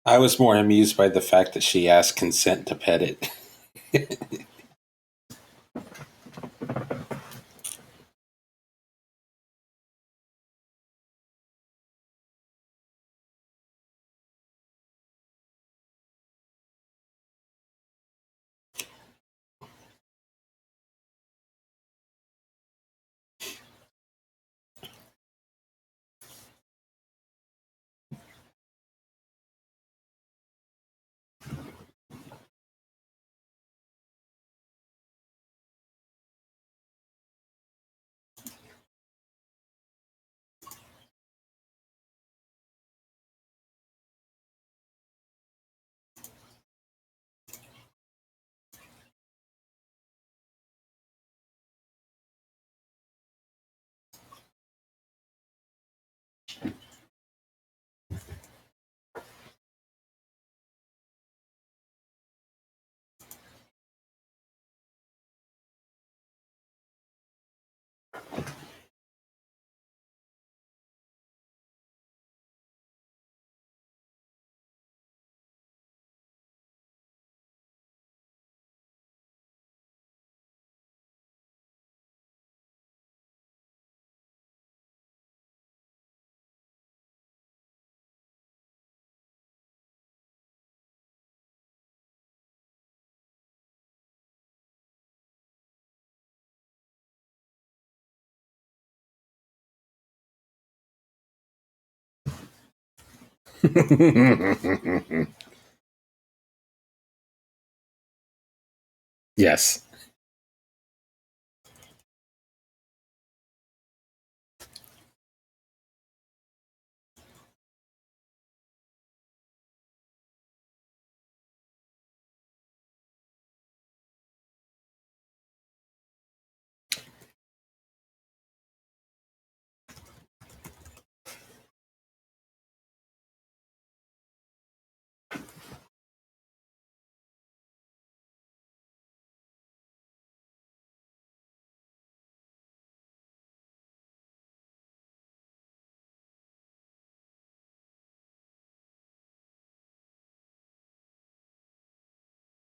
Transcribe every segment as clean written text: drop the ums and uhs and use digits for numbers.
I was more amused by the fact that she asked consent to pet it. Yes.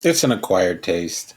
It's an acquired taste.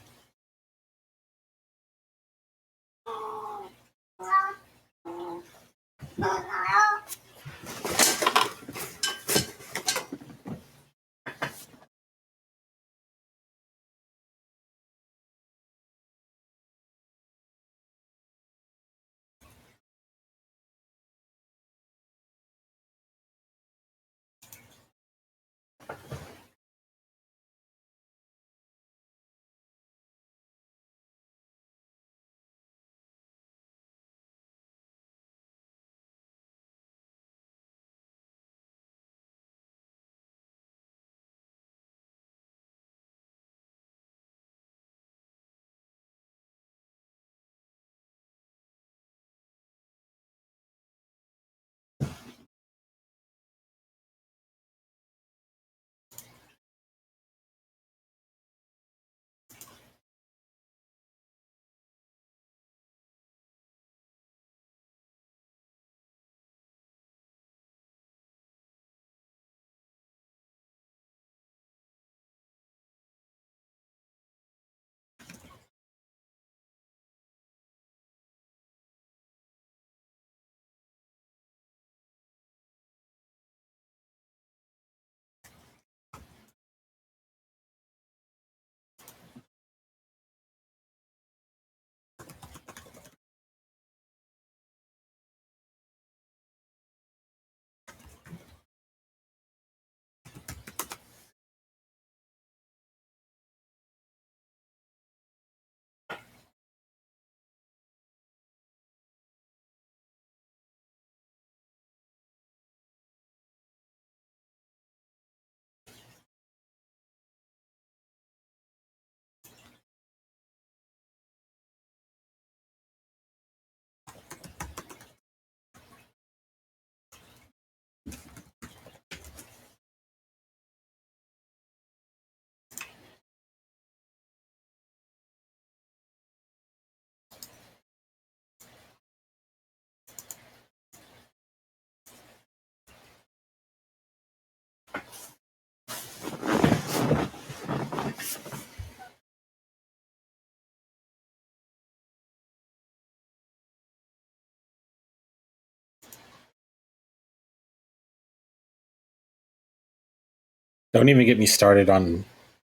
Don't even get me started on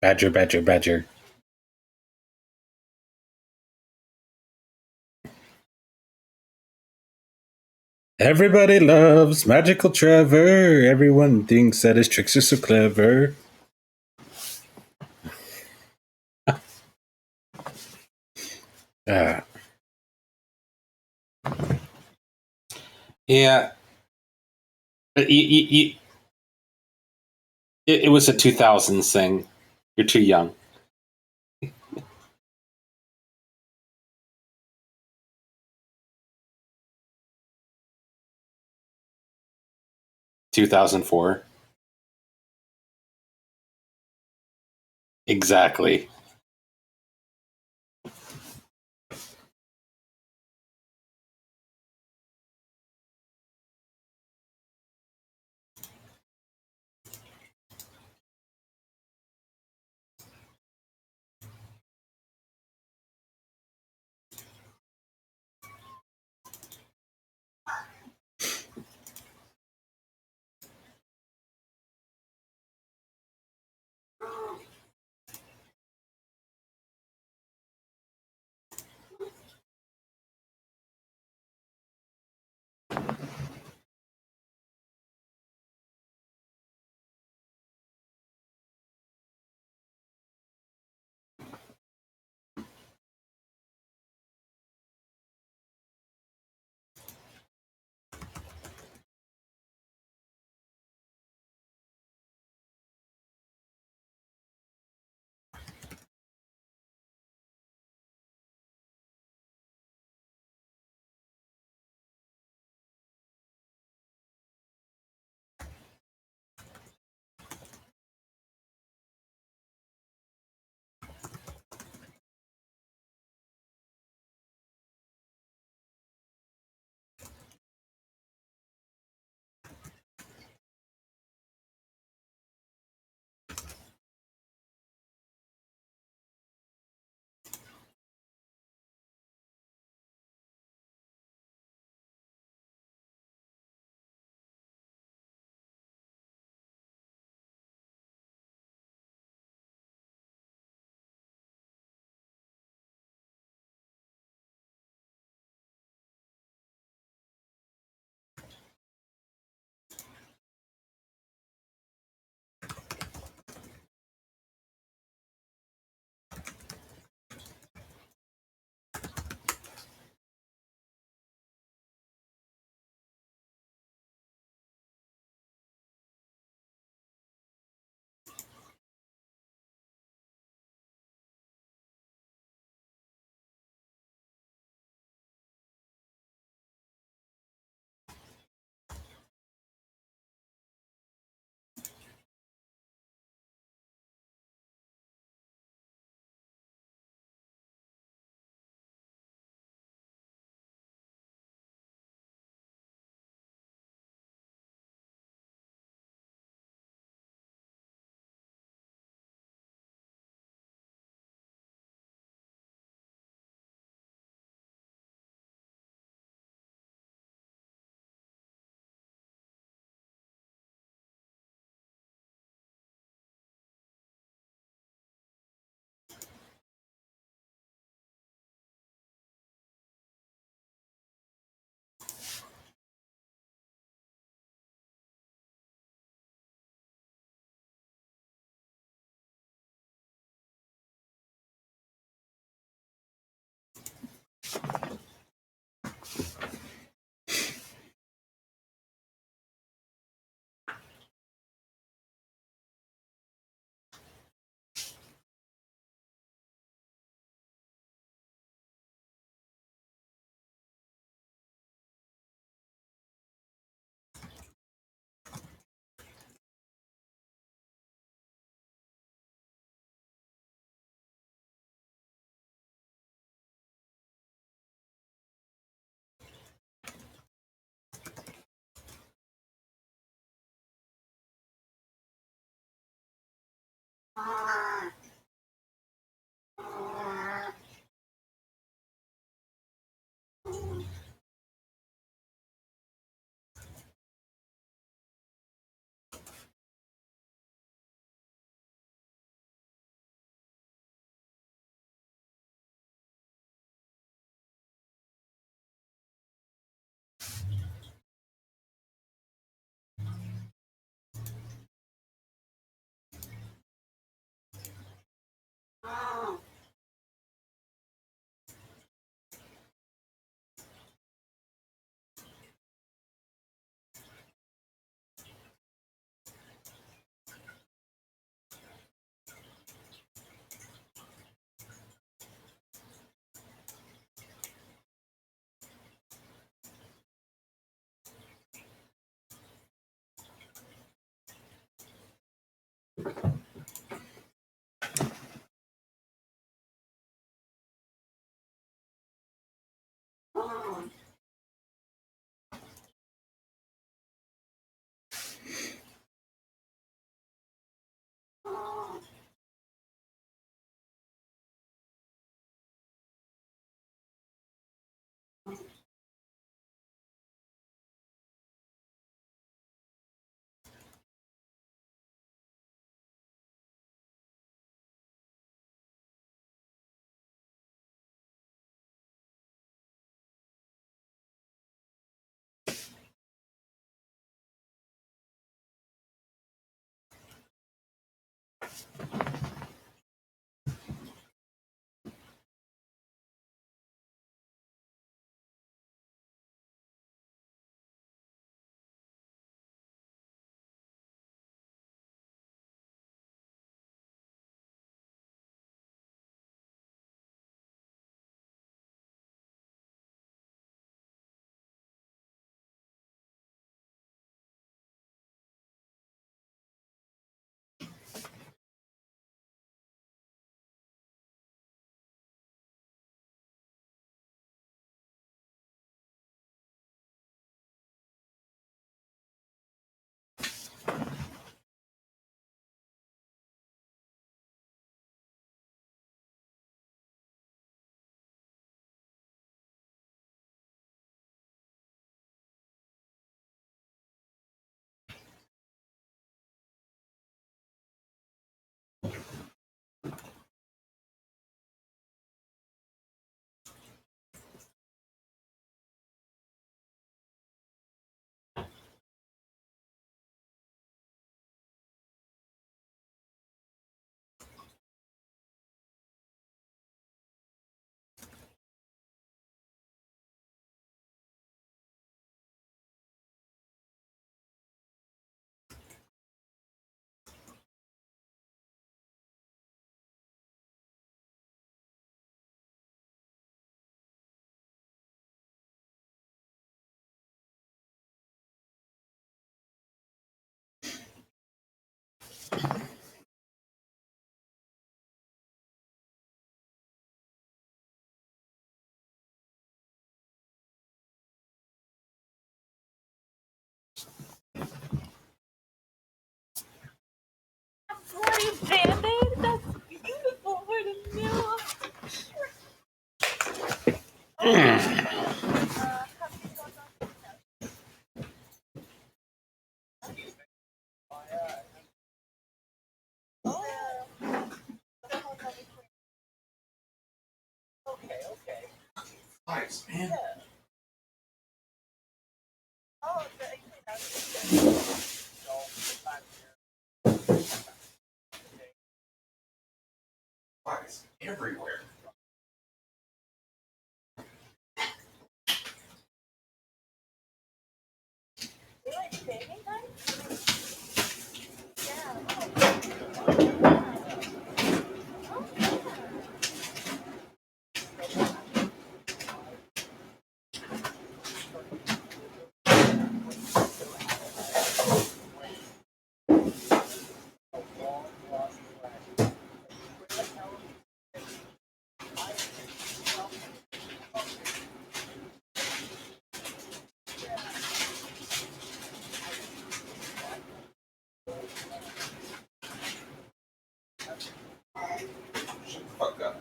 Badger, Badger, Badger. Everybody loves Magical Trevor. Everyone thinks that his tricks are so clever. Yeah. It was a 2000s thing. You're too young. 2004. Exactly. bloody band-aid? That's beautiful for the middle. Nice, man. Flies everywhere. Shut the fuck up.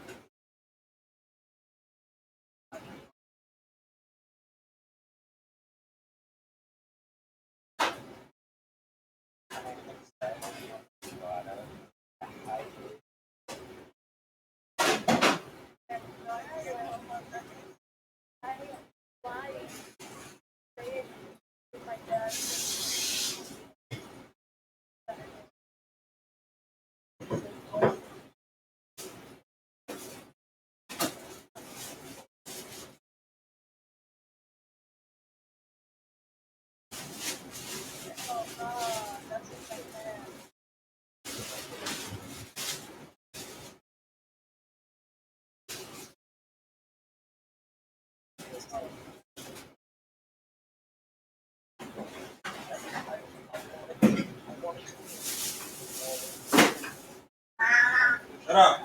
Shut up.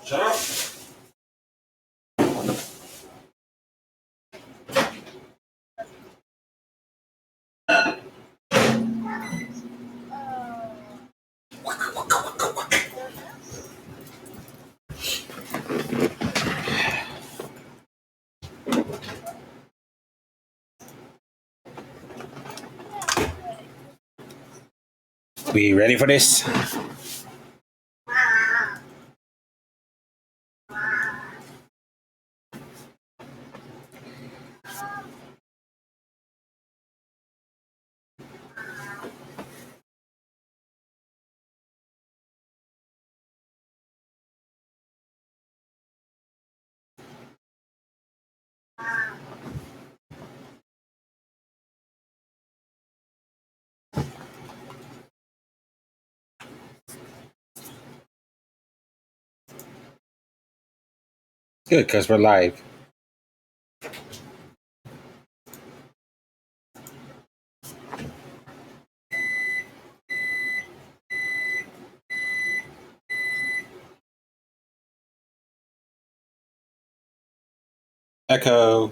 Shut up. We ready for this? Good, because we're live. Echo.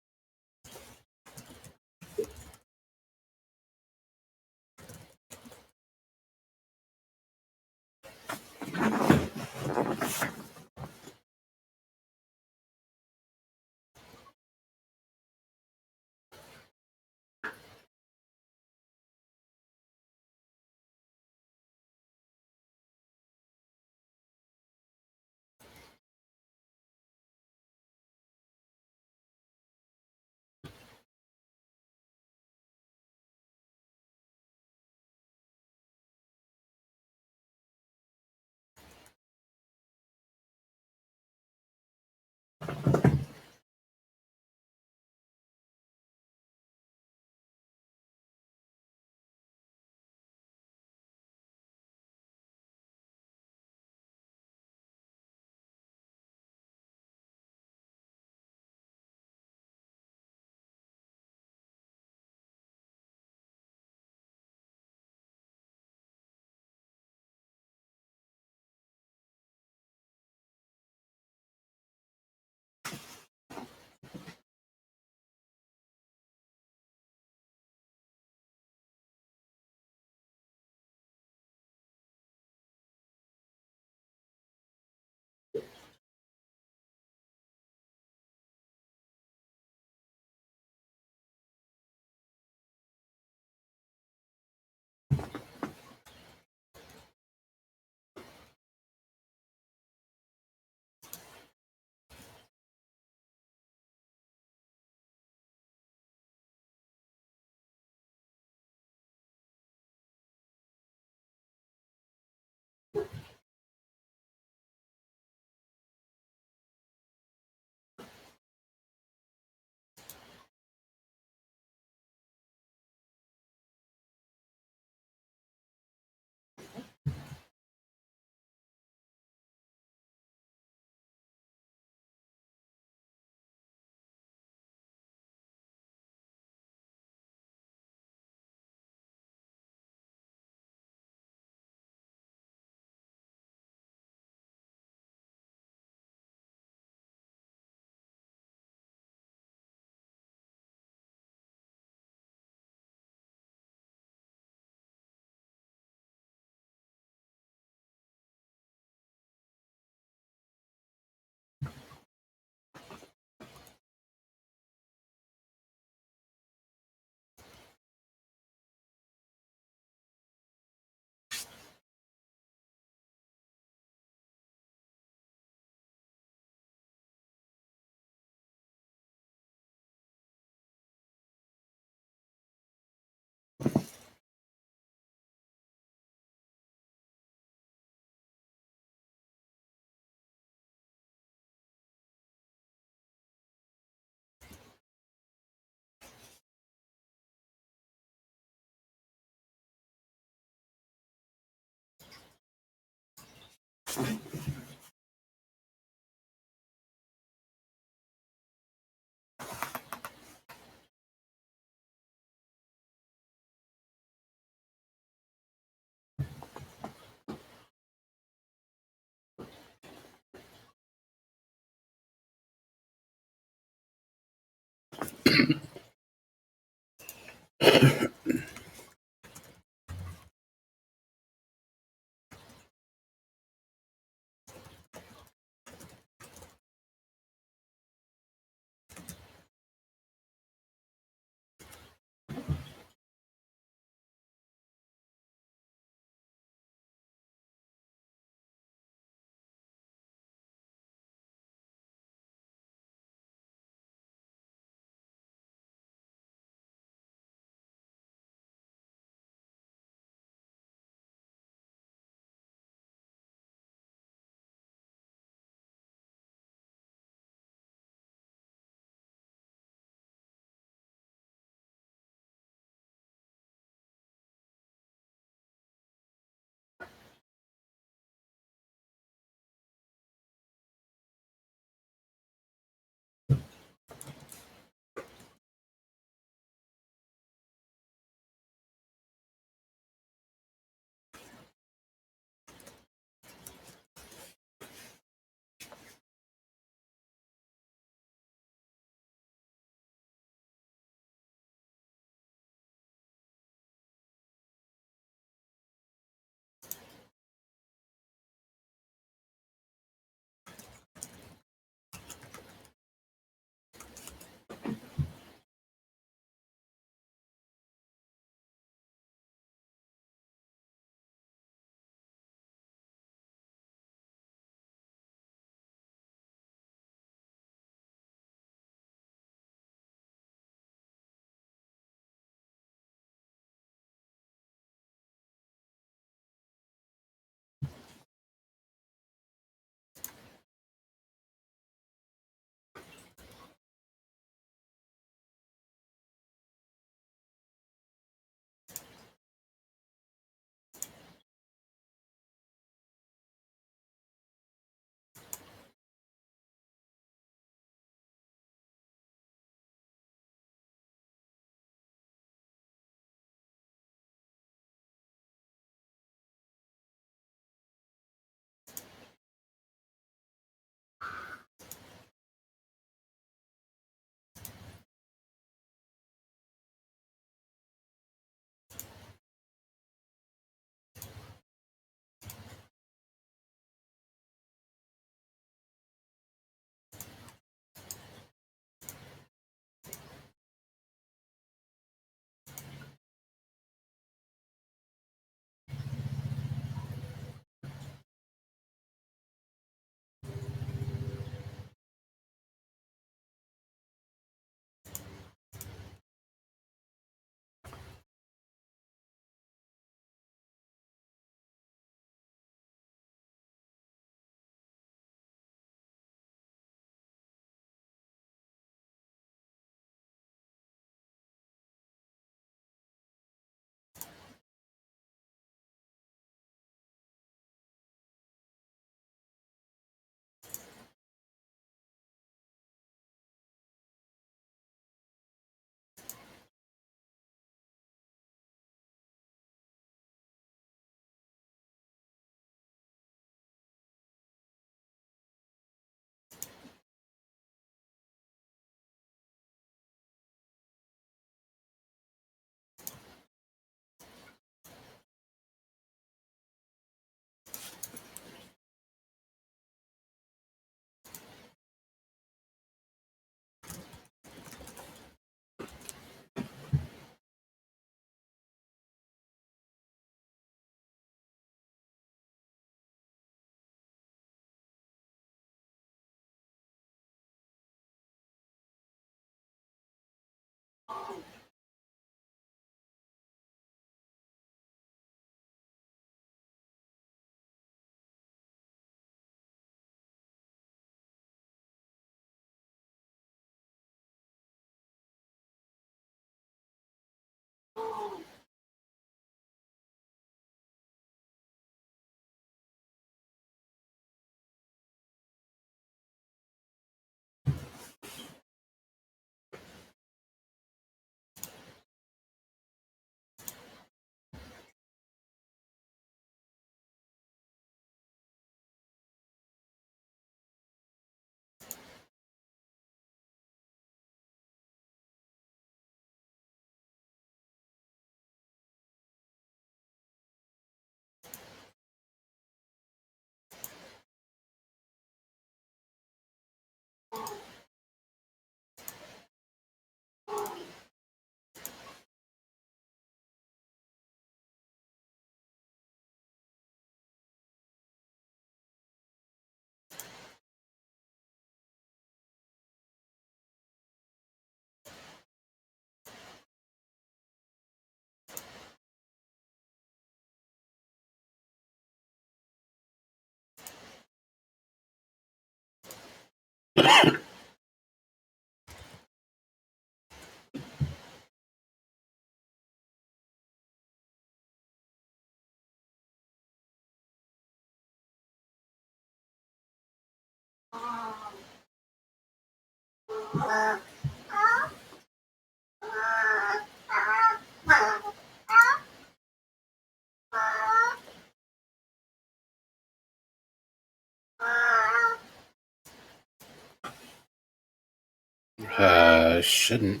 Shouldn't.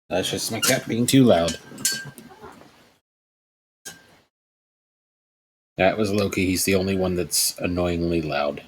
That's just my cat being too loud. That was Loki. He's the only one that's annoyingly loud.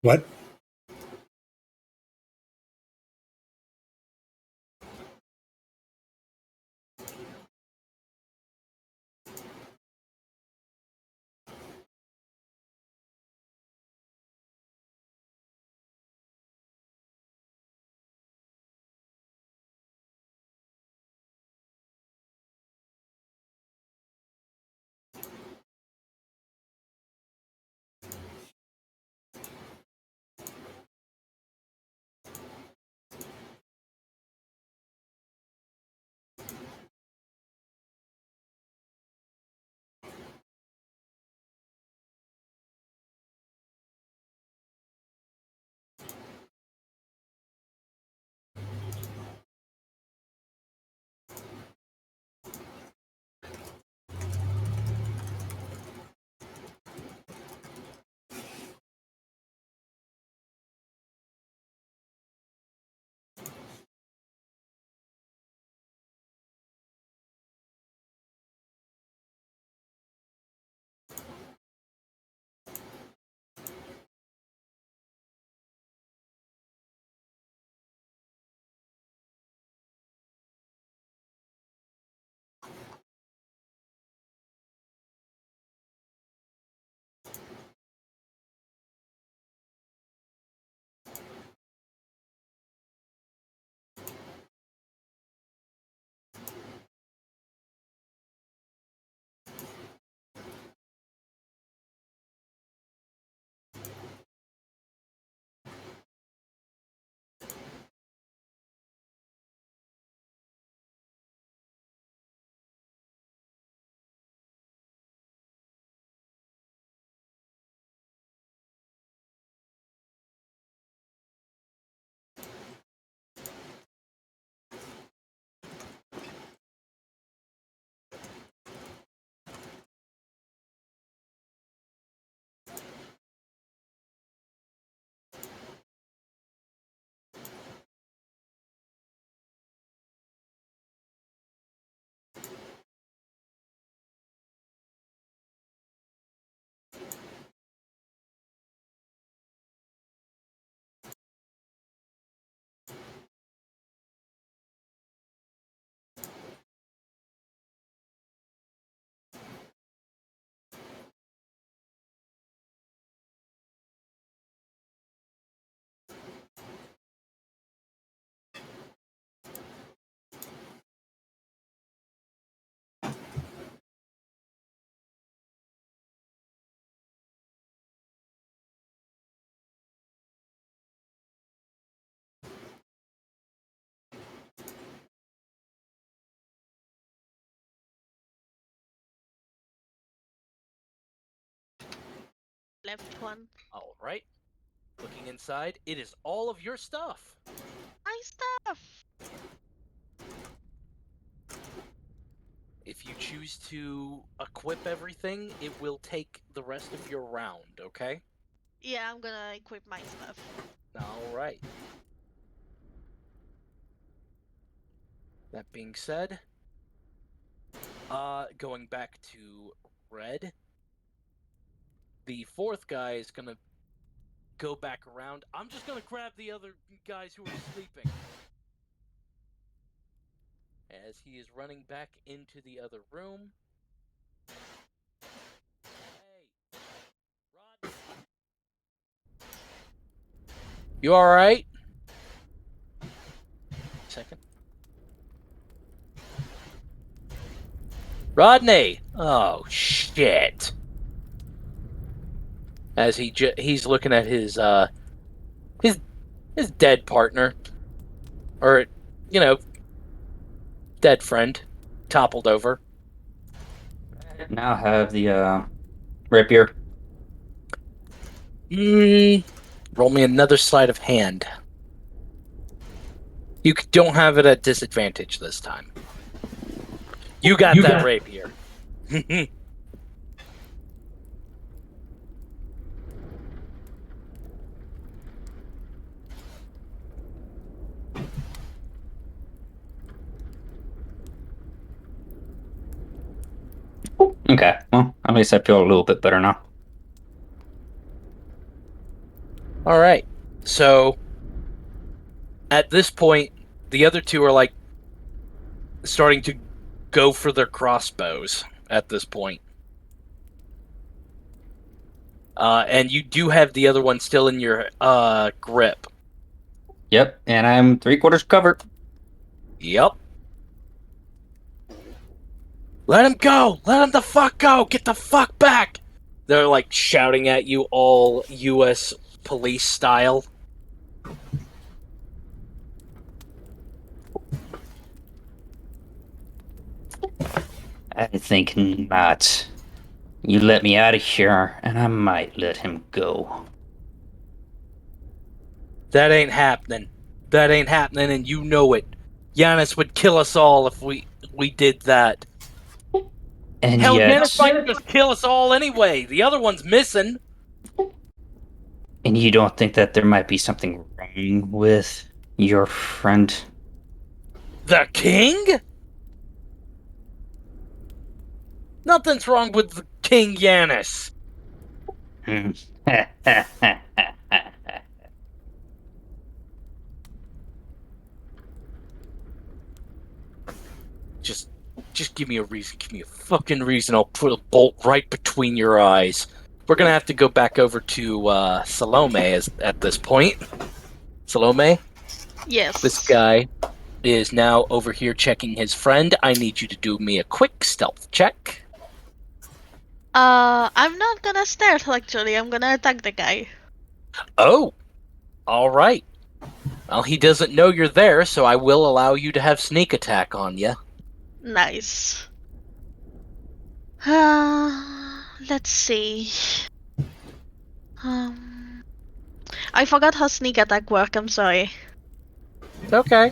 What? Left one. All right. Looking inside, it is all of your stuff. My stuff. If you choose to equip everything, it will take the rest of your round, okay? Yeah, I'm gonna equip my stuff. All right. That being said, going back to red, the fourth guy is gonna go back around. I'm just gonna grab the other guys who are sleeping. As he is running back into the other room. Hey, Rod. You alright? Second. Rodney! Oh, shit. As he's looking at his dead partner. Or, you know, dead friend. Toppled over. Now have the rapier. Roll me another sleight of hand. You don't have it at disadvantage this time. You got that rapier. Okay, well, at least I feel a little bit better now. All right. So at this point, the other two are like starting to go for their crossbows at this point. And you do have the other one still in your grip. Yep, and I'm 3/4 covered. Yep. Let him go! Let him the fuck go! Get the fuck back! They're like shouting at you all US police style. I think not. You let me out of here, and I might let him go. That ain't happening. That ain't happening, and you know it. Giannis would kill us all if we did that. And Hell, yet, Giannis might just kill us all anyway. The other one's missing. and you don't think that there might be something wrong with your friend? The king? Nothing's wrong with King Giannis. Hmm. Just give me a reason. Give me a fucking reason. I'll put a bolt right between your eyes. We're gonna have to go back over to Salome at this point. Salome, Yes. this guy is now over here checking his friend. I need you to do me a quick stealth check. I'm not gonna stealth actually. I'm gonna attack the guy. Oh, all right. Well, he doesn't know you're there, so I will allow you to have sneak attack on you. Nice. Let's see. I forgot how sneak attack work. I'm sorry. Okay.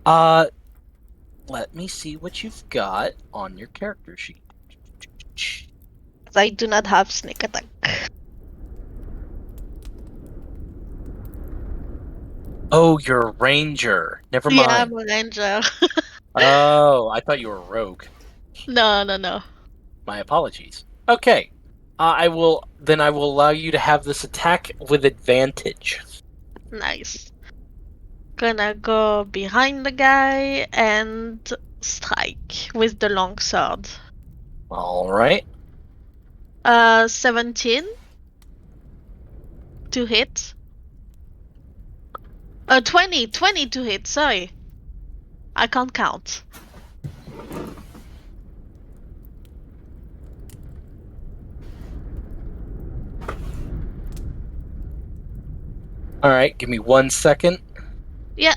Let me see what you've got on your character sheet. I do not have sneak attack. Oh, you're a ranger. Never mind. Yeah, I'm a ranger. Oh, I thought you were a rogue. No. My apologies. Okay. I will allow you to have this attack with advantage. Nice. Gonna go behind the guy and strike with the long sword. All right. 17 to hit. 20 to hit, sorry. I can't count. All right, give me 1 second. Yeah.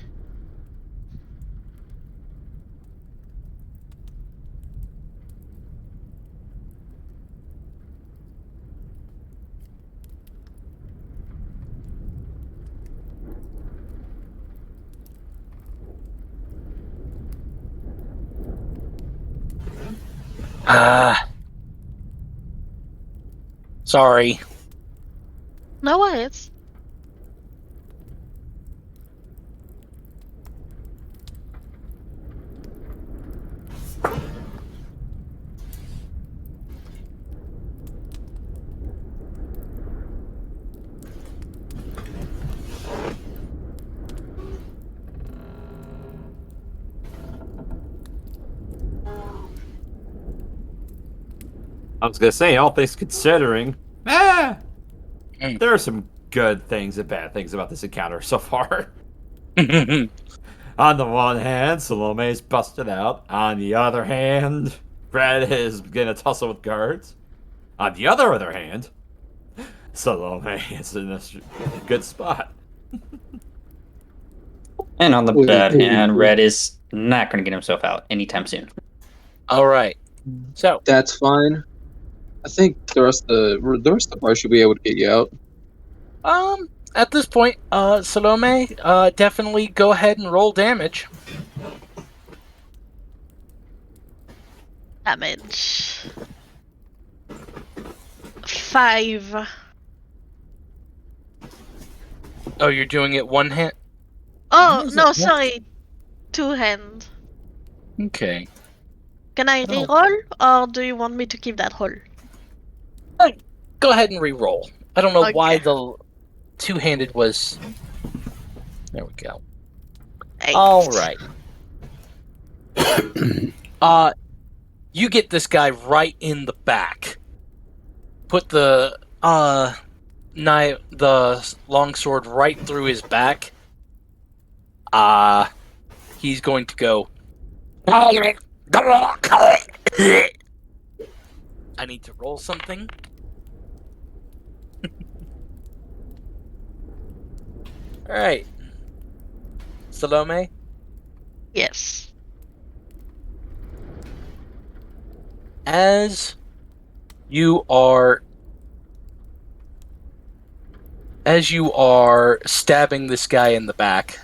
Sorry. No worries. I was gonna say, all things considering, there are some good things and bad things about this encounter so far. On the one hand, Salome's busted out. On the other hand, Brad is gonna tussle with guards. On the other hand, Salome is in a good spot. And on the bad hand, Red is not going to get himself out anytime soon. All right. So That's fine. I think the rest of the bar should be able to get you out. at this point, Salome, definitely go ahead and roll damage. Damage. 5. Oh, you're doing it one hand? Oh, no, sorry. 2 hand. Okay. Can I Oh. reroll, or do you want me to keep that roll? Go ahead and re-roll. I don't know why Okay. the two-handed was... There we go. 8. All right. You get this guy right in the back. Put the the longsword right through his back. He's going to go. I need to roll something. All right, Salome. Yes. As you are stabbing this guy in the back,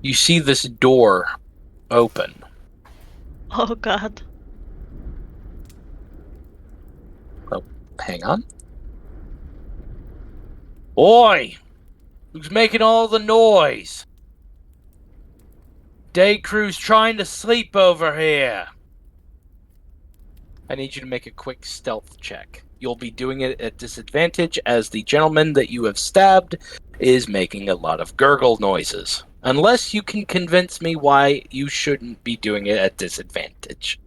you see this door open. Oh god. Oh, hang on. Oi! Who's making all the noise? Day crew's trying to sleep over here. I need you to make a quick stealth check. You'll be doing it at disadvantage as the gentleman that you have stabbed is making a lot of gurgle noises. Unless you can convince me why you shouldn't be doing it at disadvantage.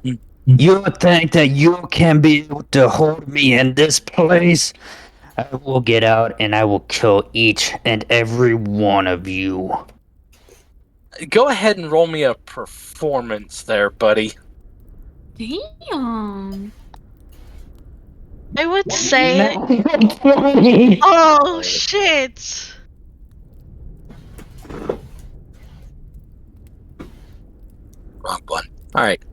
You think that you can be able to hold me in this place? I will get out and I will kill each and every one of you. Go ahead and roll me a performance there, buddy. Damn. I would say. 20. Oh shit! Wrong one. Alright.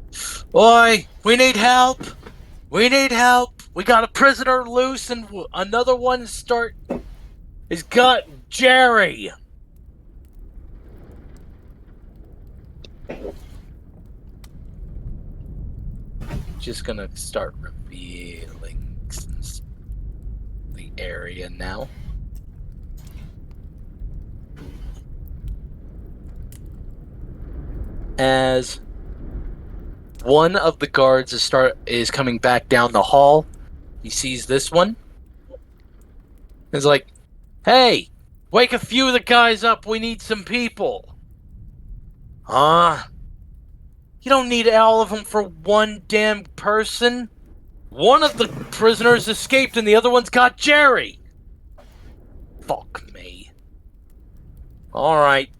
Oi! We need help! We need help! We got a prisoner loose and another one has got Jerry! Just gonna start revealing the area now. As one of the guards is coming back down the hall, he sees this one. He's like, "Hey, wake a few of the guys up. We need some people." Huh? You don't need all of them for one damn person. One of the prisoners escaped and the other one's got Jerry. Fuck me. Alright.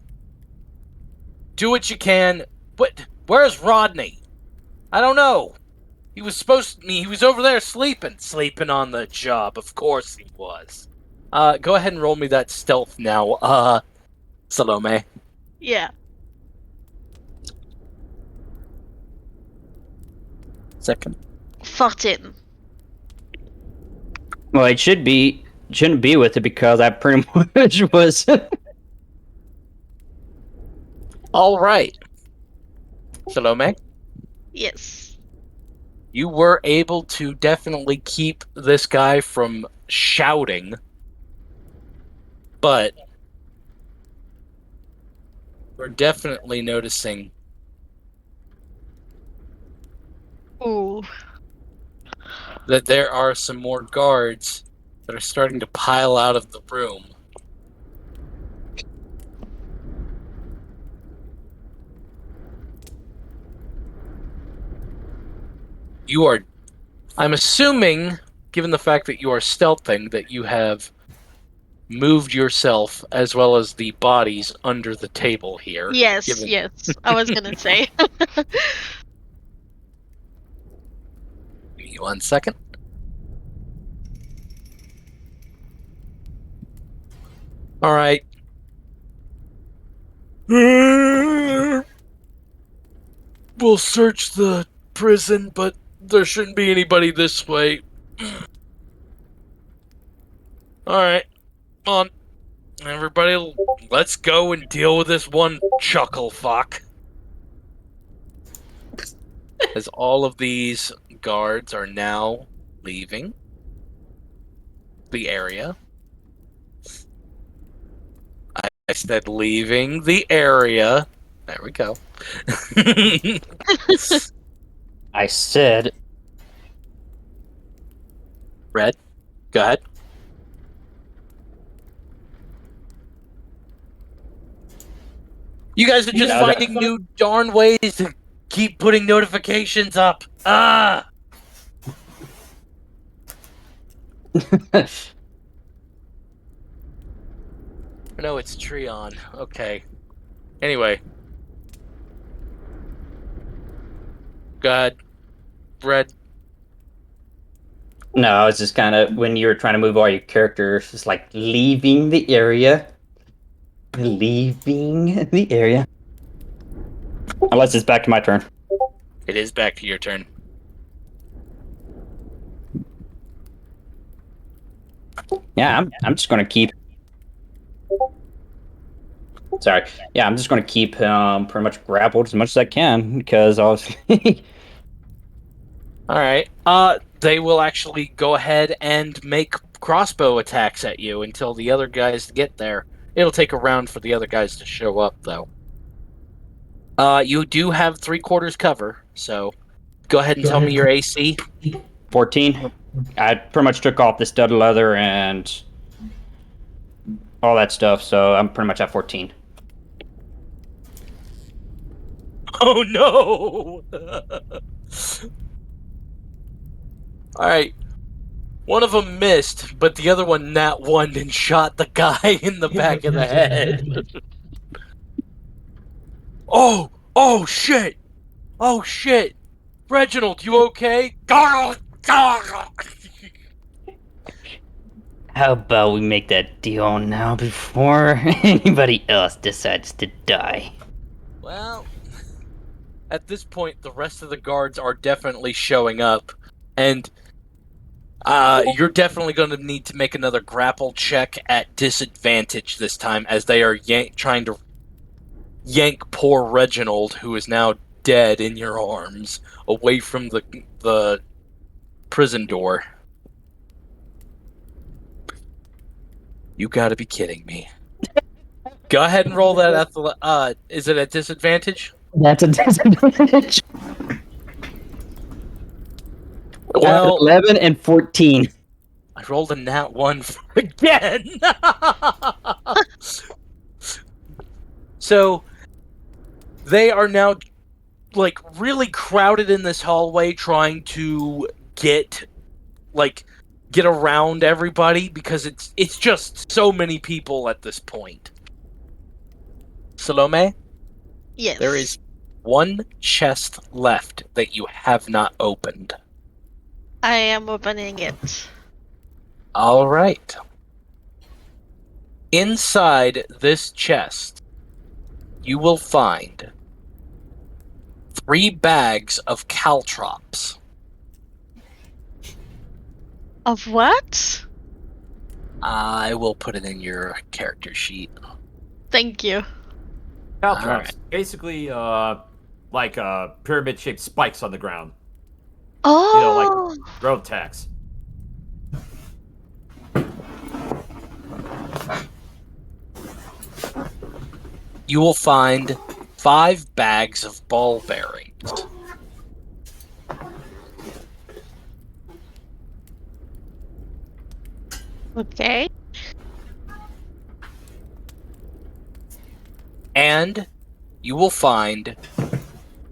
Do what you can. But where's Rodney? I don't know. He was over there sleeping. Sleeping on the job. Of course he was. Go ahead and roll me that stealth now, Salome. Yeah. Second. 14. Well, it shouldn't be with it because I pretty much was. All right. Salome, Yes. you were able to definitely keep this guy from shouting, but we're definitely noticing Ooh. that there are some more guards that are starting to pile out of the room. I'm assuming, given the fact that you are stealthing, that you have moved yourself as well as the bodies under the table here. Yes, Given- yes. I was gonna say. Give me 1 second. All right. We'll search the prison, but there shouldn't be anybody this way. All right. Come on. Everybody, let's go and deal with this one chuckle fuck. As all of these guards are now leaving the area. I said leaving the area. There we go. I said Red, go ahead. You guys are just finding new darn ways to keep putting notifications up. Ah! No, it's Treon. Okay. Anyway. Go ahead. Red. No, I was just kind of when you were trying to move all your characters, just like leaving the area. Leaving the area. Unless it's back to my turn. It is back to your turn. Yeah, I'm just gonna keep. Sorry. Yeah, I'm just gonna keep pretty much grappled as much as I can because obviously. Alright. They will actually go ahead and make crossbow attacks at you until the other guys get there. It'll take a round for the other guys to show up, though. You do have 3/4 cover, so go ahead and tell me your AC. 14. I pretty much took off the stud leather and all that stuff, so I'm pretty much at 14. Oh no! Alright. One of them missed, but the other one nat one and shot the guy in the back of the head. Oh! Oh shit! Oh shit! Reginald, you okay? How about we make that deal now before anybody else decides to die? Well, at this point, the rest of the guards are definitely showing up, and you're definitely going to need to make another grapple check at disadvantage this time, as they are trying to yank poor Reginald, who is now dead in your arms, away from the prison door. You gotta be kidding me. Go ahead and roll that is it at disadvantage? That's a disadvantage. Well, 11 and 14. I rolled a nat 1 again! So, they are now, like, really crowded in this hallway trying to get around everybody because it's just so many people at this point. Salome, Yes. there is one chest left that you have not opened. I am opening it. All right. Inside this chest, you will find 3 bags of caltrops. Of what? I will put it in your character sheet. Thank you. Caltrops. Alright. Basically, like pyramid-shaped spikes on the ground. Oh, Road tax. You will find 5 bags of ball bearings. okay. And you will find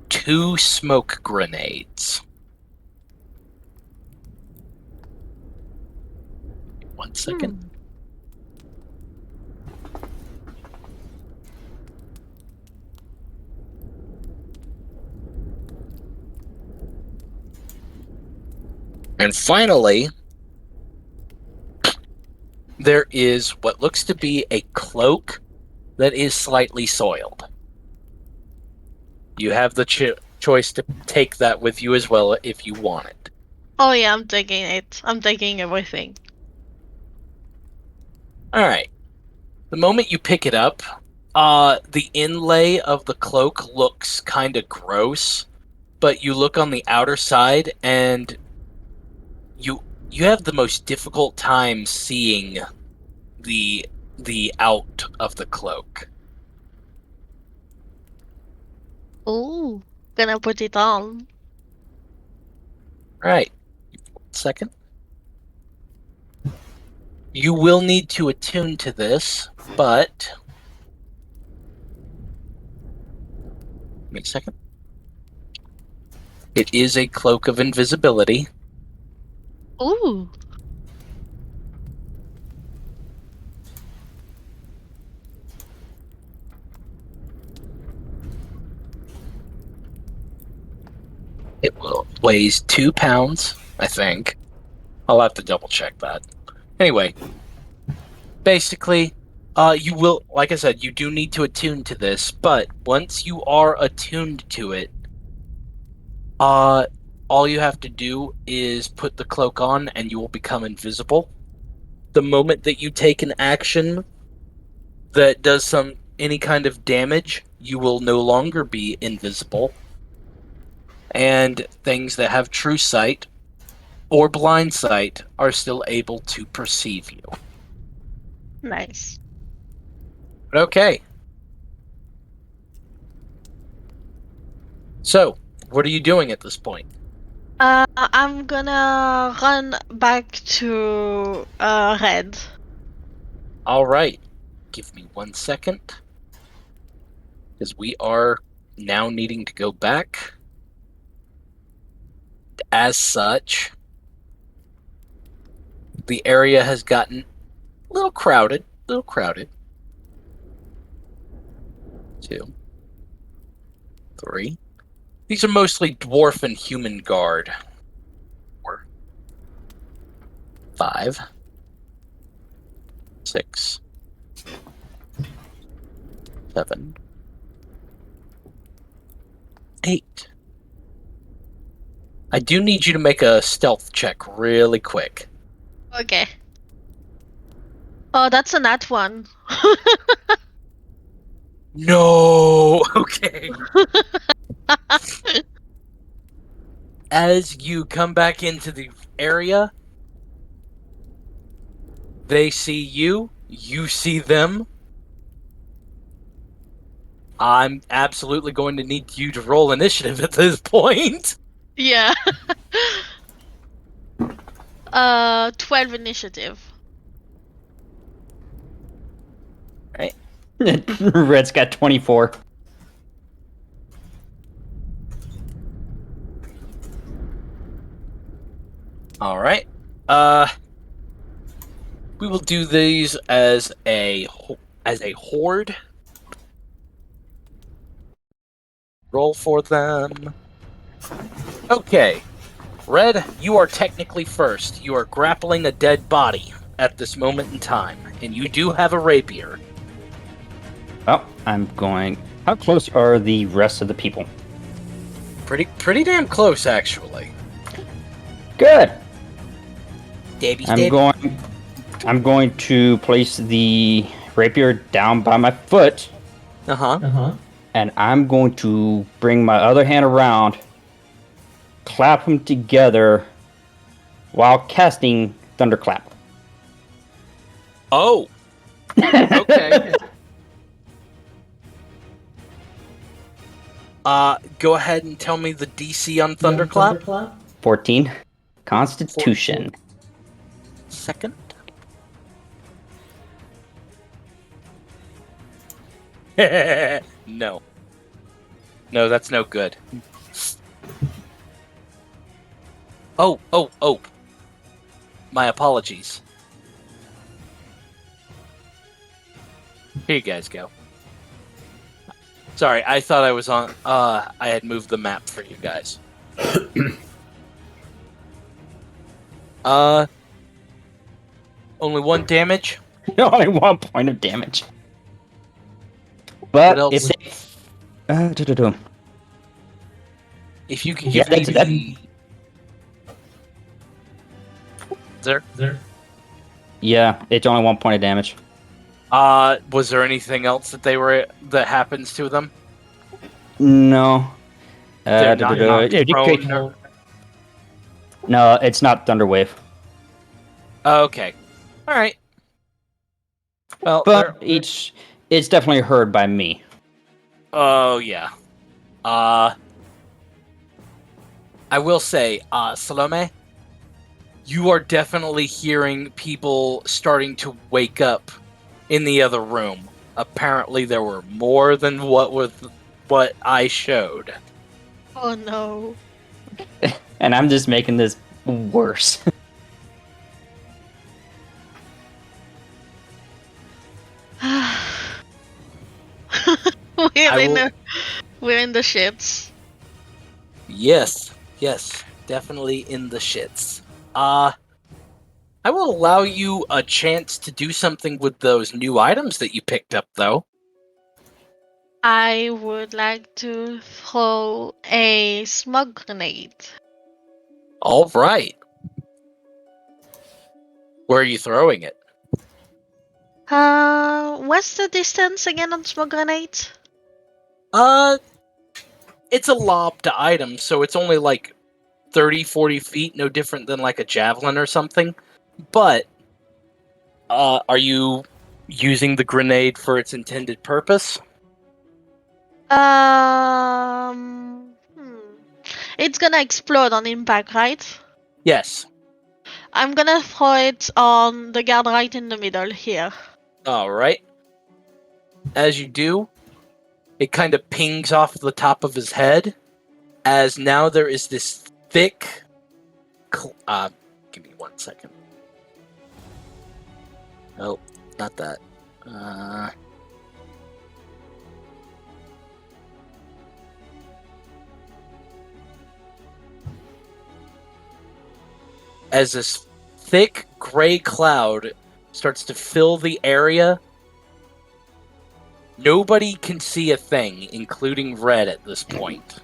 2 smoke grenades. 1 second. And finally, there is what looks to be a cloak that is slightly soiled. You have the choice to take that with you as well if you want it. Oh yeah, I'm taking it. I'm taking everything. Alright. The moment you pick it up, the inlay of the cloak looks kind of gross, but you look on the outer side and you have the most difficult time seeing the out of the cloak. Ooh, gonna put it on. Right. 1 second. You will need to attune to this, but... Give me a second. It is a cloak of invisibility. Ooh. It weighs 2 pounds, I think. I'll have to double check that. Anyway, basically, you will, like I said, you do need to attune to this, but once you are attuned to it, all you have to do is put the cloak on and you will become invisible. The moment that you take an action that does any kind of damage, you will no longer be invisible. And things that have true sight or blind sight are still able to perceive you. Nice. Okay. So, what are you doing at this point? I'm gonna run back to Red. All right. Give me 1 second. Because we are now needing to go back. As such, the area has gotten a little crowded. 2, 3. These are mostly dwarf and human guard. 4, 5, 6, 7, 8. I do need you to make a stealth check really quick. Okay. Oh, that's a nat one. No! Okay. As you come back into the area, they see you see them. I'm absolutely going to need you to roll initiative at this point. Yeah. 12 initiative. Red's got 24. All right. We will do these as a horde. Roll for them. Okay. Red, you are technically first. You are grappling a dead body at this moment in time, and you do have a rapier. Oh, I'm going. How close are the rest of the people? Pretty damn close, actually. Good. Davey. I'm going to place the rapier down by my foot, and I'm going to bring my other hand around, clap them together, while casting Thunderclap. Oh. Okay. Go ahead and tell me the DC on Thunderclap. 14. Constitution. Second. No. No, that's no good. Oh. My apologies. Here you guys go. Sorry, I thought I was on... I had moved the map for you guys. Only 1 damage? Only 1 point of damage. But What else? If you could give me the... There? Yeah, it's only 1 point of damage. Was there anything else that happens to them? No. They're not prone or- No, it's not Thunderwave. Okay. Alright. Well, But it's definitely heard by me. Oh, yeah. I will say, Salome, you are definitely hearing people starting to wake up in the other room. Apparently, there were more than what I showed. Oh no. And I'm just making this worse. We're in the shits. Yes, definitely in the shits. I will allow you a chance to do something with those new items that you picked up, though. I would like to throw a smoke grenade. All right. Where are you throwing it? What's the distance again on smoke grenades? It's a lobbed item, so it's only like 30, 40 feet, no different than like a javelin or something. But, are you using the grenade for its intended purpose? It's gonna explode on impact, right? Yes. I'm gonna throw it on the guard right in the middle here. Alright. As you do, it kind of pings off the top of his head, as now there is this thick... give me 1 second. Oh, not that. As this thick gray cloud starts to fill the area, nobody can see a thing, including Red at this point.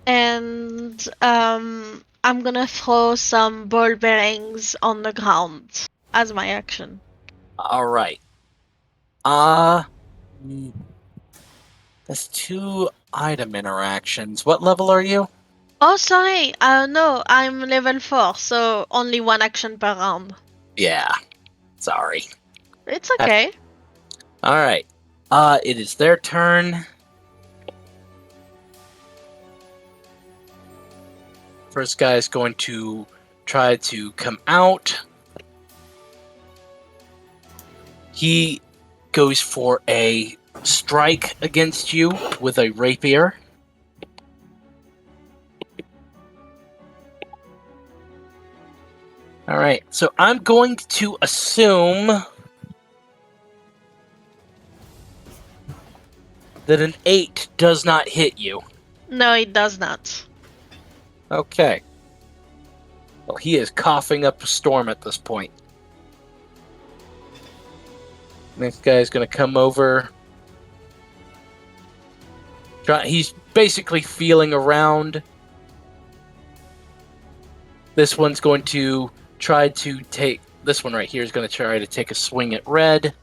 And I'm gonna throw some ball bearings on the ground as my action. Alright. That's 2 item interactions. What level are you? Oh, sorry. No, I'm level 4, so only 1 action per round. Yeah. Sorry. It's okay. Alright. It is their turn. First guy is going to try to come out. He goes for a strike against you with a rapier. Alright, so I'm going to assume that an 8 does not hit you. No, it does not. Okay. Well, he is coughing up a storm at this point. Next guy is going to come over. He's basically feeling around. This one's going to try to take... This one right here is going to try to take a swing at Red.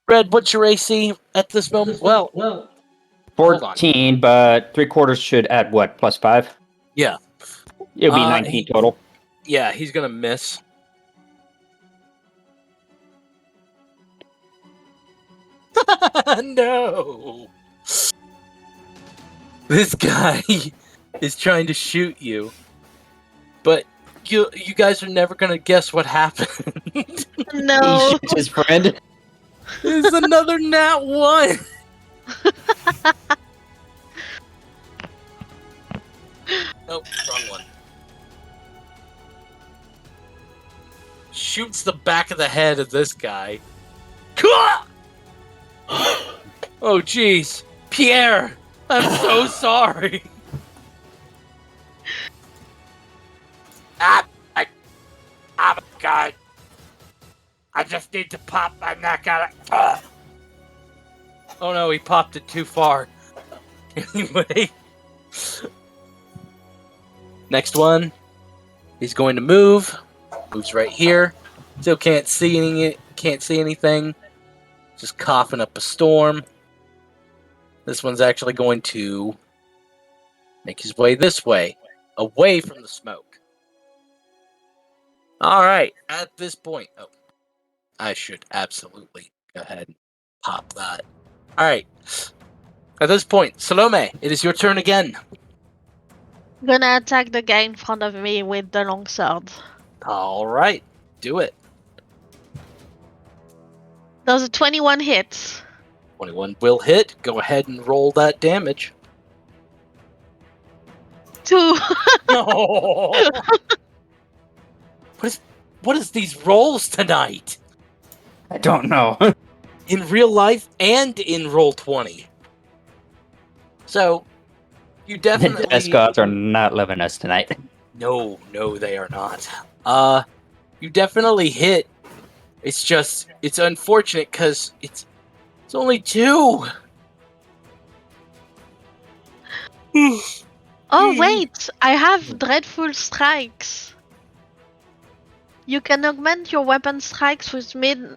Red, what's your AC at this moment? Well, 14, but 3/4 should add what? +5? Yeah. It'll be 19 total. Yeah, he's going to miss. No! This guy is trying to shoot you, but you guys are never gonna guess what happened. No. He shoots his friend. There's another nat 1. Nope, wrong one. Shoots the back of the head of this guy. Oh, jeez. Pierre, I'm so sorry. Oh my god. I just need to pop my neck out of... Oh no, he popped it too far. Anyway. Next one. He's going to move. Moves right here. Still can't see anything. Just coughing up a storm. This one's actually going to make his way this way. Away from the smoke. Alright, at this point... Oh, I should absolutely go ahead and pop that. All right. At this point, Salome, it is your turn again. Gonna attack the guy in front of me with the longsword. All right, do it. Does a 21 hit? 21 will hit. Go ahead and roll that damage. 2. No. What is these rolls tonight? I don't know. In real life and in Roll20. So, you definitely... The gods are not loving us tonight. No, they are not. You definitely hit. It's unfortunate because it's only 2. Oh wait, I have dreadful strikes. You can augment your weapon strikes with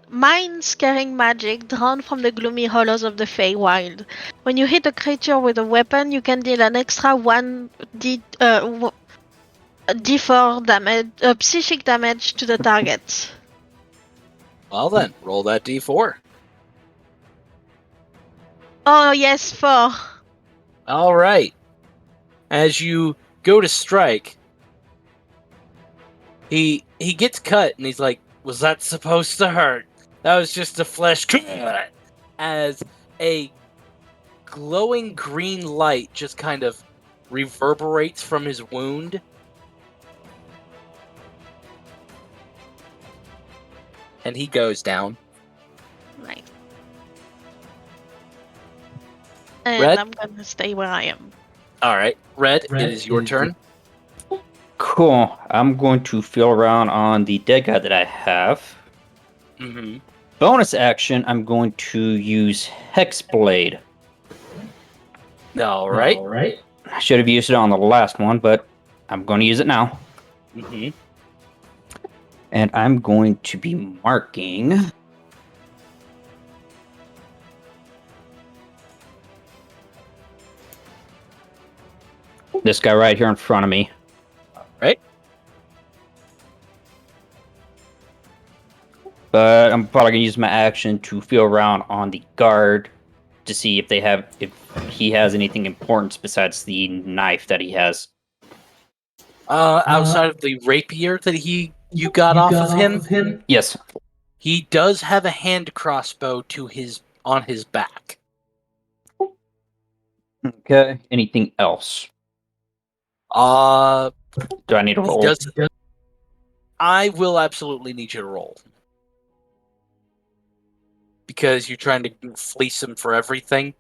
mind-scaring magic drawn from the gloomy hollows of the Feywild. When you hit a creature with a weapon, you can deal an extra 1d4 damage, psychic damage to the target. Well then, roll that d4. Oh yes, 4. All right. As you go to strike, he gets cut, and he's like, "Was that supposed to hurt? That was just a flesh cut." As a glowing green light just kind of reverberates from his wound, and he goes down. Nice. And Red? I'm gonna stay where I am. All right, Red, it is your turn. Cool. I'm going to feel around on the dead guy that I have. Mm-hmm. Bonus action, I'm going to use Hexblade. All right. I should have used it on the last one, but I'm going to use it now. Mm-hmm. And I'm going to be marking... this guy right here in front of me. Right. But I'm probably gonna use my action to feel around on the guard to see if he has anything important besides the knife that he has. Outside of the rapier that you got off of him, Yes. he does have a hand crossbow on his back. Okay. Anything else? Do I need to roll? I will absolutely need you to roll. Because you're trying to fleece him for everything.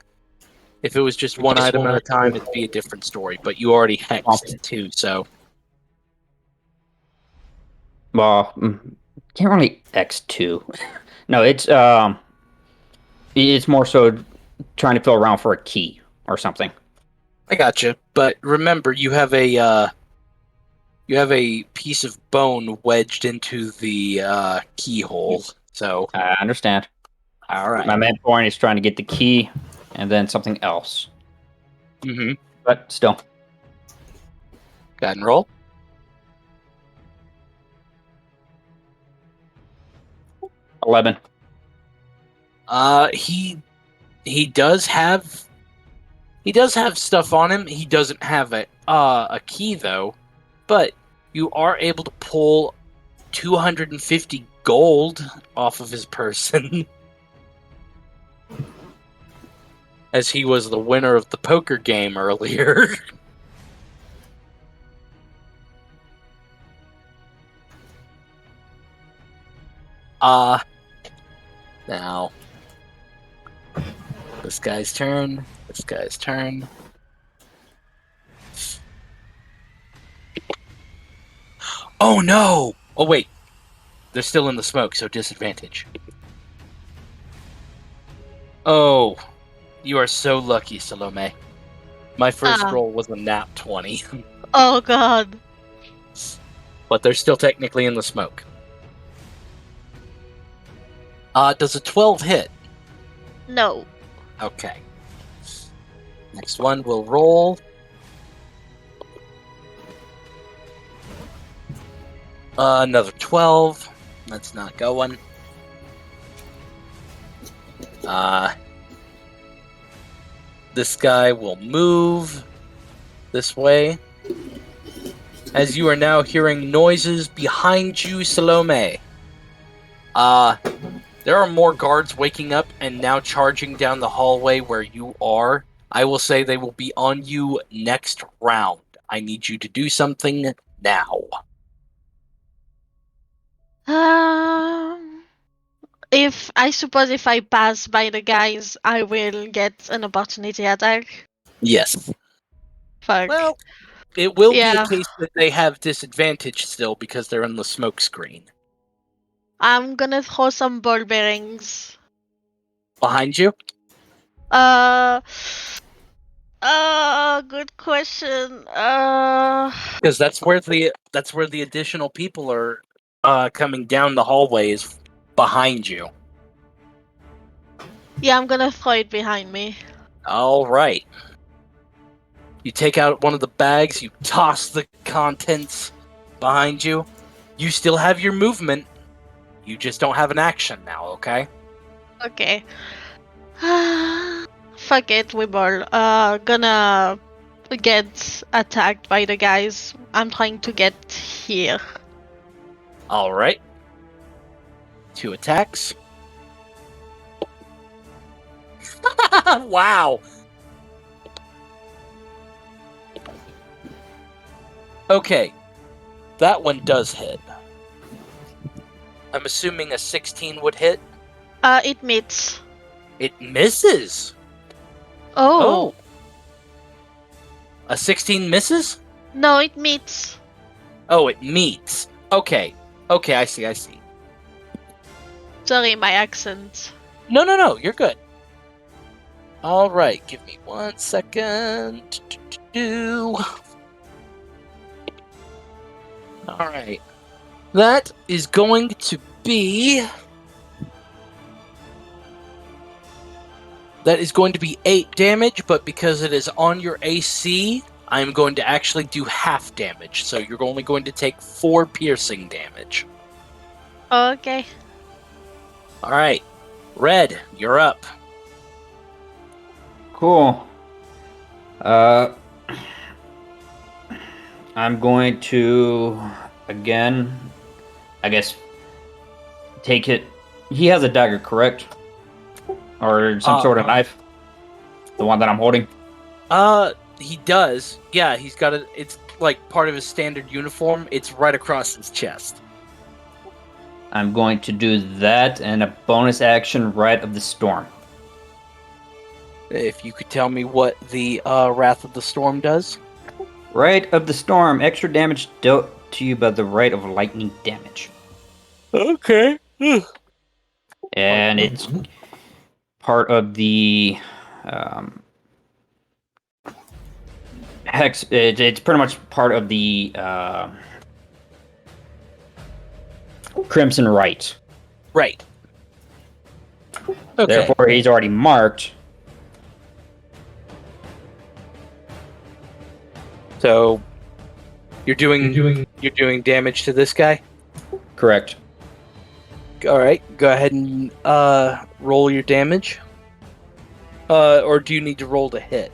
If it was just one item at a time, it'd be a different story. But you already hexed 2, so... Well, can't really X2. No, it's more so trying to feel around for a key or something. I gotcha. But remember, you have a piece of bone wedged into the keyhole. So I understand. All right. My main point is trying to get the key and then something else. Mm-hmm. But still. Go ahead and roll. $11. He does have stuff on him. He doesn't have a key though, but you are able to pull 250 gold off of his person. As he was the winner of the poker game earlier. Now, this guy's turn. Oh no! Oh wait, they're still in the smoke, so disadvantage. Oh, you are so lucky, Salome. My first roll was a nat 20. Oh god. But they're still technically in the smoke. Does a 12 hit? No. Okay. Next one will roll. Another 12. That's not going. This guy will move this way. As you are now hearing noises behind you, Salome. There are more guards waking up and now charging down the hallway where you are. I will say they will be on you next round. I need you to do something now. If I pass by the guys, I will get an opportunity attack. Yes. Fuck. Well, it will be Yeah. a case that they have disadvantage still because they're in the smoke screen. I'm gonna throw some ball bearings. Behind you? Good question. Because that's where the additional people are coming down the hallways behind you. Yeah, I'm gonna throw it behind me. All right. You take out one of the bags, you toss the contents behind you. You still have your movement. You just don't have an action now, okay? Okay. Fuck it, we ball. Gonna get attacked by the guys. I'm trying to get here. All right. 2 attacks. Wow. Okay. That one does hit. I'm assuming a 16 would hit. It meets. It misses. Oh. A 16 misses? No, it meets. Oh, it meets. Okay. Okay, I see. Sorry, my accent. No, you're good. All right, give me 1 second. All right. That is going to be 8 damage, but because it is on your AC, I'm going to actually do half damage. So you're only going to take 4 piercing damage. Okay. All right. Red, you're up. Cool. I'm going to, again, I guess, take it. He has a dagger, correct? Or some sort of knife? The one that I'm holding? He does. Yeah, he's got it. It's like part of his standard uniform. It's right across his chest. I'm going to do that and a bonus action, Rite of the Storm. If you could tell me what the Wrath of the Storm does? Rite of the Storm, extra damage dealt to you by the Rite of Lightning damage. Okay. And it's part of the hex. It's pretty much part of the Crimson Rite. Right. Okay. Therefore, he's already marked. So you're doing damage to this guy? Correct. All right. Go ahead and roll your damage. Or do you need to roll to hit?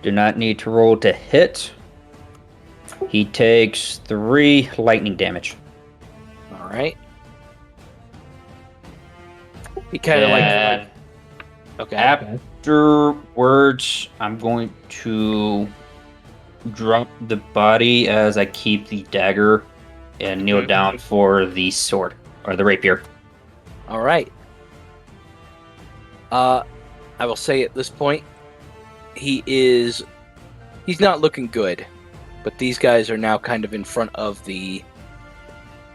Do not need to roll to hit. He takes 3 lightning damage. All right. He kind of like okay. Afterwards, I'm going to drop the body as I keep the dagger and kneel down for the sword or the rapier. All right. I will say at this point, he's not looking good, but these guys are now kind of in front of the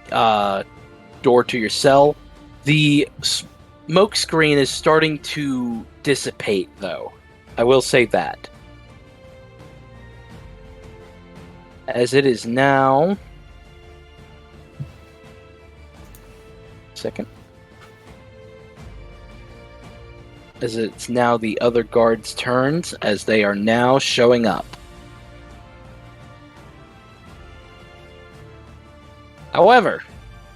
door to your cell. The smoke screen is starting to dissipate, though. I will say that. As it is now... Second. As it's now the other guards' turns, as they are now showing up. However...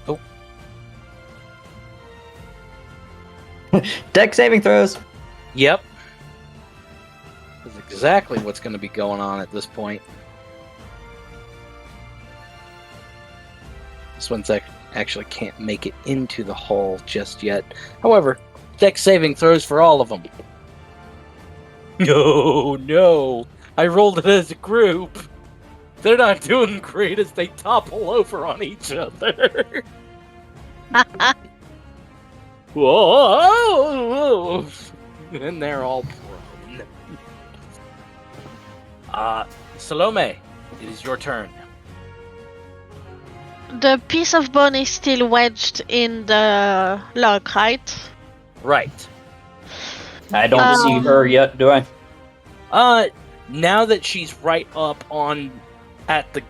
Oh. Deck saving throws. Yep. exactly what's going to be going on at this point. This one's actually can't make it into the hole just yet. However, dex saving throws for all of them. No. I rolled it as a group. They're not doing great as they topple over on each other. Whoa! And they're all prone. Salome, it is your turn. The piece of bone is still wedged in the log, right? Right. I don't see her yet, do I? Now that she's right up at the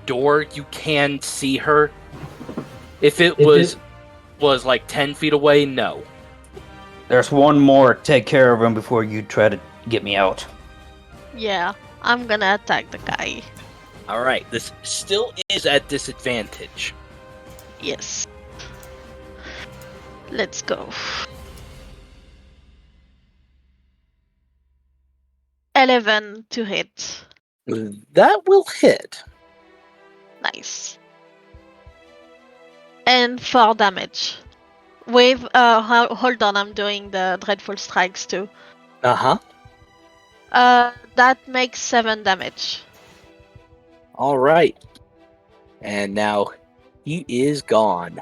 door, you can see her. If it was like 10 feet away, no. There's one more. Take care of him before you try to get me out. Yeah, I'm gonna attack the guy. Alright, this still is at disadvantage. Yes. Let's go. 11 to hit. That will hit. Nice. And 4 damage. With, hold on, I'm doing the Dreadful Strikes too. Uh-huh. That makes 7 damage. Alright. And now he is gone.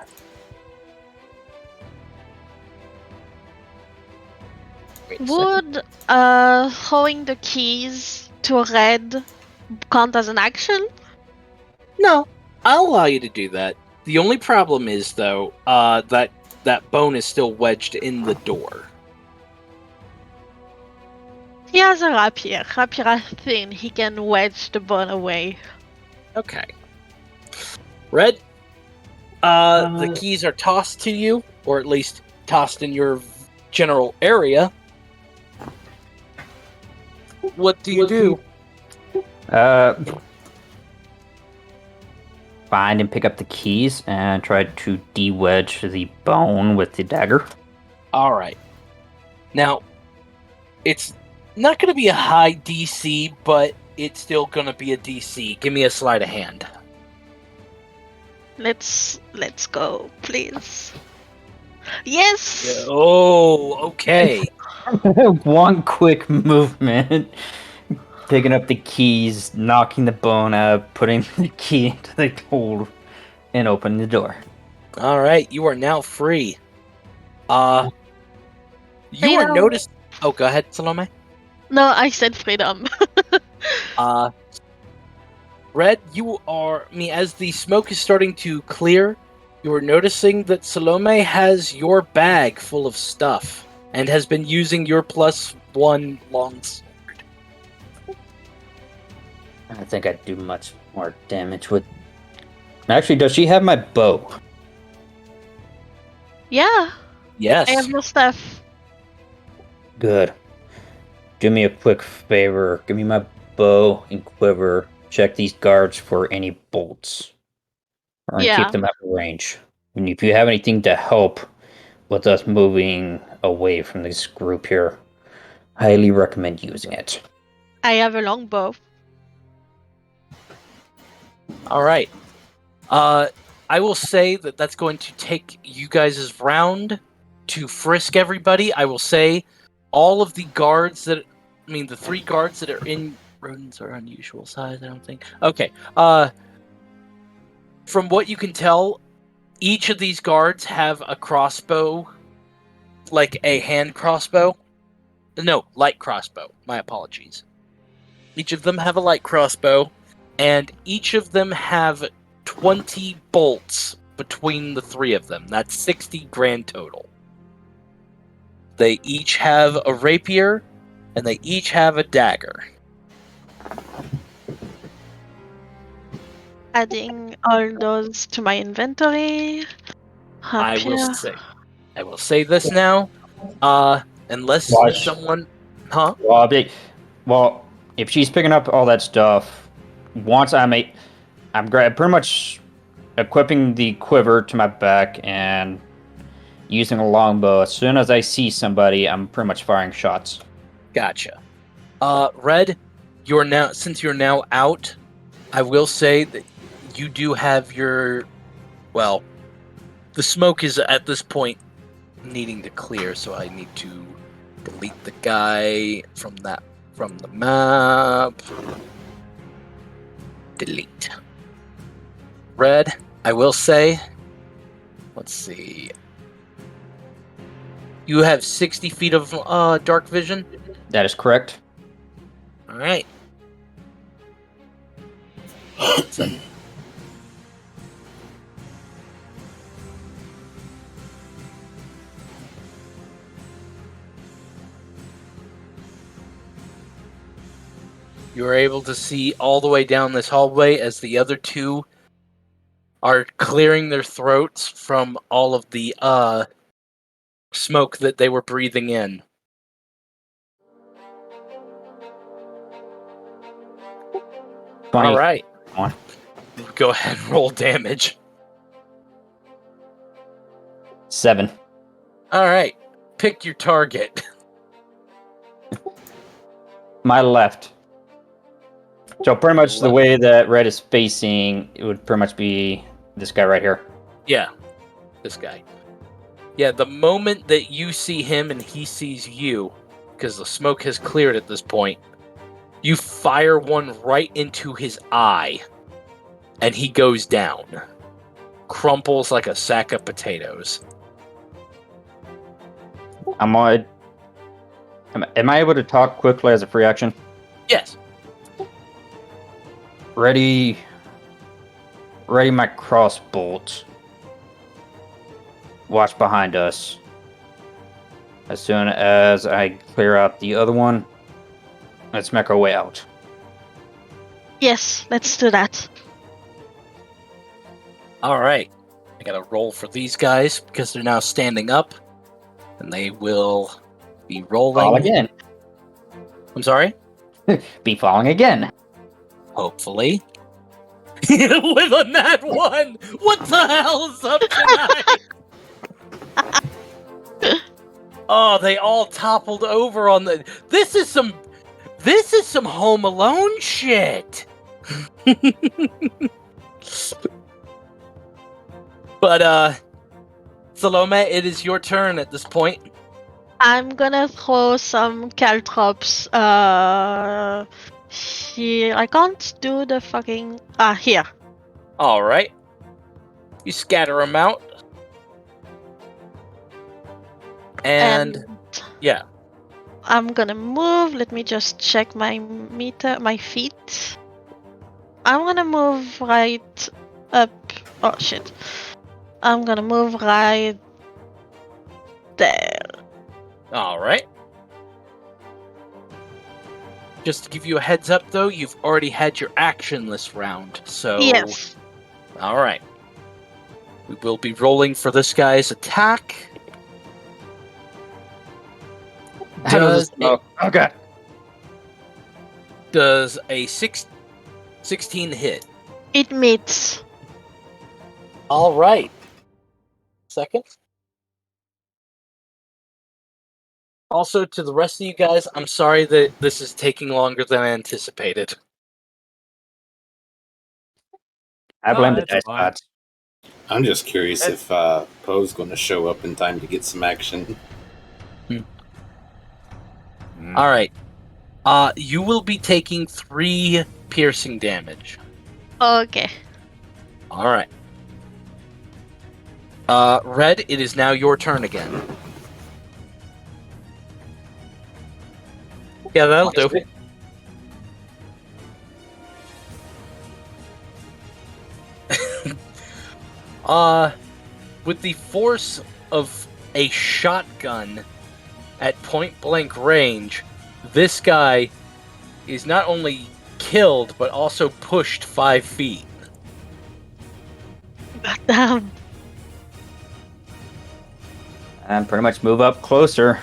Would throwing the keys to Red count as an action? No, I'll allow you to do that. The only problem is, though, that bone is still wedged in the door. He has a rapier. Rapier is thin. He can wedge the bone away. Okay. Red, the keys are tossed to you, or at least tossed in your general area. What do you do? Find and pick up the keys and try to de-wedge the bone with the dagger. Alright. Now, it's not going to be a high DC, but it's still going to be a DC. Give me a sleight of hand. Let's go, please. Yes! Yeah. Oh, okay. One quick movement. Picking up the keys, knocking the bone out, putting the key into the hole, and opening the door. Alright, you are now free. You are noticed... Oh, go ahead, Salome. No, I said freedom. Red, you are... as the smoke is starting to clear, you are noticing that Salome has your bag full of stuff, and has been using your +1 longsword. I think I'd do much more damage with... Actually, does she have my bow? Yeah. Yes. I have no stuff. Good. Do me a quick favor. Give me my bow and quiver. Check these guards for any bolts. Or keep them at range. And if you have anything to help with us moving away from this group here, highly recommend using it. I have a longbow. Alright. I will say that that's going to take you guys' round to frisk everybody. I will say all of the guards the 3 guards that are in... Rodents are unusual size, I don't think. Okay. From what you can tell, each of these guards have a crossbow, like a hand crossbow. No, light crossbow. My apologies. Each of them have a light crossbow, and each of them have 20 bolts between the 3 of them. That's 60 grand total. They each have a rapier, and they each have a dagger. Adding all those to my inventory. I will say this now. Unless someone... Huh? Well, if she's picking up all that stuff, once I'm pretty much equipping the quiver to my back and using a longbow. As soon as I see somebody, I'm pretty much firing shots. Gotcha. Red, since you're now out, I will say that you do have your, well, the smoke is at this point needing to clear, so I need to delete the guy from the map. Delete. Red, I will say, let's see. You have 60 feet of dark vision? That is correct. Alright. You are able to see all the way down this hallway as the other two are clearing their throats from all of the smoke that they were breathing in. All right. Go ahead and roll damage. 7. All right. Pick your target. My left. So pretty much the way that Red is facing, it would pretty much be this guy right here. Yeah, this guy. Yeah, the moment that you see him and he sees you, because the smoke has cleared at this point, you fire one right into his eye, and he goes down. Crumples like a sack of potatoes. Am I able to talk quickly as a free action? Yes. Ready my crossbolt. Watch behind us. As soon as I clear out the other one, let's make our way out. Yes, let's do that. Alright. I gotta roll for these guys because they're now standing up. And they will be rolling. Fall again. I'm sorry? Be falling again. Hopefully. With a nat 1! What the hell is up tonight? Oh, they all toppled over on the... This is some Home Alone shit! But, Salome, it is your turn at this point. I'm gonna throw some caltrops. Here. I can't do the fucking. Here. Alright. You scatter them out. And yeah. I'm gonna move. Let me just check my feet. I'm gonna move right up. Oh shit. I'm gonna move right there. Alright. Just to give you a heads up, though, you've already had your action this round, so... Yes. Alright. We will be rolling for this guy's attack. Oh god. Does a 16 hit? It meets. Alright. Second. Also, to the rest of you guys, I'm sorry that this is taking longer than I anticipated. I blame the dice gods. I'm just curious if Poe's going to show up in time to get some action. Alright. You will be taking 3 piercing damage. Okay. Alright. Red, it is now your turn again. Yeah, that'll do. With the force of a shotgun at point blank range, this guy is not only killed, but also pushed 5 feet. Damn. And pretty much move up closer.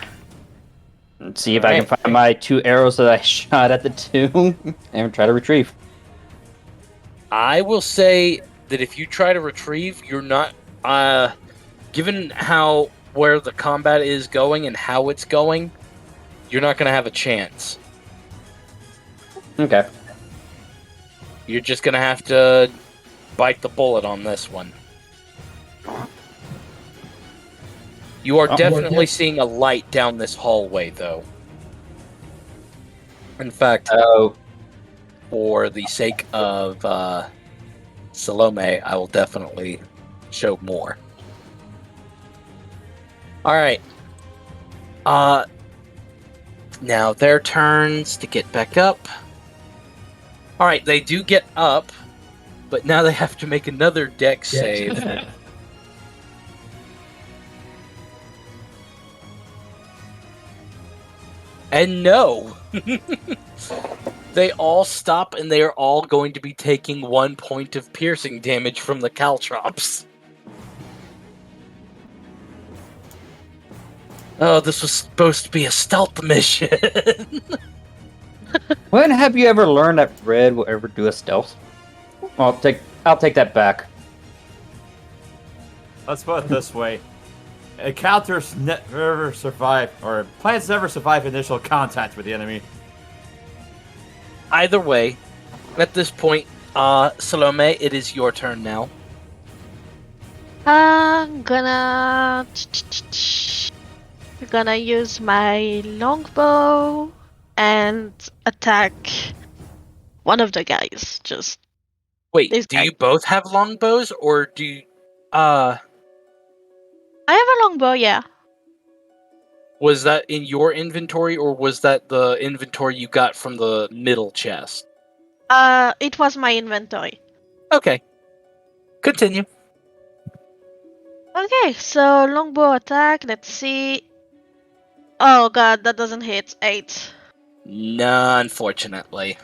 And see if I can find my 2 arrows that I shot at the 2 and try to retrieve. I will say that if you try to retrieve, you're not... given where the combat is going and how it's going, you're not going to have a chance. Okay. You're just gonna have to bite the bullet on this one. You are definitely seeing a light down this hallway, though. In fact, for the sake of Salome, I will definitely show more. Alright. Now their turns to get back up. Alright, they do get up, but now they have to make another dex save. And no! They all stop, and they are all going to be taking 1 point of piercing damage from the caltrops. Oh, this was supposed to be a stealth mission. When have you ever learned that Red will ever do a stealth? I'll take that back. Let's put it this way. Encounters never survive, or plans never survive initial contact with the enemy. Either way, at this point, Salome, it is your turn now. I'm gonna use my longbow and attack one of the guys. Just wait. This Do guy. you both have longbows, or do you, I have a longbow, yeah. was that in your inventory, or was that the inventory you got from the middle chest? It was my inventory. Okay. Continue. Okay, so longbow attack. Let's see. Oh god, that doesn't hit. 8. No, unfortunately.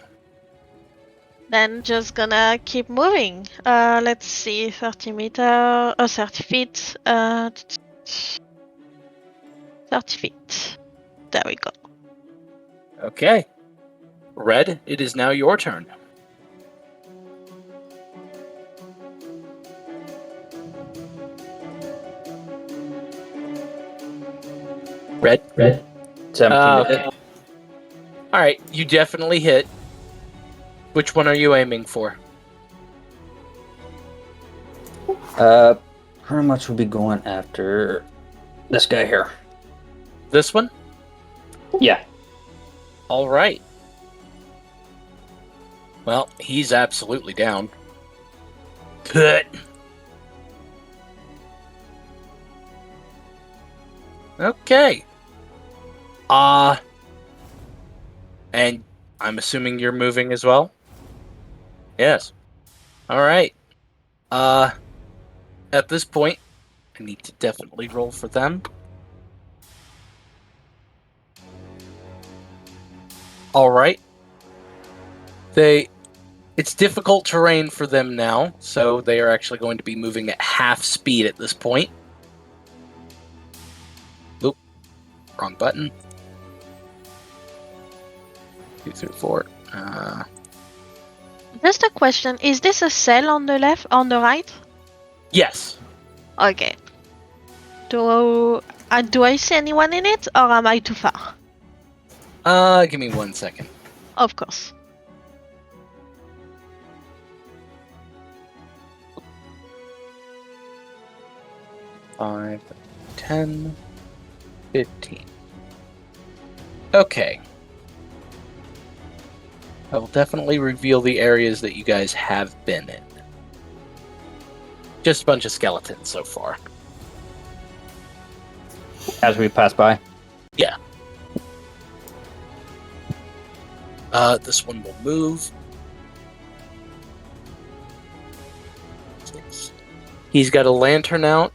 Then just gonna keep moving. Let's see. 30 feet. 30 feet. There we go. Okay. Red, it is now your turn. Red? 17 to hit. Alright, you definitely hit. Which one are you aiming for? Pretty much we'll be going after this guy here. This one? Yeah. Alright. Well, he's absolutely down. Good. Okay. And I'm assuming you're moving as well? Yes. Alright. At this point, I need to definitely roll for them. Alright. It's difficult terrain for them now, so they are actually going to be moving at half speed at this point. Oop. Wrong button. 2 through 4. Just a question. Is this a cell on the right? Yes. Okay. Do I see anyone in it, or am I too far? Give me 1 second. Of course. Five, 10, 15. Okay. I will definitely reveal the areas that you guys have been in. Just a bunch of skeletons so far. As we pass by. Yeah. This one will move. He's got a lantern out.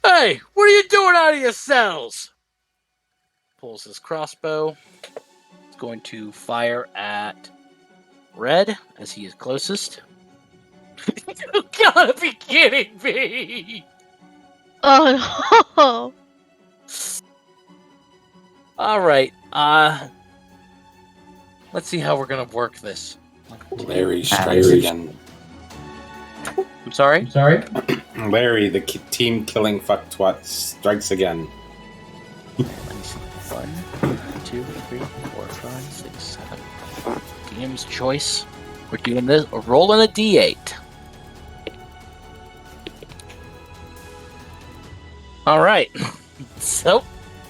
Hey, what are you doing out of your cells? Pulls his crossbow. He's going to fire at Red, as he is closest. You gotta be kidding me! Oh no! Alright, let's see how we're gonna work this. Larry strikes again. I'm sorry? Larry, the team killing fuck twat, strikes again. 1, 2, 3, 4, 5, 6, 7. DM's choice. We're doing this. We're rolling a D8. All right. So,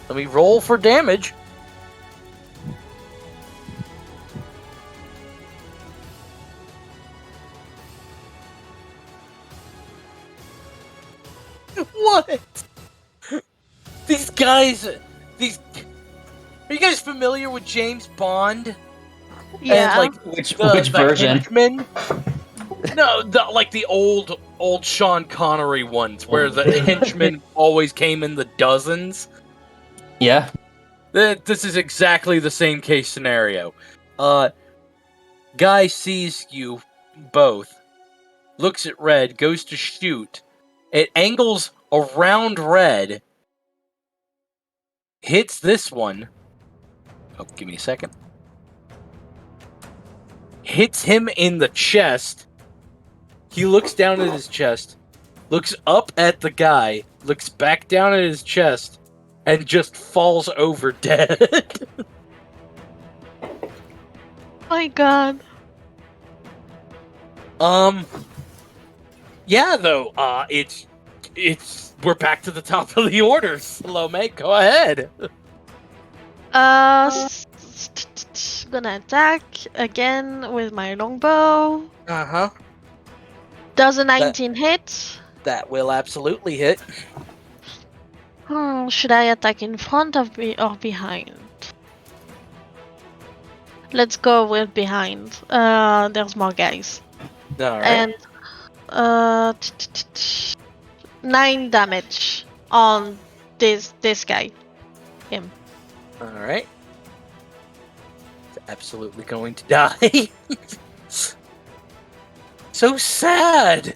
let me roll for damage. What? These guys. Are you guys familiar with James Bond? Yeah. And Which the version? Henchmen? No, the old Sean Connery ones, where the henchmen always came in the dozens. Yeah. This is exactly the same case scenario. Guy sees you both, looks at Red, goes to shoot. It angles around Red, hits this one. Oh, give me a second. Hits him in the chest. He looks down at his chest, looks up at the guy, looks back down at his chest, and just falls over dead. My God. Yeah, though, it's we're back to the top of the order. Salome, go ahead. Gonna attack again with my longbow. Uh-huh. Does a 19 hit? That will absolutely hit. Should I attack in front of me or behind? Let's go with behind. There's more guys. Alright. And 9 damage on this guy. Him. Alright. It's absolutely going to die. So sad!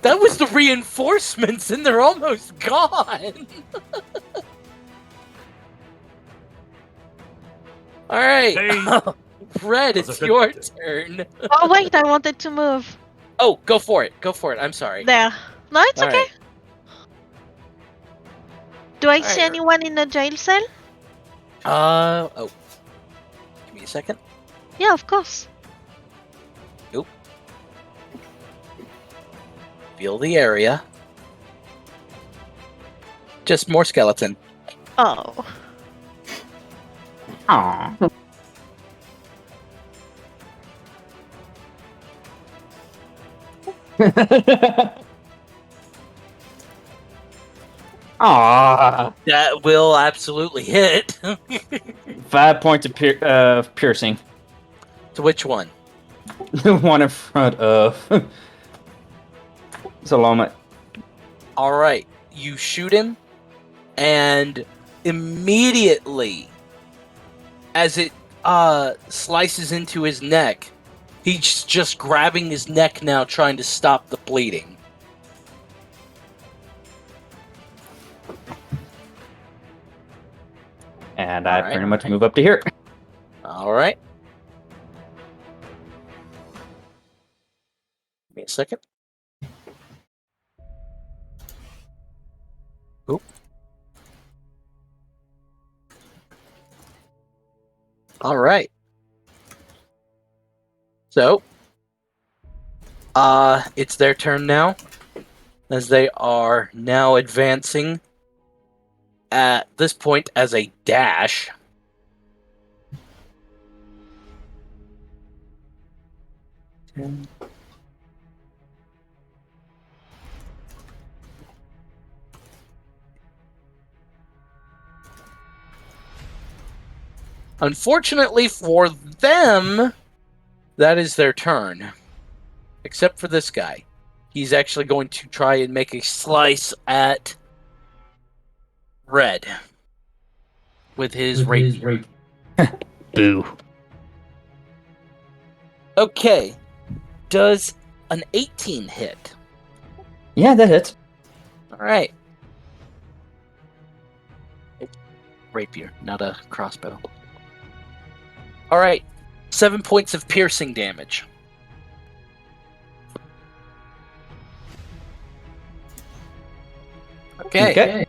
That was the reinforcements and they're almost gone! Alright. Hey. Red, it's your turn. Oh wait, I wanted to move. Oh, go for it. Go for it. I'm sorry. There. No, it's All okay. right. Do I All see right. anyone in the jail cell? Oh. Give me a second. Yeah, of course. Nope. Feel the area. Just more skeleton. Oh. Aww. Aww. That will absolutely hit. 5 points of piercing. To which one? The one in front of Salome. Alright. You shoot him, and immediately, as it slices into his neck, he's just grabbing his neck now, trying to stop the bleeding. And I Alright. pretty much move up to here. Alright. Give me a second. Oop. Alright. So, it's their turn now, as they are now advancing at this point as a dash. Unfortunately for them, that is their turn. Except for this guy. He's actually going to try and make a slice at Red with his rapier. Boo. Okay. Does an 18 hit? Yeah, that hits. Alright. Rapier, not a crossbow. Alright. 7 points of piercing damage. Okay.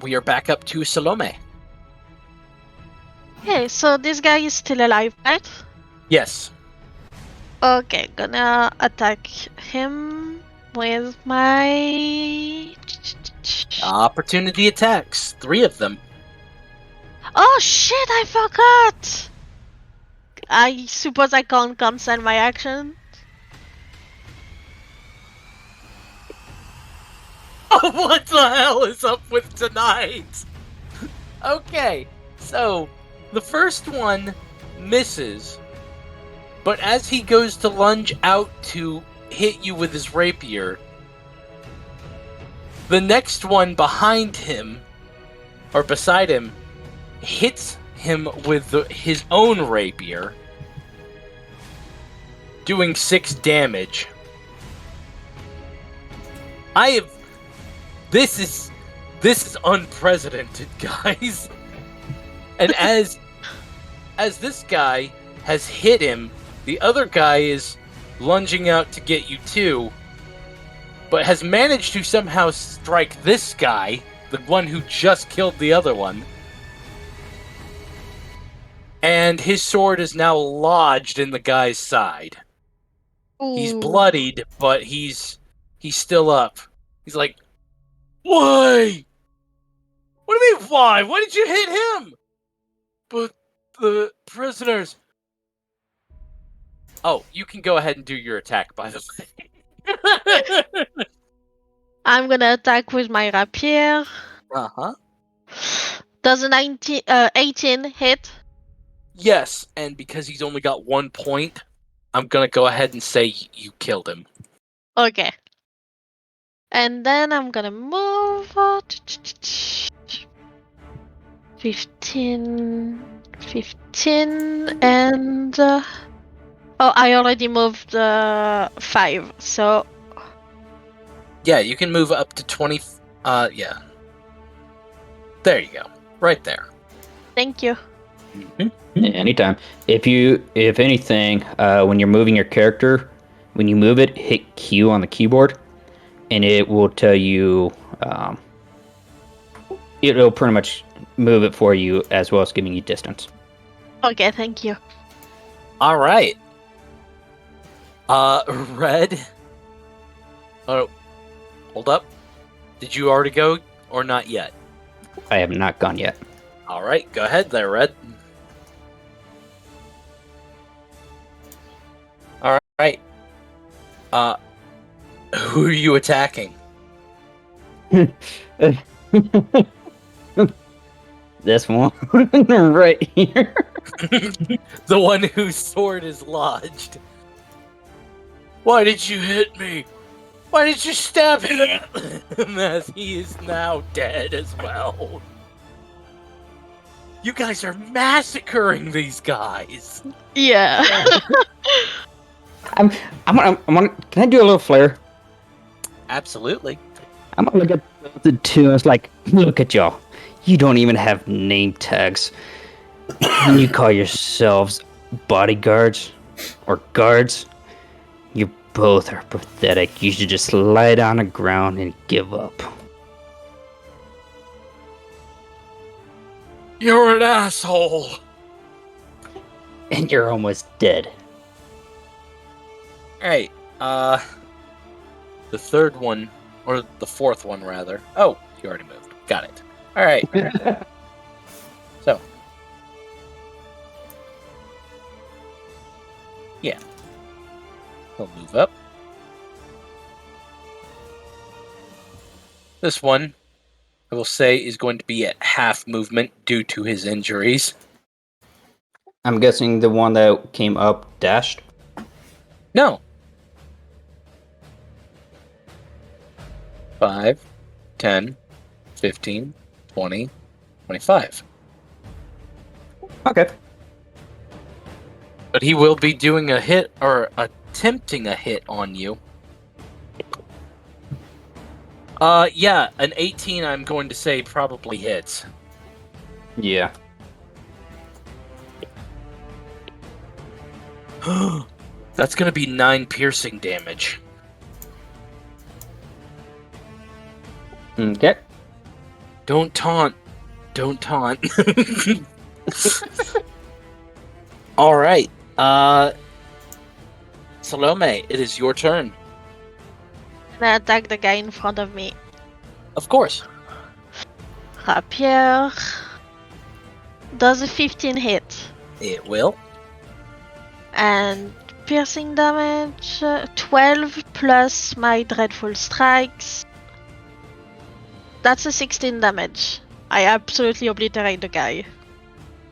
We are back up to Salome. Okay, so this guy is still alive, right? Yes. Okay, gonna attack him with my... Opportunity attacks. 3 of them. Oh shit, I forgot! I suppose I can't cancel my action. Oh, what the hell is up with tonight? Okay, so the first one misses, but as he goes to lunge out to hit you with his rapier, the next one behind him, or beside him, hits him with his own rapier, doing 6 damage. This is unprecedented, guys. And as this guy has hit him, the other guy is lunging out to get you too, but has managed to somehow strike this guy, the one who just killed the other one. And his sword is now lodged in the guy's side. Ooh. He's bloodied, but he's still up. He's like, why? What do you mean, why? Why did you hit him? But the prisoners... Oh, you can go ahead and do your attack, by the way. I'm gonna attack with my rapier. Uh-huh. Does a 18 hit? Yes, and because he's only got 1 point, I'm gonna go ahead and say you killed him. Okay. And then I'm gonna move... 15, and... oh, I already moved 5, so... Yeah, you can move up to 20... yeah. There you go. Right there. Thank you. Mm-hmm. Yeah, anytime. If anything, when you're moving your character, when you move it, hit Q on the keyboard, and it will tell you. It'll pretty much move it for you as well as giving you distance. Okay, thank you. All right. Red. Oh, hold up. Did you already go or not yet? I have not gone yet. All right, go ahead there, Red. All right. Who are you attacking? This one right here. The one whose sword is lodged. Why did you hit me? Why did you stab him? As he is now dead as well. You guys are massacring these guys. Yeah. I'm gonna. Can I do a little flare? Absolutely. I'm gonna look at the two. And it's like, look at y'all. You don't even have name tags. And you call yourselves bodyguards or guards. You both are pathetic. You should just lie down on the ground and give up. You're an asshole. And you're almost dead. Alright, the third one, or the fourth one rather. Oh, you already moved. Got it. Alright. So. Yeah. He'll move up. This one, I will say, is going to be at half movement due to his injuries. I'm guessing the one that came up dashed? No. 5, 10, 15, 20, 25. Okay. But he will be doing a hit, or attempting a hit on you. Yeah, an 18 I'm going to say probably hits. Yeah. That's gonna be 9 piercing damage. Okay. Don't taunt. Don't taunt. All right. Salome, it is your turn. And I attack the guy in front of me. Of course. Rapier. Does a 15 hit? It will. And piercing damage, 12 plus my dreadful strikes. That's a 16 damage. I absolutely obliterate the guy.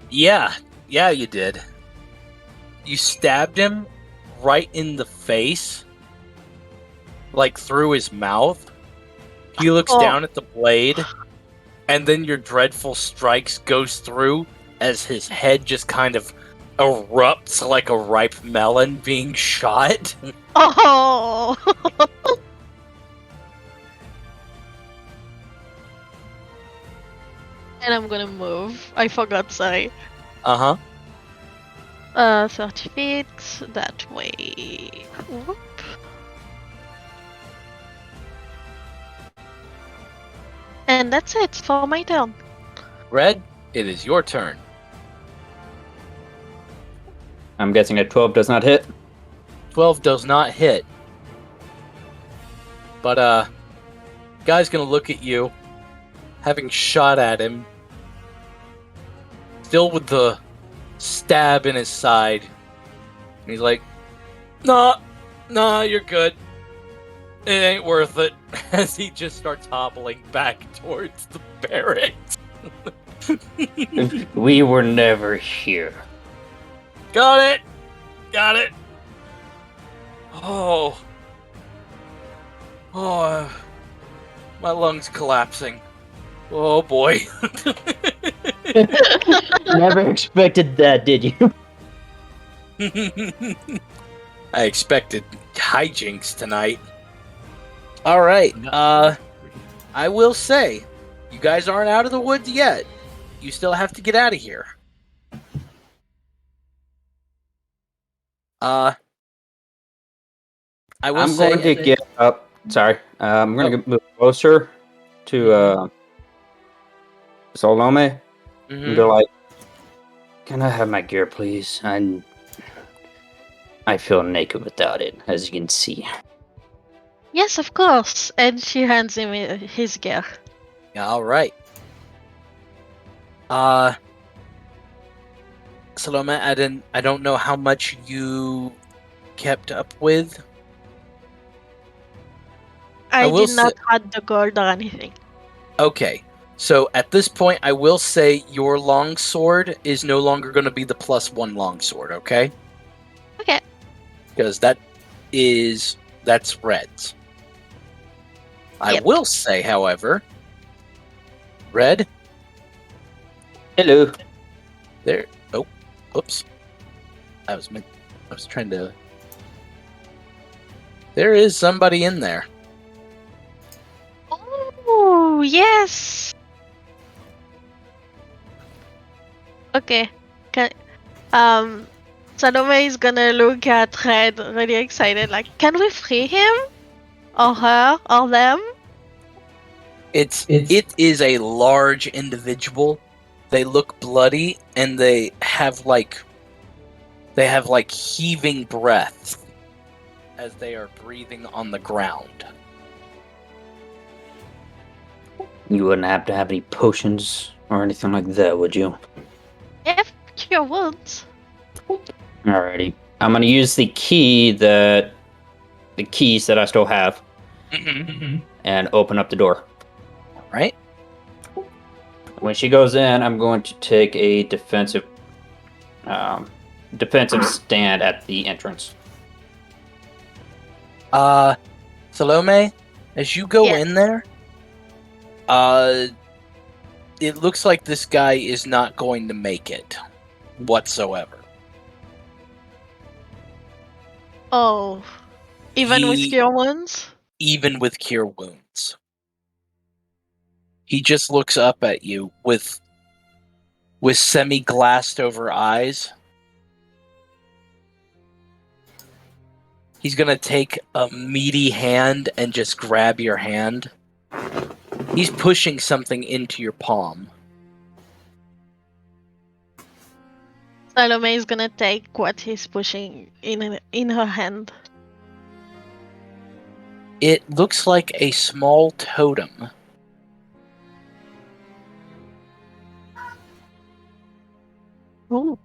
Yeah, you did. You stabbed him right in the face, like through his mouth. He looks down at the blade, and then your dreadful strikes goes through as his head just kind of erupts like a ripe melon being shot. Oh! And I'm gonna move. I forgot, sorry. 30 feet that way. Whoop. And that's it for my turn. Red, it is your turn. I'm guessing a 12 does not hit. 12 does not hit. But, guy's gonna look at you, having shot at him, still with the stab in his side. And he's like, Nah, you're good. It ain't worth it. As he just starts hobbling back towards the barracks. We were never here. Got it. Oh, my lungs collapsing. Oh boy. Never expected that, did you? I expected hijinks tonight. All right. I will say, you guys aren't out of the woods yet. You still have to get out of here. I'm going to get up. Sorry. I'm going to move closer to Salome. And go like, can I have my gear, please? I feel naked without it, as you can see. Yes, of course. And she hands him his gear. All right. Salome, I don't know how much you kept up with. I did not have the gold or anything. Okay. So at this point, I will say your longsword is no longer going to be the +1 longsword, okay? Okay. Because that's Red's. I will say, however, Red. Hello. There. Oh, oops. I was trying to. There is somebody in there. Oh, yes. Okay. Salome is gonna look at Red, really excited, like, can we free him? Or her? Or them? It is a large individual. They look bloody, and they have like heaving breaths as they are breathing on the ground. You wouldn't have to have any potions or anything like that, would you? If cure wounds. Alrighty. I'm gonna use the keys that I still have, and open up the door. Right. When she goes in, I'm going to take a defensive stand at the entrance. Salome, as you go in there, it looks like this guy is not going to make it whatsoever. Oh. Even with cure wounds? Even with cure wounds. He just looks up at you with semi-glassed over eyes. He's gonna take a meaty hand and just grab your hand. He's pushing something into your palm. Salome is gonna take what he's pushing in her hand. It looks like a small totem. Ooh.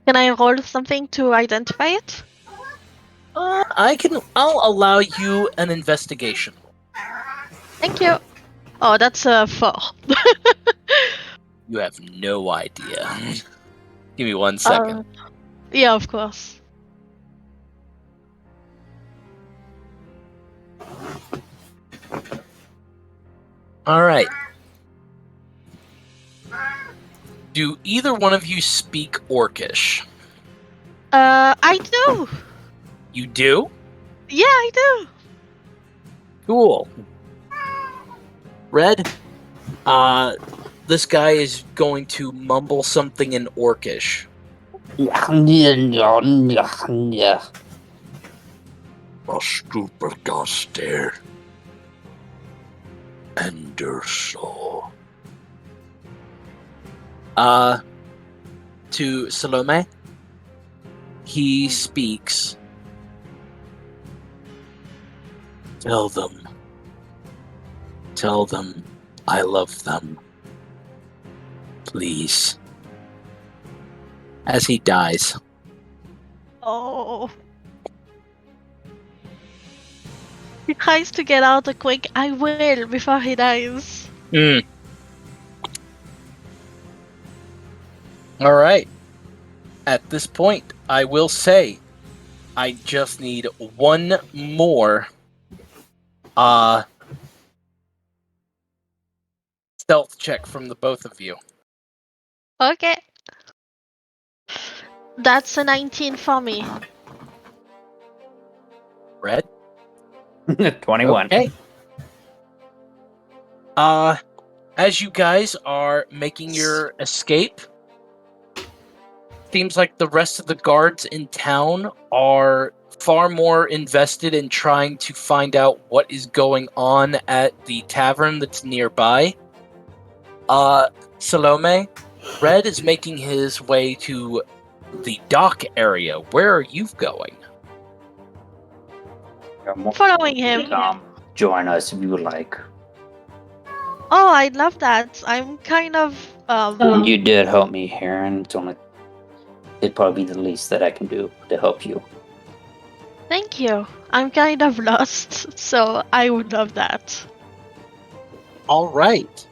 Can I roll something to identify it? I'll allow you an investigation. Thank you. Oh, that's a 4. You have no idea. Give me 1 second. Yeah, of course. Alright. Do either one of you speak Orcish? I do. You do? Yeah, I do. Cool. Red, this guy is going to mumble something in Orcish. Stupidgaster. Enderso. To Salome, he speaks. Tell them I love them. Please. As he dies. Oh. He tries to get out a quick "I will" before he dies. Alright. At this point, I will say I just need one more stealth check from the both of you. Okay. That's a 19 for me. Red? 21. Okay. As you guys are making your escape, seems like the rest of the guards in town are far more invested in trying to find out what is going on at the tavern that's nearby. Salome, Red is making his way to the dock area. Where are you going? Following him. Join us if you would like. Oh, I love that. I'm kind of You did help me here, and it'd probably be the least that I can do to help you. Thank you. I'm kind of lost, so I would love that. All right.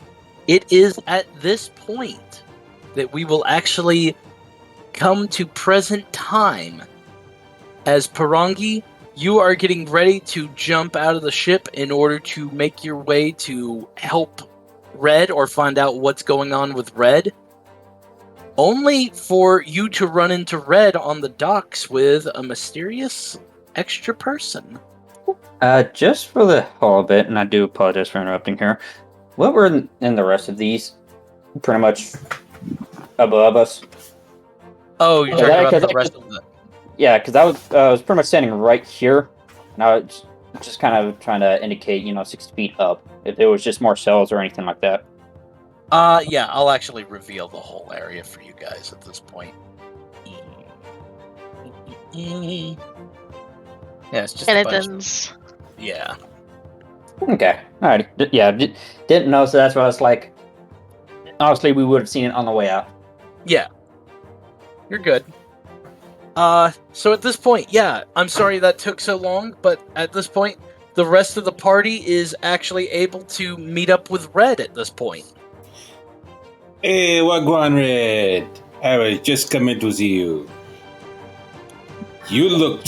It is at this point that we will actually come to present time. As Parangi, you are getting ready to jump out of the ship in order to make your way to help Red or find out what's going on with Red. Only for you to run into Red on the docks with a mysterious extra person. Just for the hell of it, and I do apologize for interrupting here. What were in the rest of these? Pretty much above us. Oh, you're talking about the rest of the... Yeah, because I was pretty much standing right here, and I was just kind of trying to indicate, 6 feet up, if there was just more cells or anything like that. Yeah, I'll actually reveal the whole area for you guys at this point. Yeah, it's just Skeletons. Yeah. Okay, alright. Yeah, didn't know, so that's why I was like, obviously we would have seen it on the way out. Yeah. You're good. So at this point, yeah, I'm sorry that took so long, but at this point, the rest of the party is actually able to meet up with Red at this point. Hey, Wagwan Red. I was just coming to see you. You look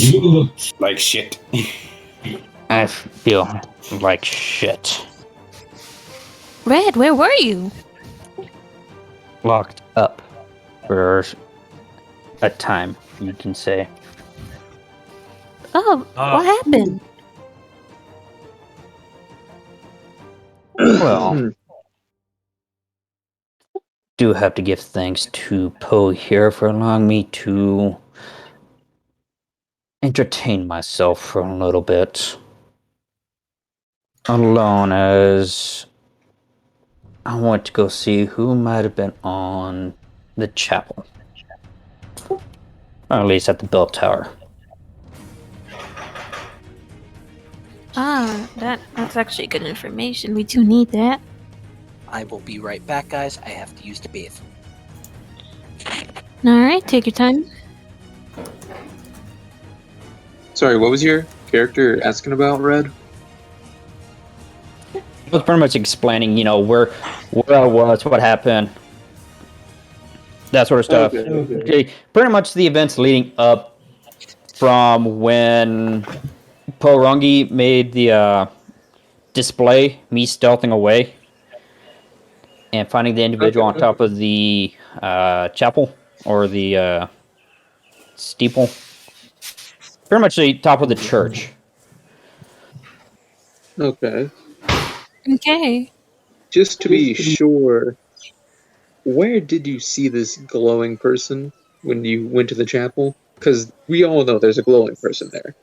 like shit. I feel like shit. Red, where were you? Locked up for a time, you can say. Oh, what happened? Well, do have to give thanks to Poe here for allowing me to entertain myself for a little bit. Alone, as I went to go see who might have been on the chapel. Or at least at the bell tower. That's actually good information. We do need that. I will be right back, guys. I have to use the bathroom. Alright, take your time. Sorry, what was your character asking about, Red? I was pretty much explaining, where I was, what happened, that sort of stuff. Okay. Pretty much the events leading up from when Porongi made the display, me stealthing away, and finding the individual on top of the chapel, or the steeple. Pretty much the top of the church. Okay. Okay. Just to be sure, where did you see this glowing person when you went to the chapel? Because we all know there's a glowing person there.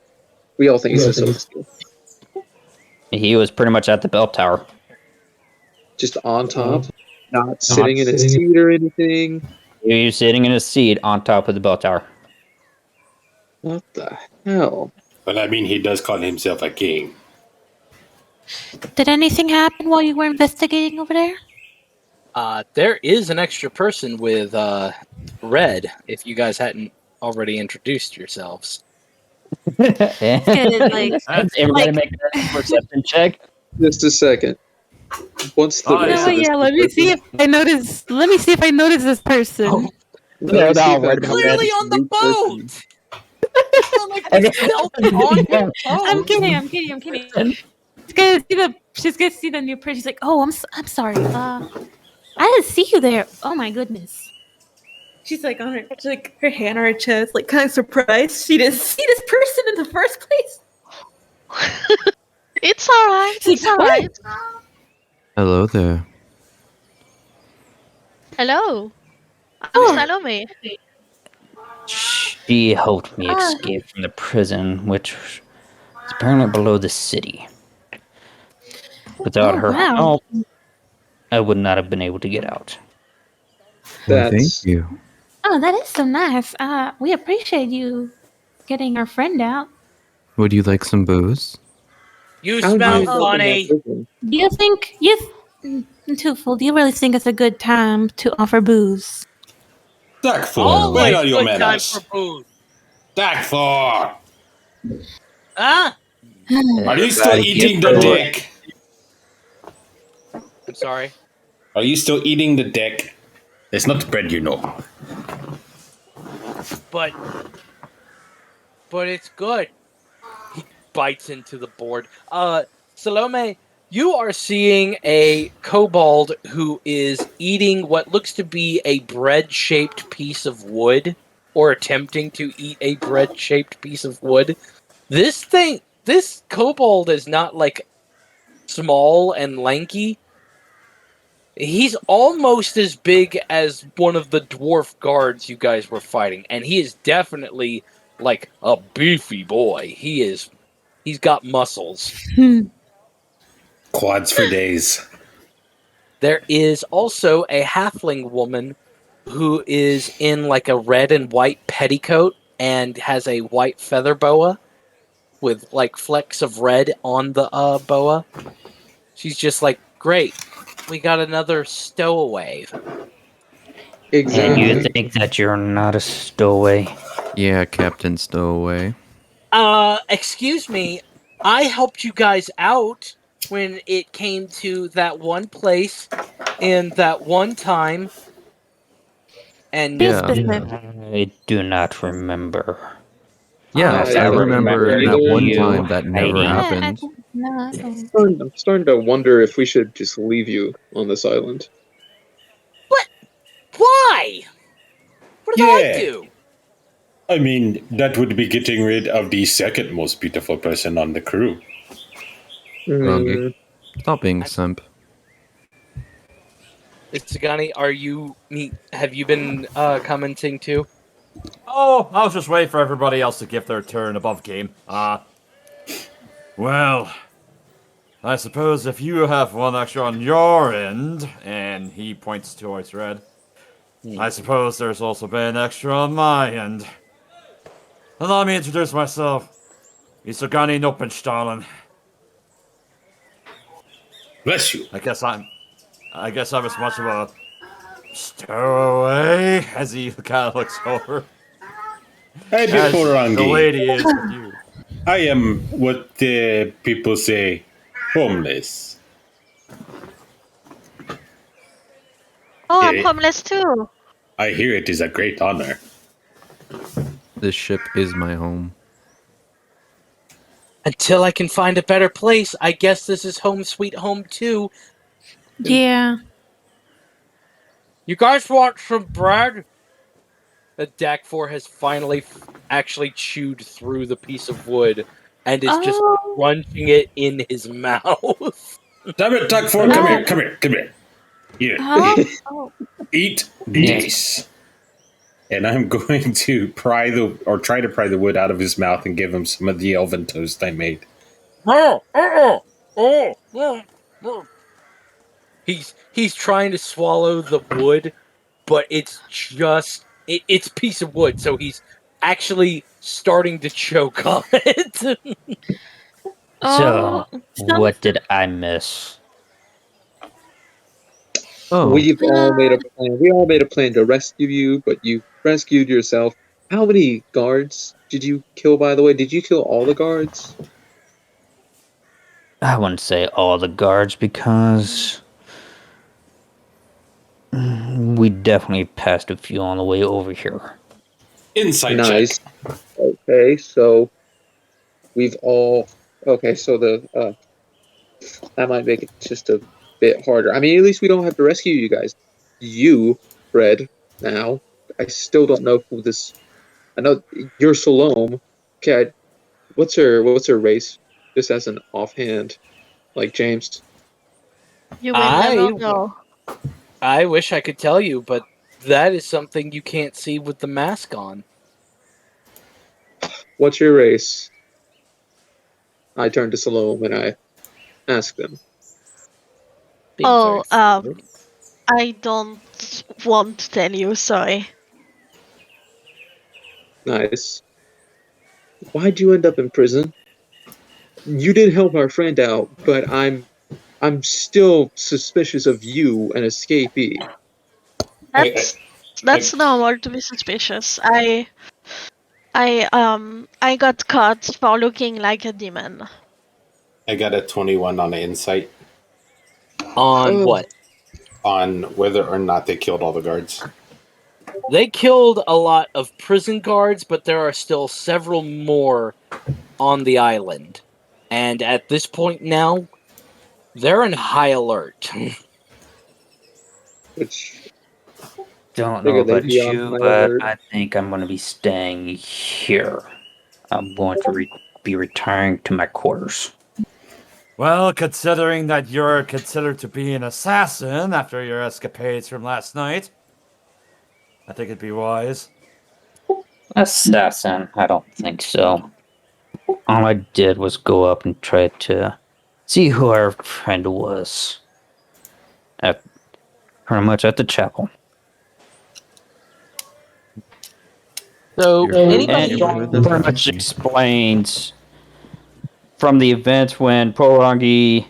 We all think he's a Celestial. He was pretty much at the bell tower. Just on top? Not sitting in a seat or anything? He was sitting in a seat on top of the bell tower. What the hell? But I mean, he does call himself a king. Did anything happen while you were investigating over there? There is an extra person with Red, if you guys hadn't already introduced yourselves. Everybody make a perception check. Just a second. What's the Oh, race of this Let me person? see if I notice. Let me see if I notice this person. Oh. No, right Clearly on the boat! I'm kidding. She's gonna see the new person. She's like, "Oh, I'm sorry. I didn't see you there. Oh my goodness." She's like on her hand on her chest, like kind of surprised she didn't see this person in the first place. It's alright. It's alright. Hello there. Hello. I'm Salome. She helped me escape from the prison, which is apparently below the city. Without her help, I would not have been able to get out. Well, thank you. Oh, that is so nice. We appreciate you getting our friend out. Would you like some booze? You smell funny. Do you think Twofold, do you really think it's a good time to offer booze? Darkfall, where are your good time manners? for booze. Darkfall, Ah! are you still eating the dick? I'm sorry. Are you still eating the dick? It's not bread, you know. But it's good. He bites into the board. Salome, you are seeing a kobold who is eating what looks to be a bread-shaped piece of wood, or attempting to eat a bread-shaped piece of wood. This kobold is not, like, small and lanky. He's almost as big as one of the dwarf guards you guys were fighting, and he is definitely, like, a beefy boy. He's got muscles. Quads for days. There is also a halfling woman who is in, like, a red and white petticoat and has a white feather boa with, like, flecks of red on the boa. She's just like, great, we got another stowaway. Exactly. And you think that you're not a stowaway? Yeah, Captain Stowaway. Excuse me, I helped you guys out when it came to that one place and that one time. And I do not remember. Yeah, I remember that one time that never Yeah, happened. I'm starting to wonder if we should just leave you on this island. What? Why? What did I do? I mean, that would be getting rid of the second most beautiful person on the crew. Rongi, stop being a simp. Sagani, have you been commenting too? Oh, I was just waiting for everybody else to give their turn above game. Well, I suppose if you have one extra on your end, and he points towards Red, I suppose there's also been an extra on my end. Allow me to introduce myself. Isogani Nopenstahlen. Bless you. I guess I'm as much of a stowaway as he kind of looks over. Hey, As the Biporangi. lady is with you. I am what the people say, homeless. Oh, I'm Yeah, homeless too. I hear it is a great honor. This ship is my home. Until I can find a better place, I guess this is home sweet home too. Yeah. You guys want some bread? The Dak4 has finally actually chewed through the piece of wood and is just Oh. crunching it in his mouth. Damn it, Duck4, come here. Here, Oh. eat this. And I'm going to try to pry the wood out of his mouth and give him some of the elven toast I made. He's trying to swallow the wood, but it's it's a piece of wood, so he's actually starting to choke on it. So, Oh. what did I miss? Oh, We've all made a plan. We all made a plan to rescue you, but you rescued yourself. How many guards did you kill, by the way? Did you kill all the guards? I wouldn't say all the guards because we definitely passed a few on the way over here. Insight Nice. check. Okay, so we've all. Okay, so that might make it just a bit harder. I mean, at least we don't have to rescue you guys. You, Fred. Now, I still don't know who this. I know you're Salome. Okay, what's her race? Just as an offhand, like James. You will never know. I wish I could tell you, but that is something you can't see with the mask on. What's your race? I turn to Salome and I ask them. I don't want to tell you, sorry. Nice. Why'd you end up in prison? You did help our friend out, but I'm still suspicious of you, an escapee. That's normal to be suspicious. I got caught for looking like a demon. I got a 21 on the insight. On what? On whether or not they killed all the guards. They killed a lot of prison guards, but there are still several more on the island. And at this point now, they're in high alert. Which don't know about you, but I think I'm going to be staying here. I'm going to be retiring to my quarters. Well, considering that you're considered to be an assassin after your escapades from last night, I think it'd be wise. Assassin? I don't think so. All I did was go up and try to see who our friend was. Pretty much at the chapel. So, and pretty much explains from the event when Porangi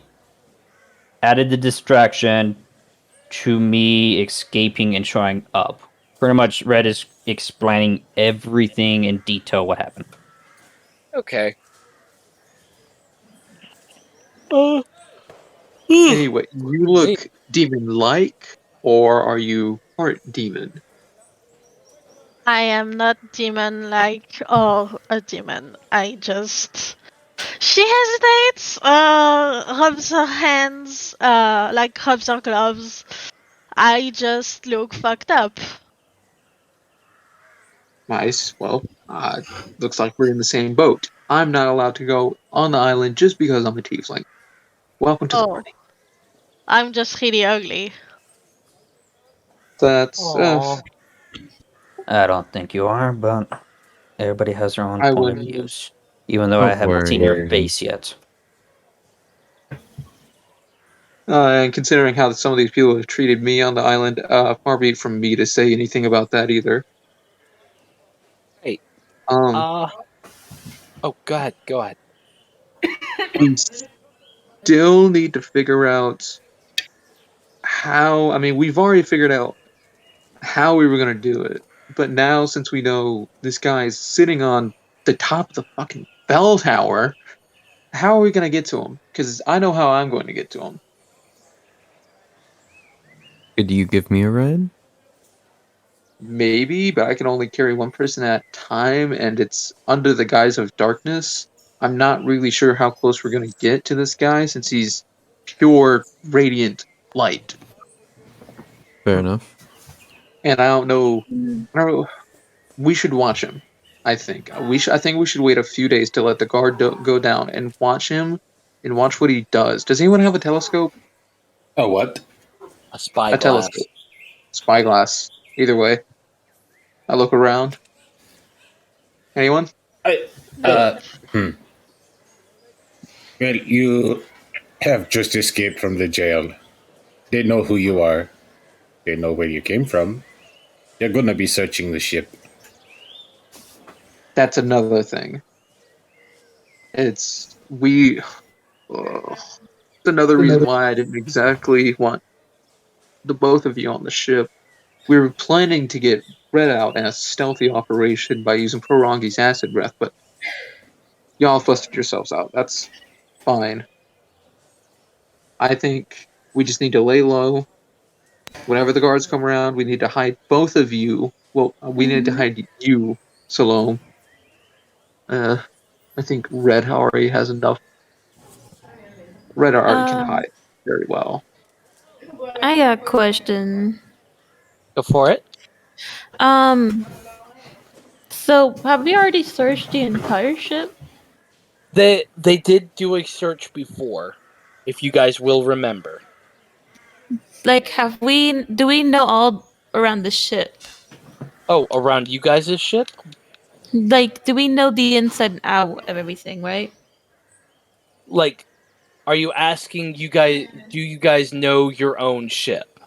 added the distraction to me escaping and showing up. Pretty much Red is explaining everything in detail what happened. Okay. Anyway, you look demon-like, or are you part demon? I am not demon-like or a demon. I just... She hesitates, rubs her hands, rubs her gloves. I just look fucked up. Nice. Well, looks like we're in the same boat. I'm not allowed to go on the island just because I'm a tiefling. Welcome to the party. I'm just really ugly. That's... I don't think you are, but everybody has their own point of views. Even though I haven't seen your face yet. And considering how some of these people have treated me on the island, far be it from me to say anything about that either. Hey, Oh, go ahead. Go ahead. We still need to figure out how. I mean, we've already figured out how we were going to do it. But now, since we know this guy's sitting on the top of the fucking bell tower, how are we going to get to him? Because I know how I'm going to get to him. Could you give me a ride? Maybe, but I can only carry one person at a time, and it's under the guise of darkness. I'm not really sure how close we're going to get to this guy since he's pure radiant light. Fair enough. And I don't know. We should watch him. I think I think we should wait a few days to let the guard go down and watch him and watch what he does. Does anyone have a telescope? A what? A spyglass. A telescope. Spyglass. Either way. I look around. Anyone? Well, you have just escaped from the jail. They know who you are. They know where you came from. They're gonna be searching the ship. That's another thing. It's another reason why I didn't exactly want the both of you on the ship. We were planning to get Red out in a stealthy operation by using Prorongi's acid breath, but y'all busted yourselves out. That's fine. I think we just need to lay low. Whenever the guards come around, we need to hide both of you. Well, we need to hide you, Salome. I think Red already has enough. Red already can hide very well. I got a question. Go for it. So have we already searched the entire ship? They did do a search before, if you guys will remember. Like, do we know all around the ship? Oh, around you guys' ship? Like, do we know the inside and out of everything, right? Like, are you asking do you guys know your own ship?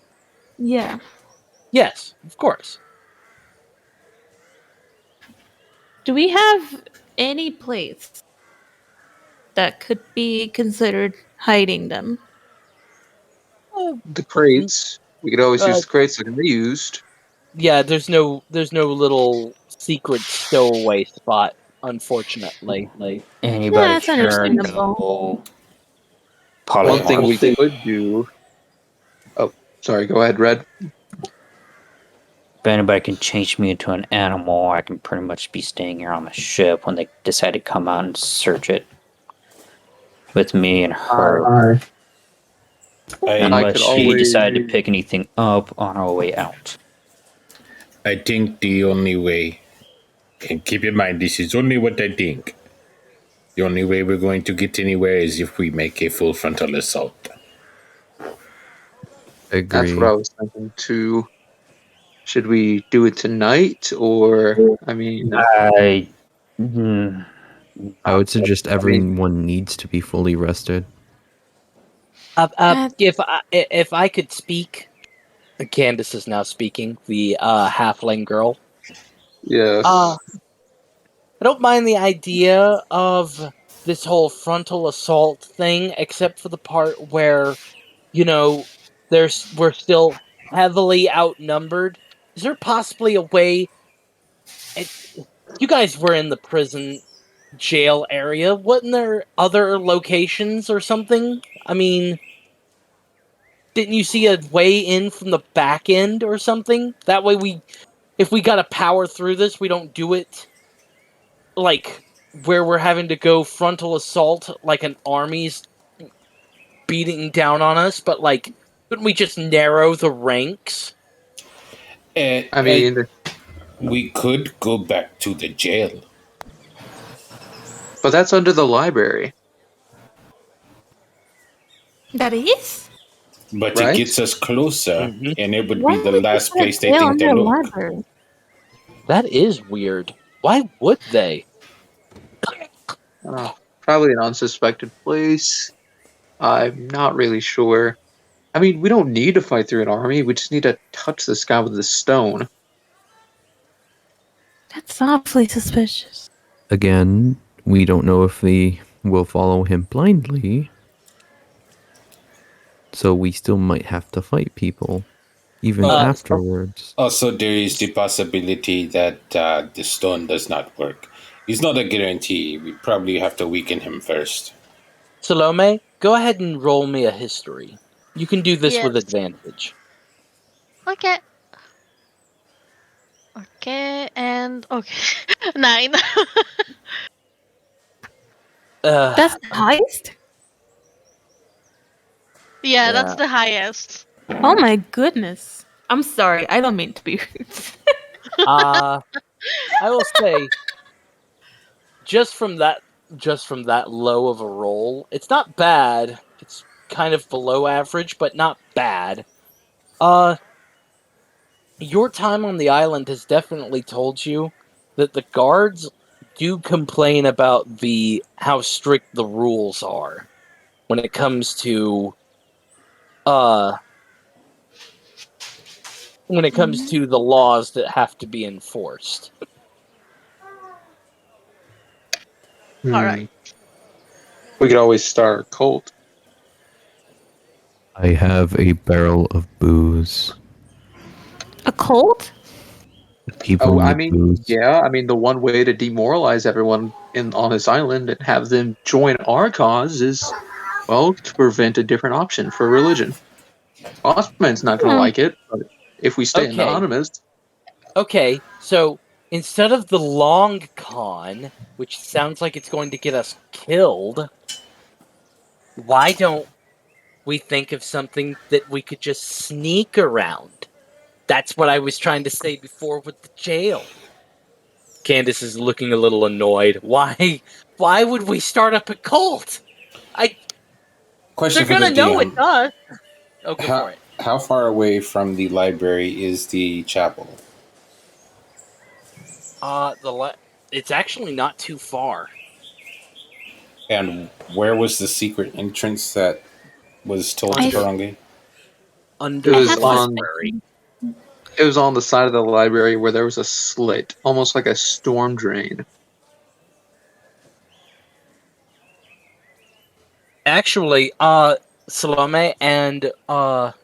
Yeah. Yes, of course. Do we have any place that could be considered hiding them? The crates. We could always use the crates that can be used. Yeah, there's no little secret stowaway spot, unfortunately. Anybody That's sure understandable. One thing we could do. Oh, sorry. Go ahead, Red. If anybody can change me into an animal, I can pretty much be staying here on the ship when they decide to come out and search it. With me and her. Unless she decide to pick anything up on our way out. I think the only way, and keep in mind, this is only what I think. The only way we're going to get anywhere is if we make a full frontal assault. Agree. That's what I was thinking too. Should we do it tonight, or I mean, I would suggest everyone needs to be fully rested. If I could speak, Candace is now speaking. The halfling girl. Yes. I don't mind the idea of this whole frontal assault thing, except for the part where, we're still heavily outnumbered. Is there possibly a way? You guys were in the prison jail area. Wasn't there other locations or something? I mean, didn't you see a way in from the back end or something? That way if we gotta power through this, we don't do it like where we're having to go frontal assault like an army's beating down on us, but like, couldn't we just narrow the ranks? I mean, we could go back to the jail. But that's under the library. That is? But right? It gets us closer, and it would be the last place they think to look. Library? That is weird. Why would they? Probably an unsuspected place. I'm not really sure. I mean, we don't need to fight through an army. We just need to touch this guy with the stone. That's awfully suspicious. Again, we don't know if we will follow him blindly. So we still might have to fight people, even afterwards. Also, there is the possibility that the stone does not work. It's not a guarantee. We probably have to weaken him first. Salome, go ahead and roll me a history. You can do this with Yes. advantage. Okay. Okay, and okay. 9. That's the highest? Yeah, that's the highest. Oh my goodness. I'm sorry. I don't mean to be rude. I will say, just from that low of a roll, it's not bad. It's kind of below average, but not bad. Your time on the island has definitely told you that the guards do complain about how strict the rules are when it comes to the laws that have to be enforced. Alright. We could always start a cult. I have a barrel of booze. A cult? People need I mean, booze. yeah. I mean, the one way to demoralize everyone on this island and have them join our cause is, well, to prevent a different option for religion. Osman's not going to like it, but if we stay anonymous. Okay, so instead of the long con, which sounds like it's going to get us killed, why don't we think of something that we could just sneak around? That's what I was trying to say before with the jail. Candace is looking a little annoyed. Why would we start up a cult? Question They're for gonna the know DM. it's us. Oh, go for it. How far away from the library is the chapel? It's actually not too far. And where was the secret entrance that was told to Harangi? Under the library. It was on the side of the library where there was a slit, almost like a storm drain. Actually, Salome and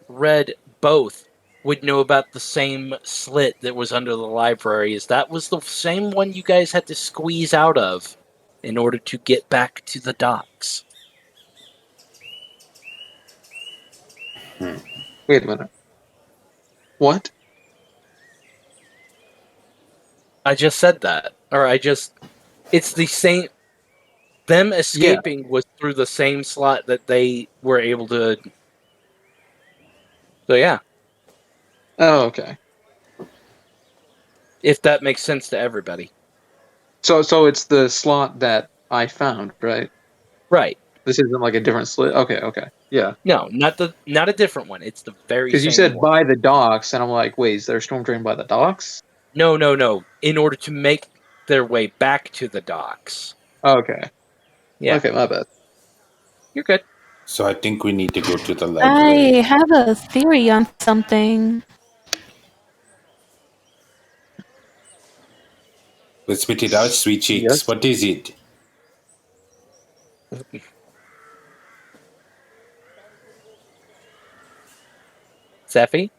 Red both would know about the same slit that was under the library, as that was the same one you guys had to squeeze out of in order to get back to the docks. Wait a minute. What? I just said that. It's the same. Them escaping was through the same slot that they were able to. So yeah. Oh, okay. If that makes sense to everybody. So it's the slot that I found, right? Right. This isn't like a different slit. Okay. Yeah. No, not a different one. It's the very same. Because you said one. by the docks, and I'm like, wait, is there a storm drain by the docks? No. In order to make their way back to the docks. Okay. Yeah. Okay, my bad. You're good. So I think we need to go to the library. I have a theory on something. Let's spit it out, sweet cheeks. Yes. What is it? Seffi?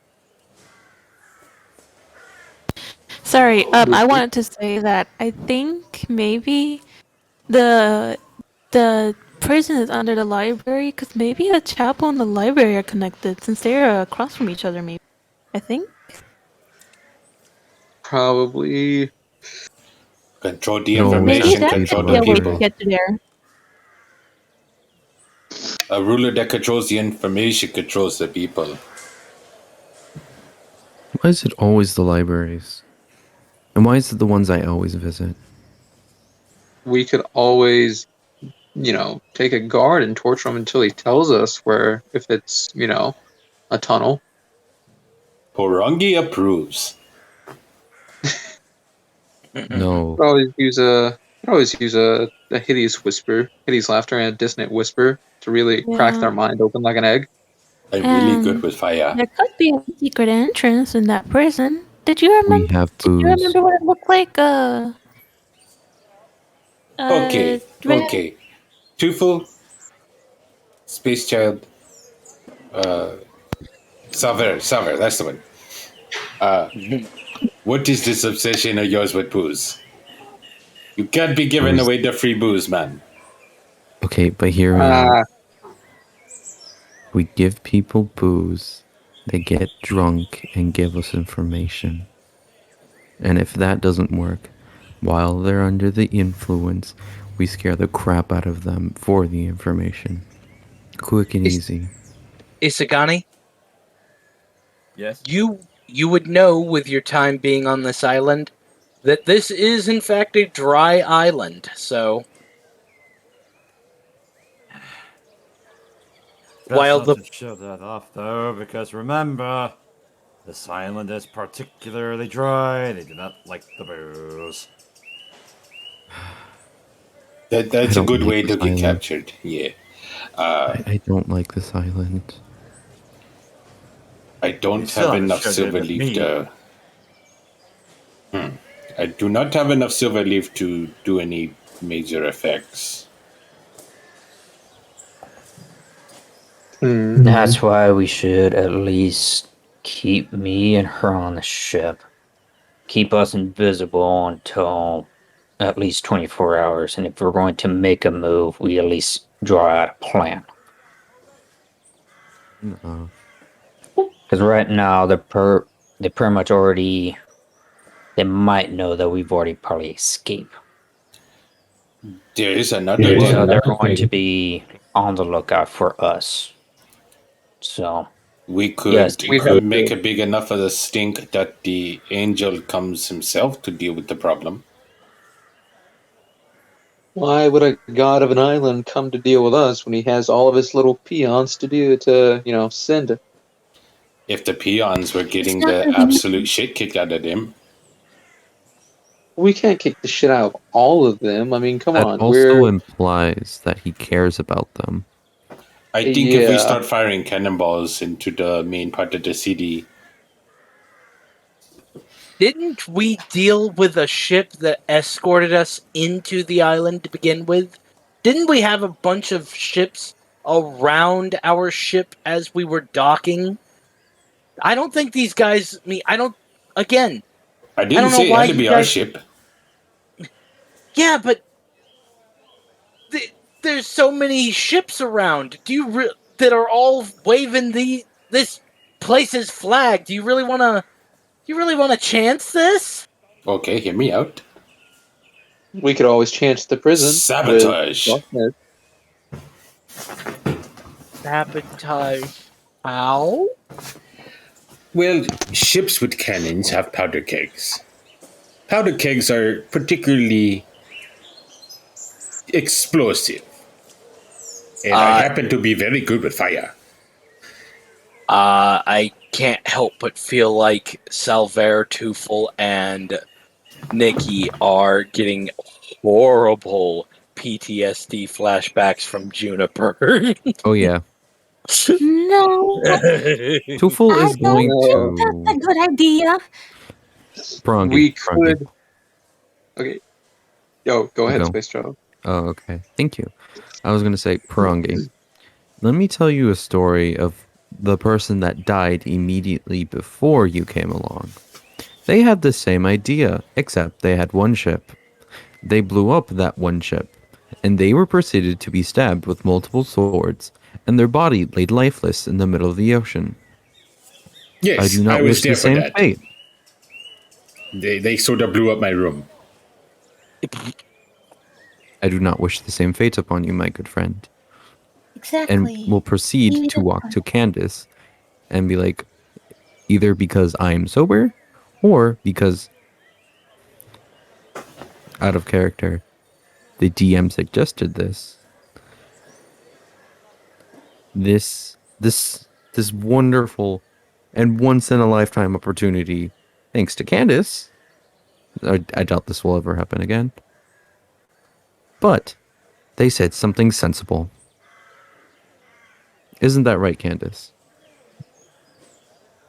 Sorry, I wanted to say that I think maybe the prison is under the library, because maybe the chapel and the library are connected since they're across from each other. Maybe I think. Probably. Control the information, control the people. Get to there. A ruler that controls the information controls the people. Why is it always the libraries? And why is it the ones I always visit? We could always, take a guard and torture him until he tells us where, if it's, a tunnel. Harangi approves. No. Always use a hideous whisper, hideous laughter, and a dissonant whisper to really crack their mind open like an egg. I'm really good with fire. There could be a secret entrance in that prison. Did you remember? We have Did you booze. remember what it looked like? Okay, Red. okay. Twofold, Space Child, Salver, that's the one. What is this obsession of yours with booze? You can't be giving away the free booze, man. Okay, but hear me out. We give people booze, they get drunk and give us information. And if that doesn't work, while they're under the influence, we scare the crap out of them for the information. Quick and easy. Isagani, Yes. you would know with your time being on this island that this is in fact a dry island. So while Best the not to show that off though, because remember, this island is particularly dry. They do not like the booze. That's I a don't good like way this to get island. captured. Yeah. I don't like this island. I don't still have haven't enough shared it silver with leaf me. to. I do not have enough silver leaf to do any major effects. That's why we should at least keep me and her on the ship. Keep us invisible until at least 24 hours. And if we're going to make a move, we at least draw out a plan. No. Because right now, they pretty much already. They might know that we've already probably escaped. There is another So thing. they're going to be on the lookout for us. So We could yes, make a big enough of the stink that the angel comes himself to deal with the problem. Why would a god of an island come to deal with us when he has all of his little peons to send? If the peons were getting not the gonna be- absolute shit kicked out of them, We can't kick the shit out of all of them. I mean, come That on, also implies that he cares about them. I think if we Yeah. start firing cannonballs into the main part of the city, didn't we deal with a ship that escorted us into the island to begin with? Didn't we have a bunch of ships around our ship as we were docking? I don't think these guys. I don't. Again, I I didn't don't know say it why had to you be our guys. ship. Yeah, but there's so many ships around. That are all waving this place's flag? Do you really want to? You really want to chance this? Okay, hear me out. We could always chance the prison. Sabotage. Sabotage. How? Well, ships with cannons have powder kegs. Powder kegs are particularly explosive. And I happen to be very good with fire. I can't help but feel like Salver, Tufel, and Nikki are getting horrible PTSD flashbacks from Juniper. Oh yeah. No, Tufel I is don't going think that's a to good idea. Prongy. We could. Okay. Yo, go ahead, Go. Space Travel. Oh, okay. Thank you. I was gonna say Prongy. Let me tell you a story of the person that died immediately before you came along. They had the same idea, except they had one ship. They blew up that one ship, and they were proceeded to be stabbed with multiple swords, and their body laid lifeless in the middle of the ocean. Yes, I do not was wish there the for same that. fate. They sort of blew up my room. I do not wish the same fate upon you, my good friend. Exactly. And will proceed to walk to Candace and be like, either because I am sober, or because, out of character, the DM suggested this. This wonderful and once in a lifetime opportunity, thanks to Candace. I doubt this will ever happen again. But they said something sensible. Isn't that right, Candace?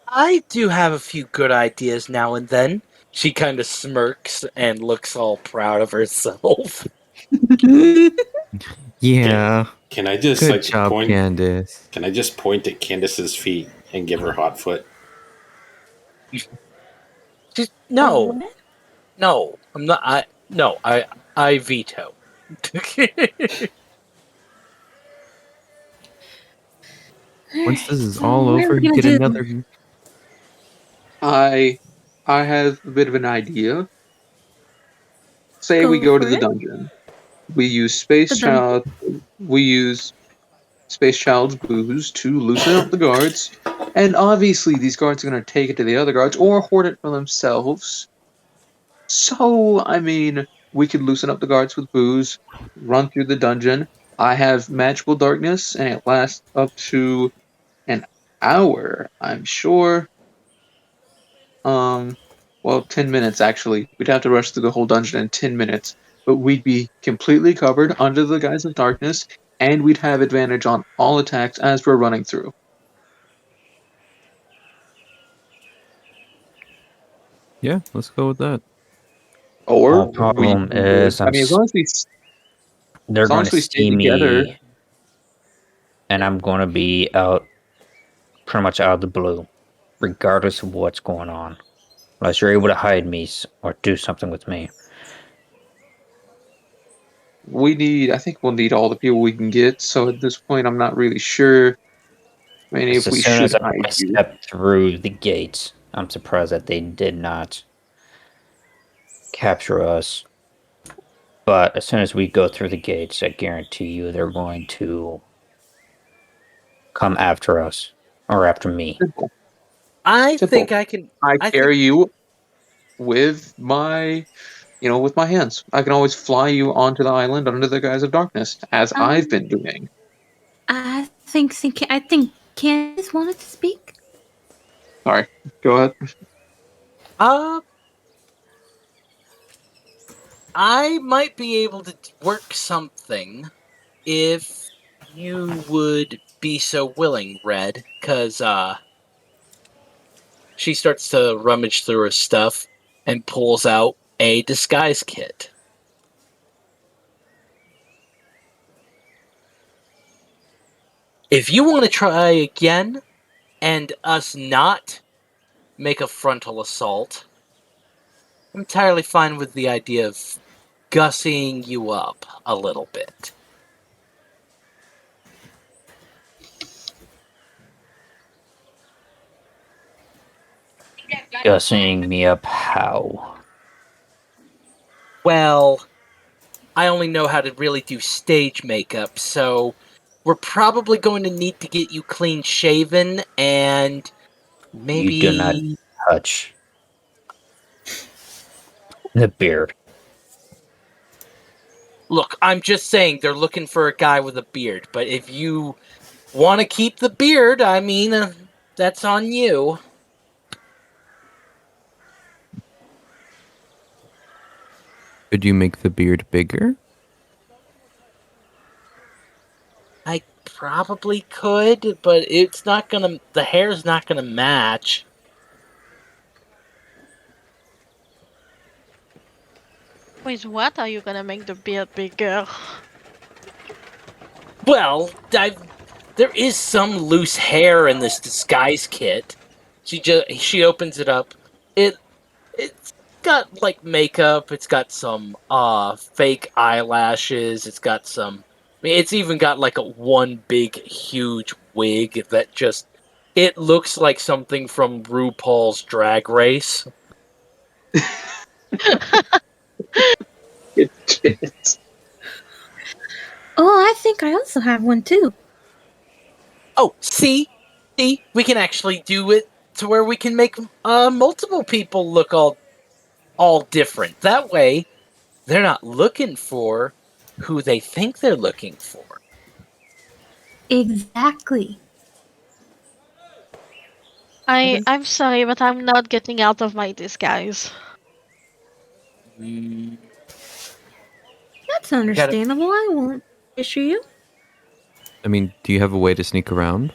I do have a few good ideas now and then. She kind of smirks and looks all proud of herself. Yeah. Can I just Good job, point? Candace. Can I just point at Candace's feet and give her hot foot? No, I'm not. I veto. Once this is So all what are over, we you gonna get do? another. I have a bit of an idea. Say we Go go to for the it. dungeon. We use Space The dungeon. Child. We use Space Child's booze to loosen up the guards, and obviously these guards are going to take it to the other guards or hoard it for themselves. So, I mean, we could loosen up the guards with booze, run through the dungeon. I have magical darkness, and it lasts up to an hour, I'm sure. Well, 10 minutes actually. We'd have to rush through the whole dungeon in 10 minutes, but we'd be completely covered under the guise of darkness, and we'd have advantage on all attacks as we're running through. Yeah, let's go with that. Or we Problem would, is, I mean, they're as long going as to we stay see together, me, and I'm going to be out, pretty much out of the blue, regardless of what's going on. Unless you're able to hide me or do something with me. I think we'll need all the people we can get, so at this point, I'm not really sure. I mean, if As we soon as should I hide you. step through the gates, I'm surprised that they did not capture us. But as soon as we go through the gates, I guarantee you they're going to come after us. Or after me. Simple. I Simple. think I can. I I think carry you with with my hands. I can always fly you onto the island under the guise of darkness, as I've been doing. I think Candace wanted to speak. Sorry, go ahead. I might be able to work something if you would be so willing, Red, because she starts to rummage through her stuff and pulls out a disguise kit. If you want to try again and us not make a frontal assault, I'm entirely fine with the idea of gussying you up a little bit. Gussing me up how? Well, I only know how to really do stage makeup, so we're probably going to need to get you clean shaven and maybe... You do not touch the beard. Look, I'm just saying they're looking for a guy with a beard, but if you want to keep the beard, I mean, that's on you. Could you make the beard bigger? I probably could, but it's not gonna... The hair's not gonna match. With what are you gonna make the beard bigger? Well, there is some loose hair in this disguise kit. She opens it up. It's got like makeup. It's got some fake eyelashes. It's got some. I mean, it's even got like one big huge wig that just. It looks like something from RuPaul's Drag Race. Oh, I think I also have one too. Oh, see, we can actually do it to where we can make multiple people look all different. That way, they're not looking for who they think they're looking for. Exactly. I'm sorry, but I'm not getting out of my disguise. That's understandable. I won't issue you. I mean, do you have a way to sneak around?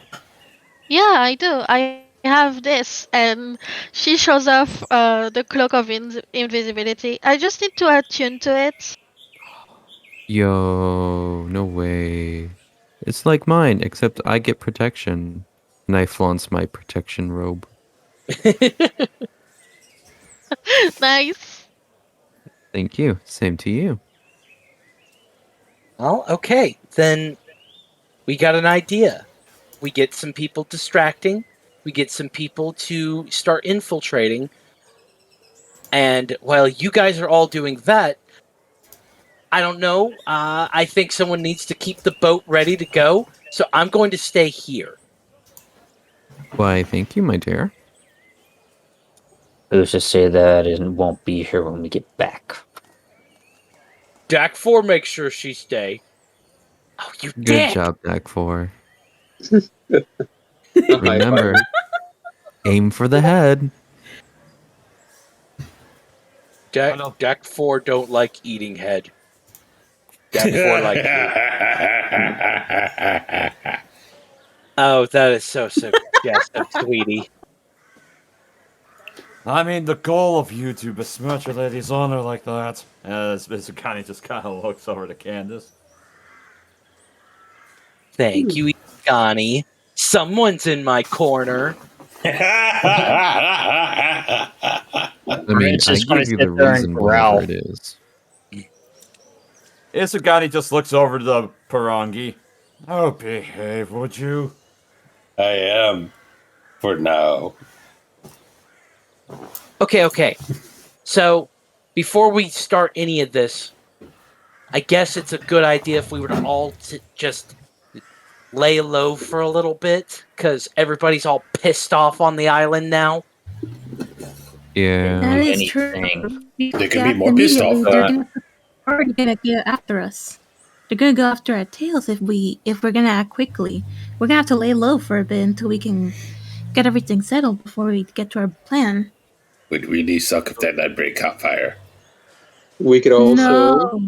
Yeah, I do. I I have this, and she shows off the cloak of invisibility. I just need to attune to it. Yo, no way. It's like mine, except I get protection. And I flaunts my protection robe. Nice. Thank you. Same to you. Well, okay. Then we got an idea. We get some people distracting. We get some people to start infiltrating. And while you guys are all doing that, I don't know. I think someone needs to keep the boat ready to go. So I'm going to stay here. Why, thank you, my dear. Who's to say that and won't be here when we get back? Jack 4 makes sure she stay. Oh, you Good dick! job, Dak 4. A high Remember, five. aim for the head. Jack 4 don't like eating head. Jack 4 likes you. Oh, that is so suggestive, sweetie. I mean, the goal of you to besmirch a lady's honor like that. As Connie just kind of looks over to Candace. Thank you, Connie. Someone's in my corner. I mean, Rance I is gonna give you sit the there and reason, growl. whatever it is. Isugani just looks over to the Parangi. Oh, behave, would you? I am. For now. Okay. So, before we start any of this, I guess it's a good idea if we were to all just lay low for a little bit, because everybody's all pissed off on the island now. Yeah. That is Anything. true. We They have could to be act more pissed off. immediately. They're already gonna get after us. They're gonna go after our tails if we're gonna act quickly. We're gonna have to lay low for a bit until we can get everything settled before we get to our plan. Would really suck if that night break caught fire. We could also No.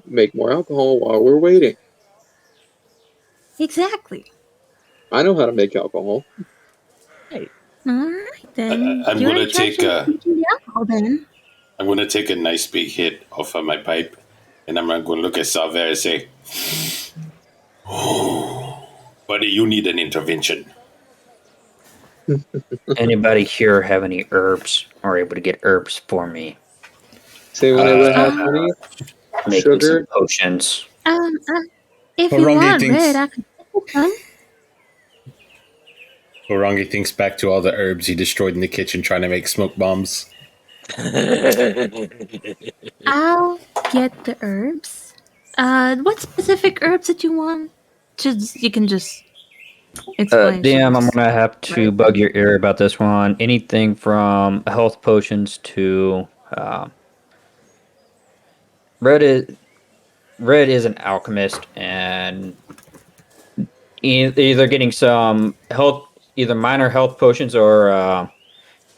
make more alcohol while we're waiting. Exactly. I know how to make alcohol. Alright then. I'm You're gonna in charge take of making the alcohol then. I'm gonna take a nice big hit off of my pipe, and I'm gonna look at Salver and say, "Buddy, you need an intervention." Anybody here have any herbs or able to get herbs for me? Say whenever I have money. Making Sugar. some potions. If you Harangi want thinks- red, I can take some. Orangi thinks back to all the herbs he destroyed in the kitchen trying to make smoke bombs. I'll get the herbs. What specific herbs did you want? You can just explain. Damn, I'm gonna have to bug your ear about this one. Anything from health potions to Red is an alchemist and either getting some health, either minor health potions or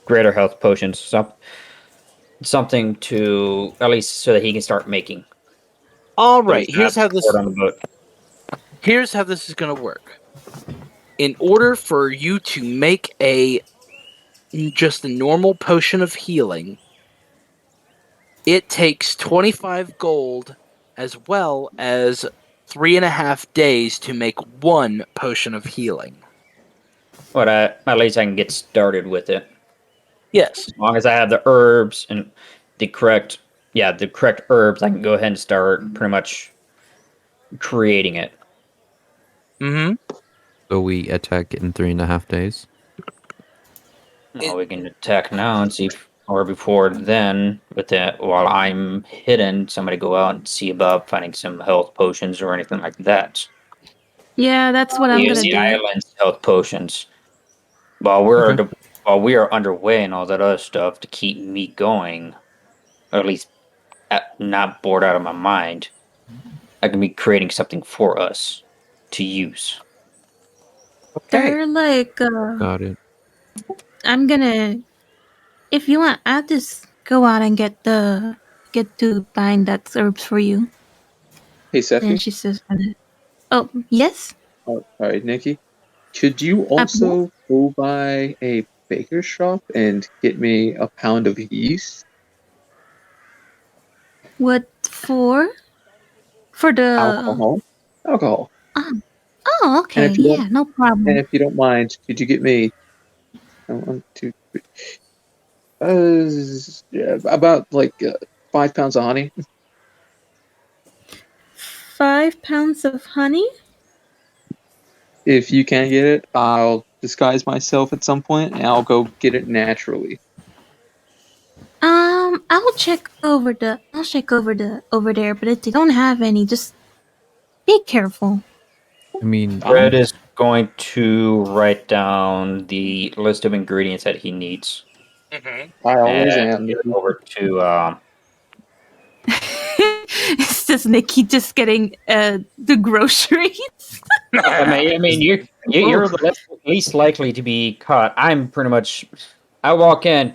greater health potions. Something to at least so that he can start making. All right, here's how this on the boat. Here's how this is going to work. In order for you to make just a normal potion of healing, it takes 25 gold as well as 3.5 days to make one potion of healing. But at least I can get started with it. Yes. As long as I have the herbs and the correct herbs, I can go ahead and start pretty much creating it. Mm-hmm. So we attack in 3.5 days. Well, we can attack now and see, or before then, with that, while I'm hidden, somebody go out and see about finding some health potions or anything like that. Yeah, that's what I'm gonna the do. island's health potions. While we are underway and all that other stuff to keep me going, or at least not bored out of my mind, I can be creating something for us to use. They're like, Got it. I'm gonna. If you want, I'll just go out and get to find that herbs for you. Hey, Seffi. And she says, "Oh, yes." All right, Nikki. Could you also go by a baker's shop and get me a pound of yeast? What for? For the Alcohol. Oh, And okay. Yeah, no problem. if you don't mind, could you get me 1, 2, 3, about like 5 pounds of honey? 5 pounds of honey? If you can't get it, I'll disguise myself at some point and I'll go get it naturally. I'll check over there, but if they don't have any, just be careful. I mean, Red is going to write down the list of ingredients that he needs. Mm-hmm. I always and am. give it over to It's just Nikki just getting the groceries. I mean, you're the least likely to be caught. I'm pretty much. I walk in,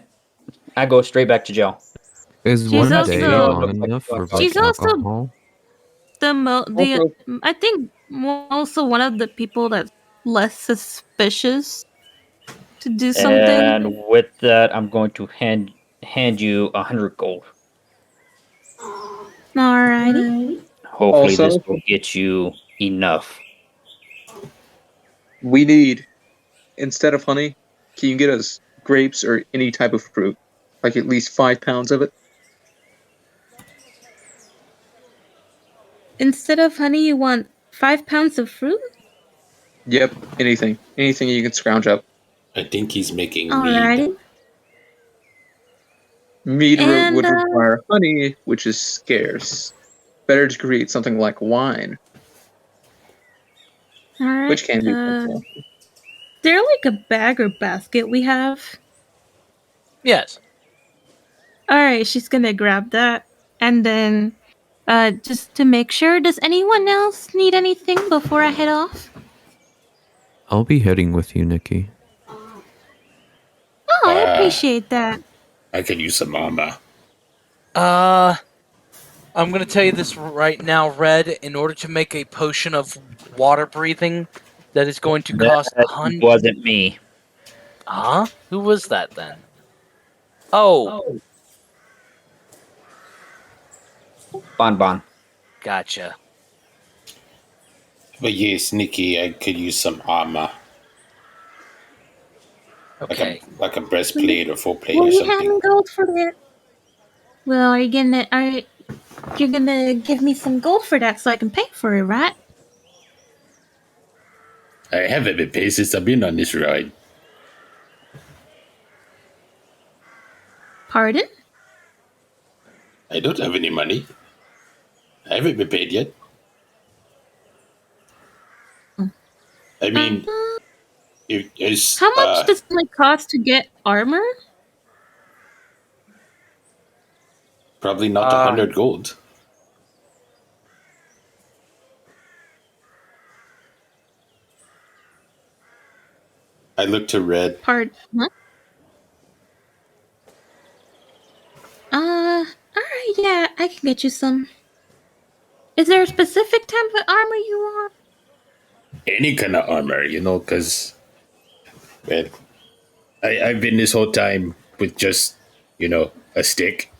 I go straight back to jail. is She's one day also- long enough for She's like also- alcohol? I think also one of the people that's less suspicious to do something. And with that, I'm going to hand you 100 gold. Alrighty. Hopefully, Also- this will get you enough. We need, instead of honey, can you get us grapes or any type of fruit? Like at least 5 pounds of it? Instead of honey, you want 5 pounds of fruit? Yep, anything. Anything you can scrounge up. I think he's making mead. Alrighty. Mead And, would require honey, which is scarce. Better to create something like wine, Alright. which can be Is there like a bag or basket we have? Yes. Alright, she's gonna grab that. And then, just to make sure, does anyone else need anything before I head off? I'll be heading with you, Nikki. Oh, I appreciate that. I could use some armor. I'm gonna tell you this right now, Red. In order to make a potion of water breathing, that is going to cost That 100. wasn't me. Huh? Who was that then? Oh, Bon. gotcha. But yes, Nikki, I could use some armor. Okay. Like a breastplate or full plate Will or you have something. me gold for that? Well, you're gonna give me some gold for that so I can pay for it, right? I haven't been paid since I've been on this ride. Pardon? I don't have any money. I haven't been paid yet. I mean, it's How much does it cost to get armor? probably not 100 gold. I look to Red. Huh? Alright, yeah, I can get you some. Is there a specific type of armor you want? Any kind of armor, because well, I've been this whole time with just, a stick.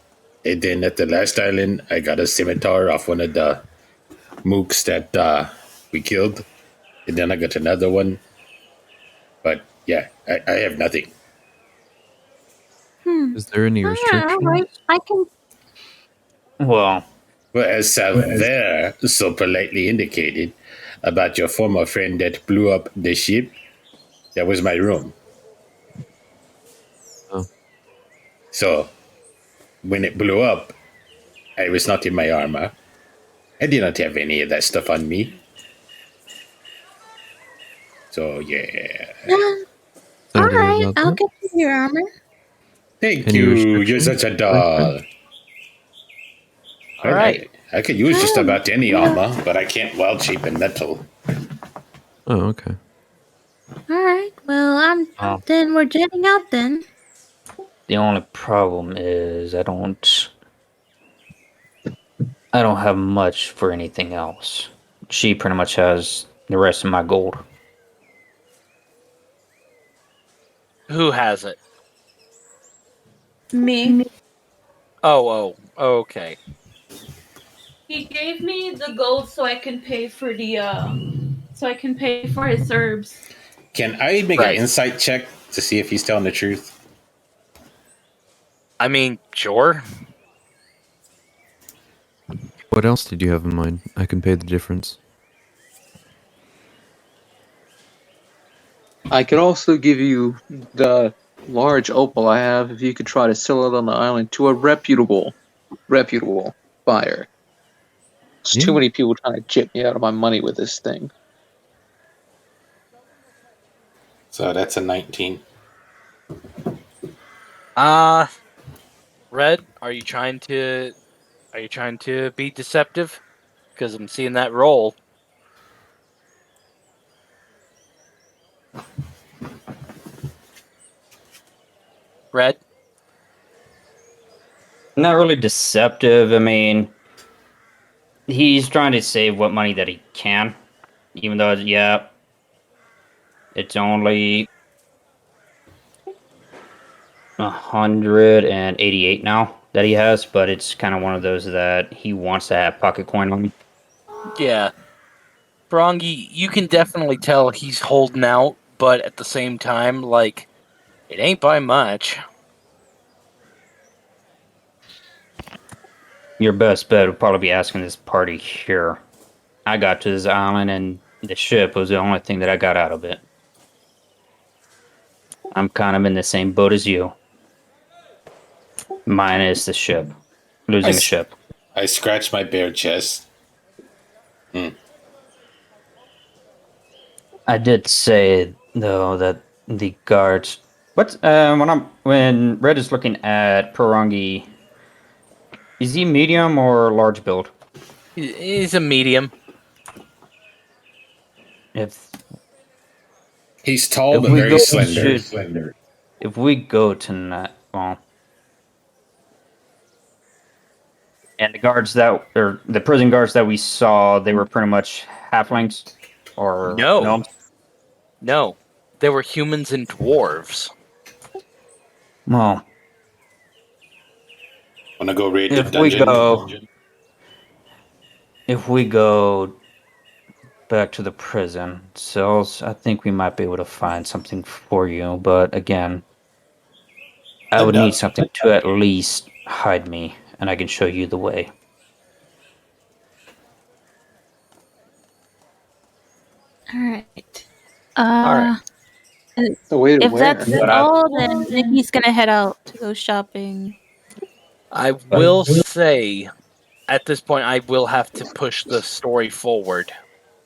And then at the last island, I got a scimitar off one of the mooks that we killed. And then I got another one. But yeah, I have nothing. Is there any restrictions? Alright, I can. Well, As Salver so politely indicated about your former friend that blew up the ship, that was my room. Oh. So, when it blew up, I was not in my armor. I did not have any of that stuff on me. So, yeah. Sorry Alright, about I'll that. get you your armor. Thank Any you. You're restrictions? such a doll. All right. I could use just about any armor, but I can't weld shape in metal. Oh, okay. Alright, well, then we're jetting out then. the only problem is I don't have much for anything else. She pretty much has the rest of my gold. Who has it? Me. Oh, okay. He gave me the gold so I can pay for his herbs. Can I make an Right. insight check to see if he's telling the truth? I mean, sure. What else did you have in mind? I can pay the difference. I could also give you the large opal I have if you could try to sell it on the island to a reputable buyer. There's too Yeah. many people trying to chip me out of my money with this thing. So that's a 19. Red, are you trying to be deceptive? Because I'm seeing that roll. Red? Not really deceptive. I mean, he's trying to save what money that he can, even though, yeah, it's only 188 now that he has, but it's kind of one of those that he wants to have pocket coin on. Yeah. Brongy, you can definitely tell he's holding out, but at the same time, like, it ain't by much. Your best bet would probably be asking this party here. I got to this island and the ship was the only thing that I got out of it. I'm kind of in the same boat as you. Minus the ship. Losing a ship. I scratch my bare chest. I did say though that the guards. When Red is looking at Perongi, is he medium or large build? He's a medium. If He's tall If but we very go slender. if we go tonight, well, and the prison guards that we saw, they were pretty much halflings or No. gnomes. No. They were humans and dwarves. Well, Wanna go raid the if dungeon? if we go back to the prison cells, I think we might be able to find something for you. But again, I would need something to at least hide me, and I can show you the way. Alright. Alright. The way to If where? that's all, then Nikki's gonna head out to go shopping. I will say, at this point, I will have to push the story forward.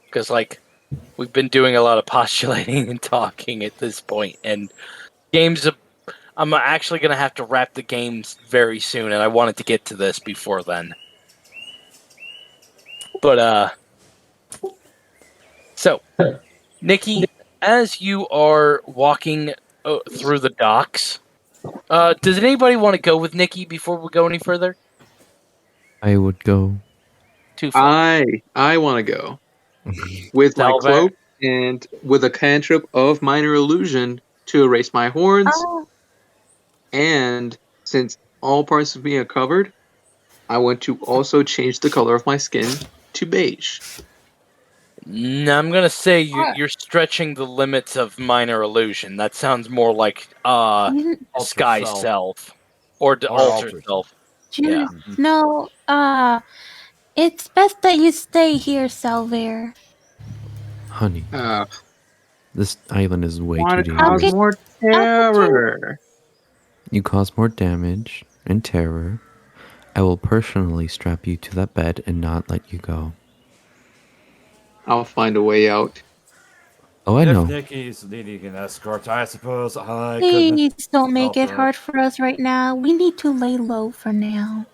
Because, like, we've been doing a lot of postulating and talking at this point, and I'm actually going to have to wrap the games very soon, and I wanted to get to this before then. But, so, Nikki, as you are walking through the docks, does anybody want to go with Nikki before we go any further? I would go. Too far. I want to go with my Salvat. cloak and with a cantrip of minor illusion to erase my horns. And since all parts of me are covered, I want to also change the color of my skin to beige. No, I'm gonna say you're stretching the limits of minor illusion. That sounds more like sky self or alter self. Yeah. No, it's best that you stay here, Salvaire. Honey, this island is way Want too to cause dangerous. more terror. You cause more damage and terror. I will personally strap you to that bed and not let you go. I'll find a way out. Oh, I know. If Nikki's needing an escort, I suppose I could. Please don't make help it her. hard for us right now. We need to lay low for now.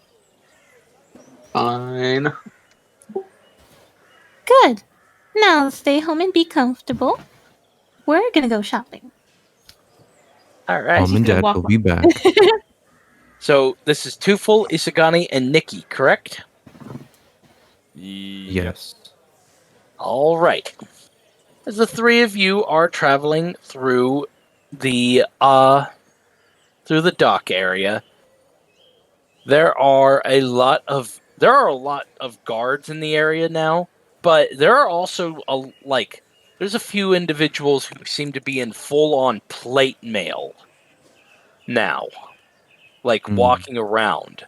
Fine. Good. Now stay home and be comfortable. We're gonna go shopping. All right. Mom and Dad will be back. So this is Tufel, Isagani, and Nikki, correct? Yes. All right. As the three of you are traveling through the dock area, there are a lot of guards in the area now, but there are also there's a few individuals who seem to be in full-on plate mail now, walking around.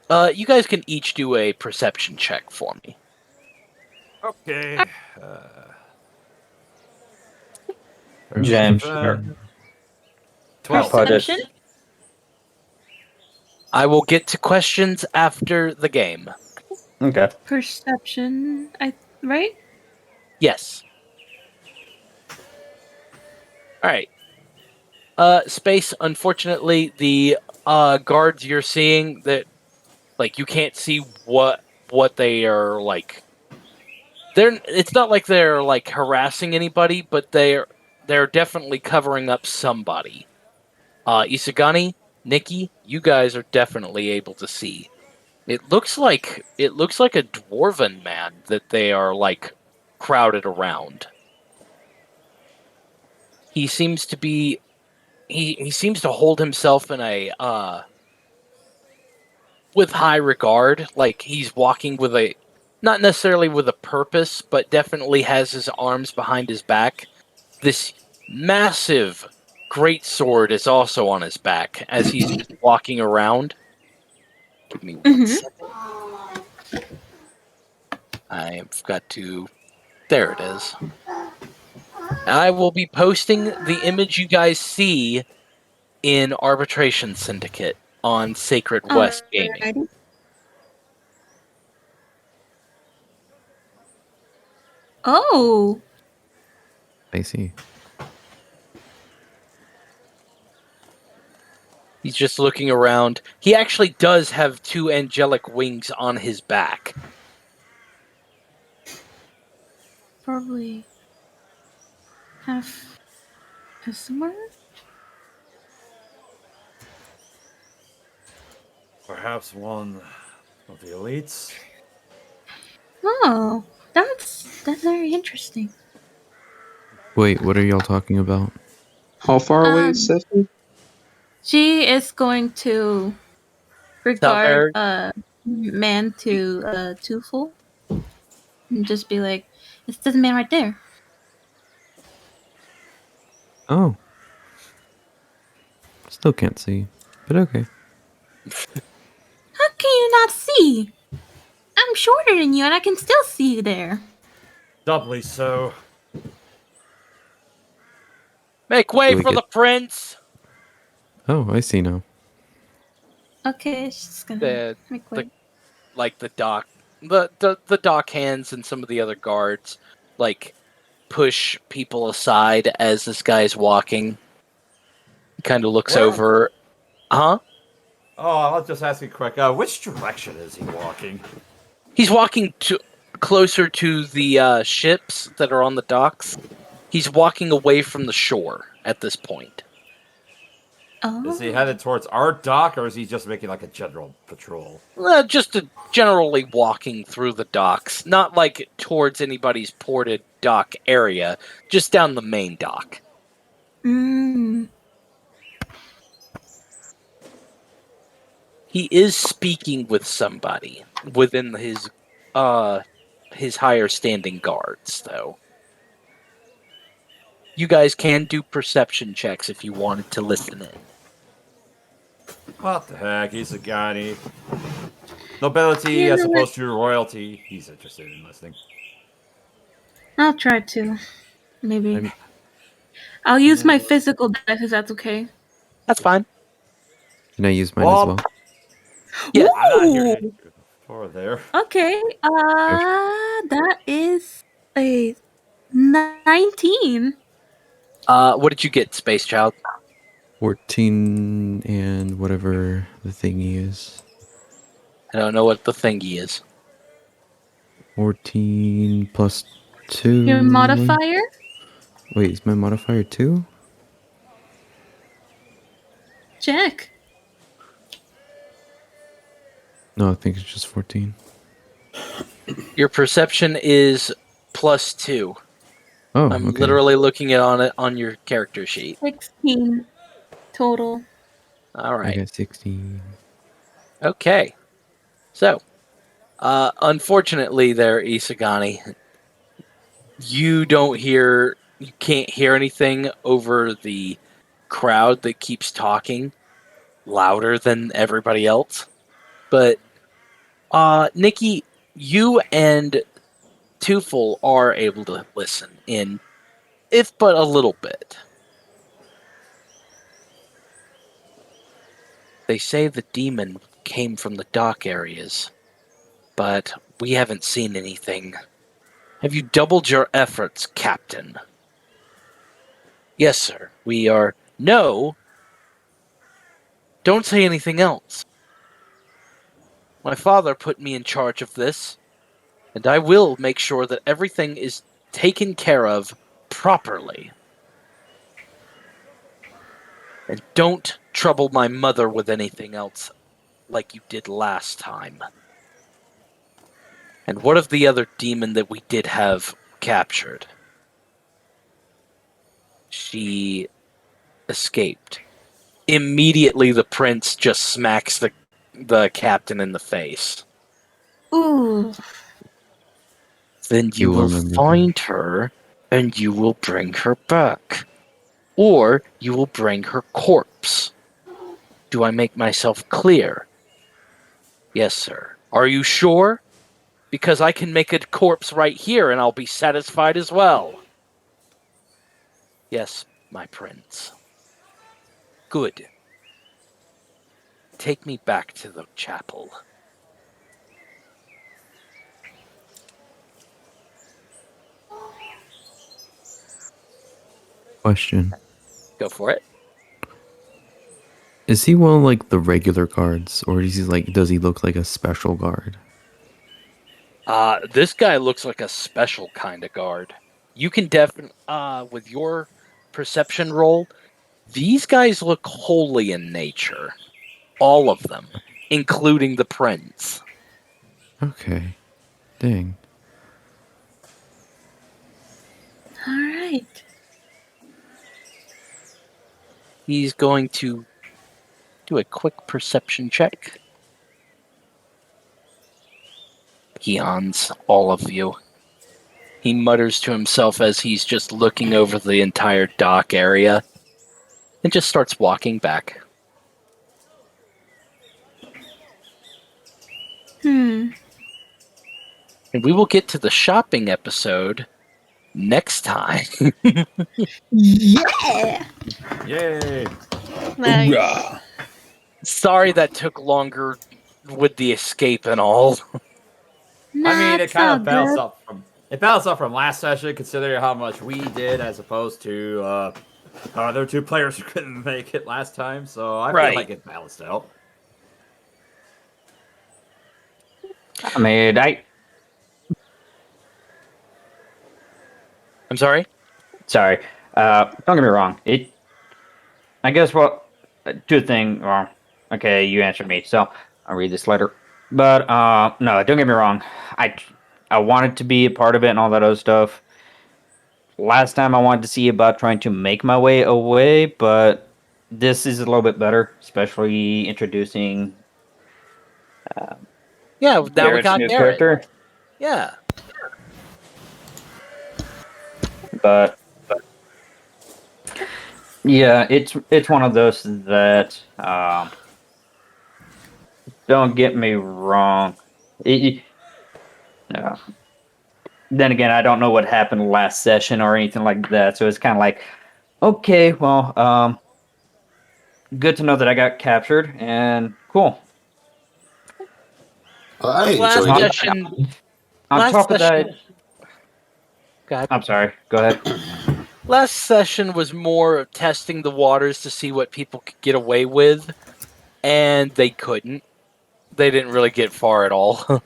You guys can each do a perception check for me. Okay. James, 12. Perception? I will get to questions after the game. Okay. Perception, right? Yes. All right. Space. Unfortunately, the guards you're seeing that, you can't see what they are like. It's not like they're harassing anybody, but they're definitely covering up somebody. Isagani, Nikki, you guys are definitely able to see. It looks like a dwarven man that they are crowded around. He seems to be he seems to hold himself in a with high regard, he's walking with a not necessarily with a purpose, but definitely has his arms behind his back. This massive great sword is also on his back as he's just walking around. Give me one second. I've got to... There it is. I will be posting the image you guys see in Arbitration Syndicate on Sacred West Gaming. Alrighty. Oh. I see. He's just looking around. He actually does have two angelic wings on his back. Probably half customer? Perhaps one of the elites. Oh, that's very interesting. Wait, what are y'all talking about? How far away is Stephanie? She is going to regard man to twofold and just be like, it's this man right there. Oh. Still can't see, but okay. How can you not see? I'm shorter than you and I can still see you there. Doubly so. Make way for the prince! Oh, I see now. Okay, she's gonna make way. The dock hands and some of the other guards push people aside as this guy's walking. He kind of looks over. Huh? Oh, I'll just ask you quick. Which direction is he walking? He's walking closer to the ships that are on the docks. He's walking away from the shore at this point. Oh. Is he headed towards our dock, or is he just making a general patrol? Just generally walking through the docks. Not towards anybody's ported dock area. Just down the main dock. He is speaking with somebody within his higher standing guards, though. You guys can do perception checks if you wanted to listen in. What the heck? He's a guy. Nobility as opposed to royalty. He's interested in listening. I'll try to. Maybe. I'll use my physical dice if that's okay. That's fine. Can I use mine as well? Yeah. I'm not hearing for there. Okay. That is a 19. What did you get, Space Child? 14 and whatever the thingy is. I don't know what the thingy is. 14 plus 2. Your modifier? Wait, is my modifier 2? Check. No, I think it's just 14. Your perception is plus 2. Oh, I'm okay. literally looking at it on your character sheet. 16 total. All I right. got 16. Okay. So, unfortunately, there, Isagani, you can't hear anything over the crowd that keeps talking louder than everybody else. But, Nikki, you and Tufel are able to listen in, if but a little bit. They say the demon came from the dock areas, but we haven't seen anything. Have you doubled your efforts, Captain? Yes, sir. We are. No! Don't say anything else. My father put me in charge of this, and I will make sure that everything is taken care of properly. And don't trouble my mother with anything else like you did last time. And what of the other demon that we did have captured? She escaped. Immediately, the prince just smacks the captain in the face. Ooh. Then you will will remember find her, and you will bring her back. Or you will bring her corpse. Do I make myself clear? Yes, sir. Are you sure? Because I can make a corpse right here, and I'll be satisfied as well. Yes, my prince. Good. Take me back to the chapel. Question. Go for it. Is he one of like the regular guards, or does he look like a special guard? This guy looks like a special kind of guard. You can definitely, with your perception roll, these guys look holy in nature. All of them, including the prince. Okay. Dang. All right. He's going to do a quick perception check. He ons all of you. He mutters to himself as he's just looking over the entire dock area and just starts walking back. Hmm. And we will get to the shopping episode next time. Yeah. Yay! Nice. Hoorah. Sorry that took longer with the escape and all. I mean, it It's kind all of bounced good. up from last session, considering how much we did as opposed to other two players who couldn't make it last time. So I Right. feel like it balanced out. I mean, I'm sorry? sorry. Don't get me wrong. I guess what two things. Well, okay, you answered me, so I'll read this later. But no, don't get me wrong. I wanted to be a part of it and all that other stuff. Last time I wanted to see about trying to make my way away, but this is a little bit better, especially introducing Yeah, now we Garrett's got new Garrett. character. Yeah. But yeah, it's one of those that don't get me wrong. Uh, then again, I don't know what happened last session or anything like that, so it's kind of like, okay, well, good to know that I got captured and cool. I Last enjoyed it. session. On Last top of that, session. Go ahead. I'm sorry. Go ahead. Last session was more of testing the waters to see what people could get away with, and they couldn't. They didn't really get far at all.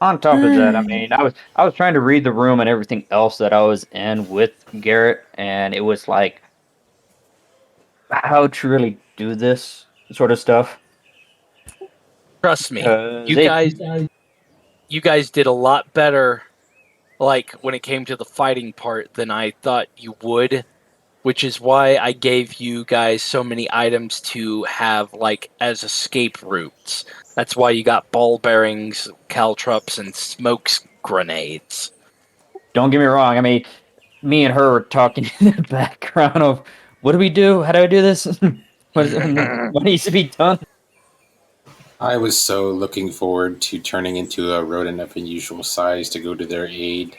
On top of that, I mean, I was trying to read the room and everything else that I was in with Garrett, and it was like, how to really do this sort of stuff. Trust me, 'Cause you guys. you guys did a lot better, like, when it came to the fighting part than I thought you would, which is why I gave you guys so many items to have, like, as escape routes. That's why you got ball bearings, caltrops, and smoke grenades. Don't get me wrong. I mean, me and her were talking in the background of what do we do? How do I do this? What needs to be done? I was so looking forward to turning into a rodent of unusual size to go to their aid.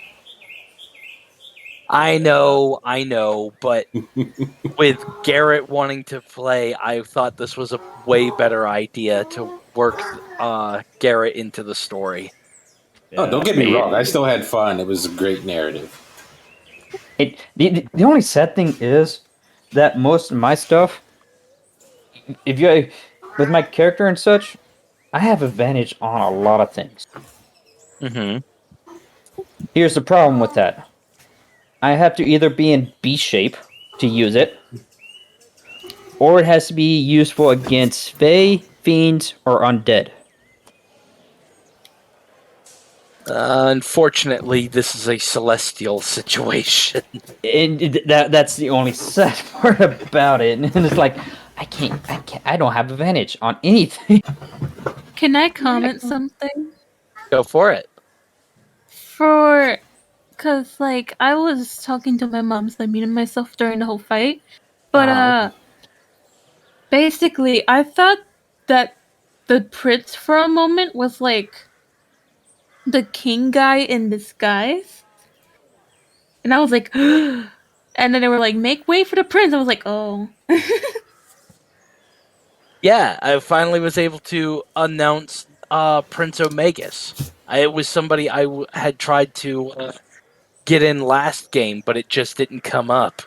I know, but with Garrett wanting to play, I thought this was a way better idea to work Garrett into the story. Oh, don't get me wrong. I still had fun. It was a great narrative. The only sad thing is that most of my stuff, if you with my character and such, I have advantage on a lot of things. Mm-hmm. Here's the problem with that. I have to either be in B shape to use it, or it has to be useful against Fae, Fiends, or Undead. Unfortunately, this is a celestial situation. And that's the only sad part about it. And it's like, I don't have advantage on anything. Can I comment something? Go for it. Cause like I was talking to my mom, so I muted myself during the whole fight. But basically I thought that the prince for a moment was like the king guy in disguise. And I was like and then they were like, make way for the prince. I was like, oh. Yeah, I finally was able to announce Prince Omegas. It was somebody I had tried to get in last game, but it just didn't come up.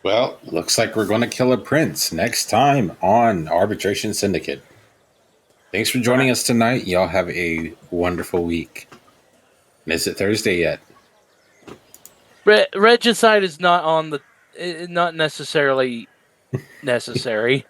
Well, looks like we're going to kill a prince next time on Arbitration Syndicate. Thanks for joining us tonight. Y'all have a wonderful week. And is it Thursday yet? Regicide is not on the, not necessarily necessary.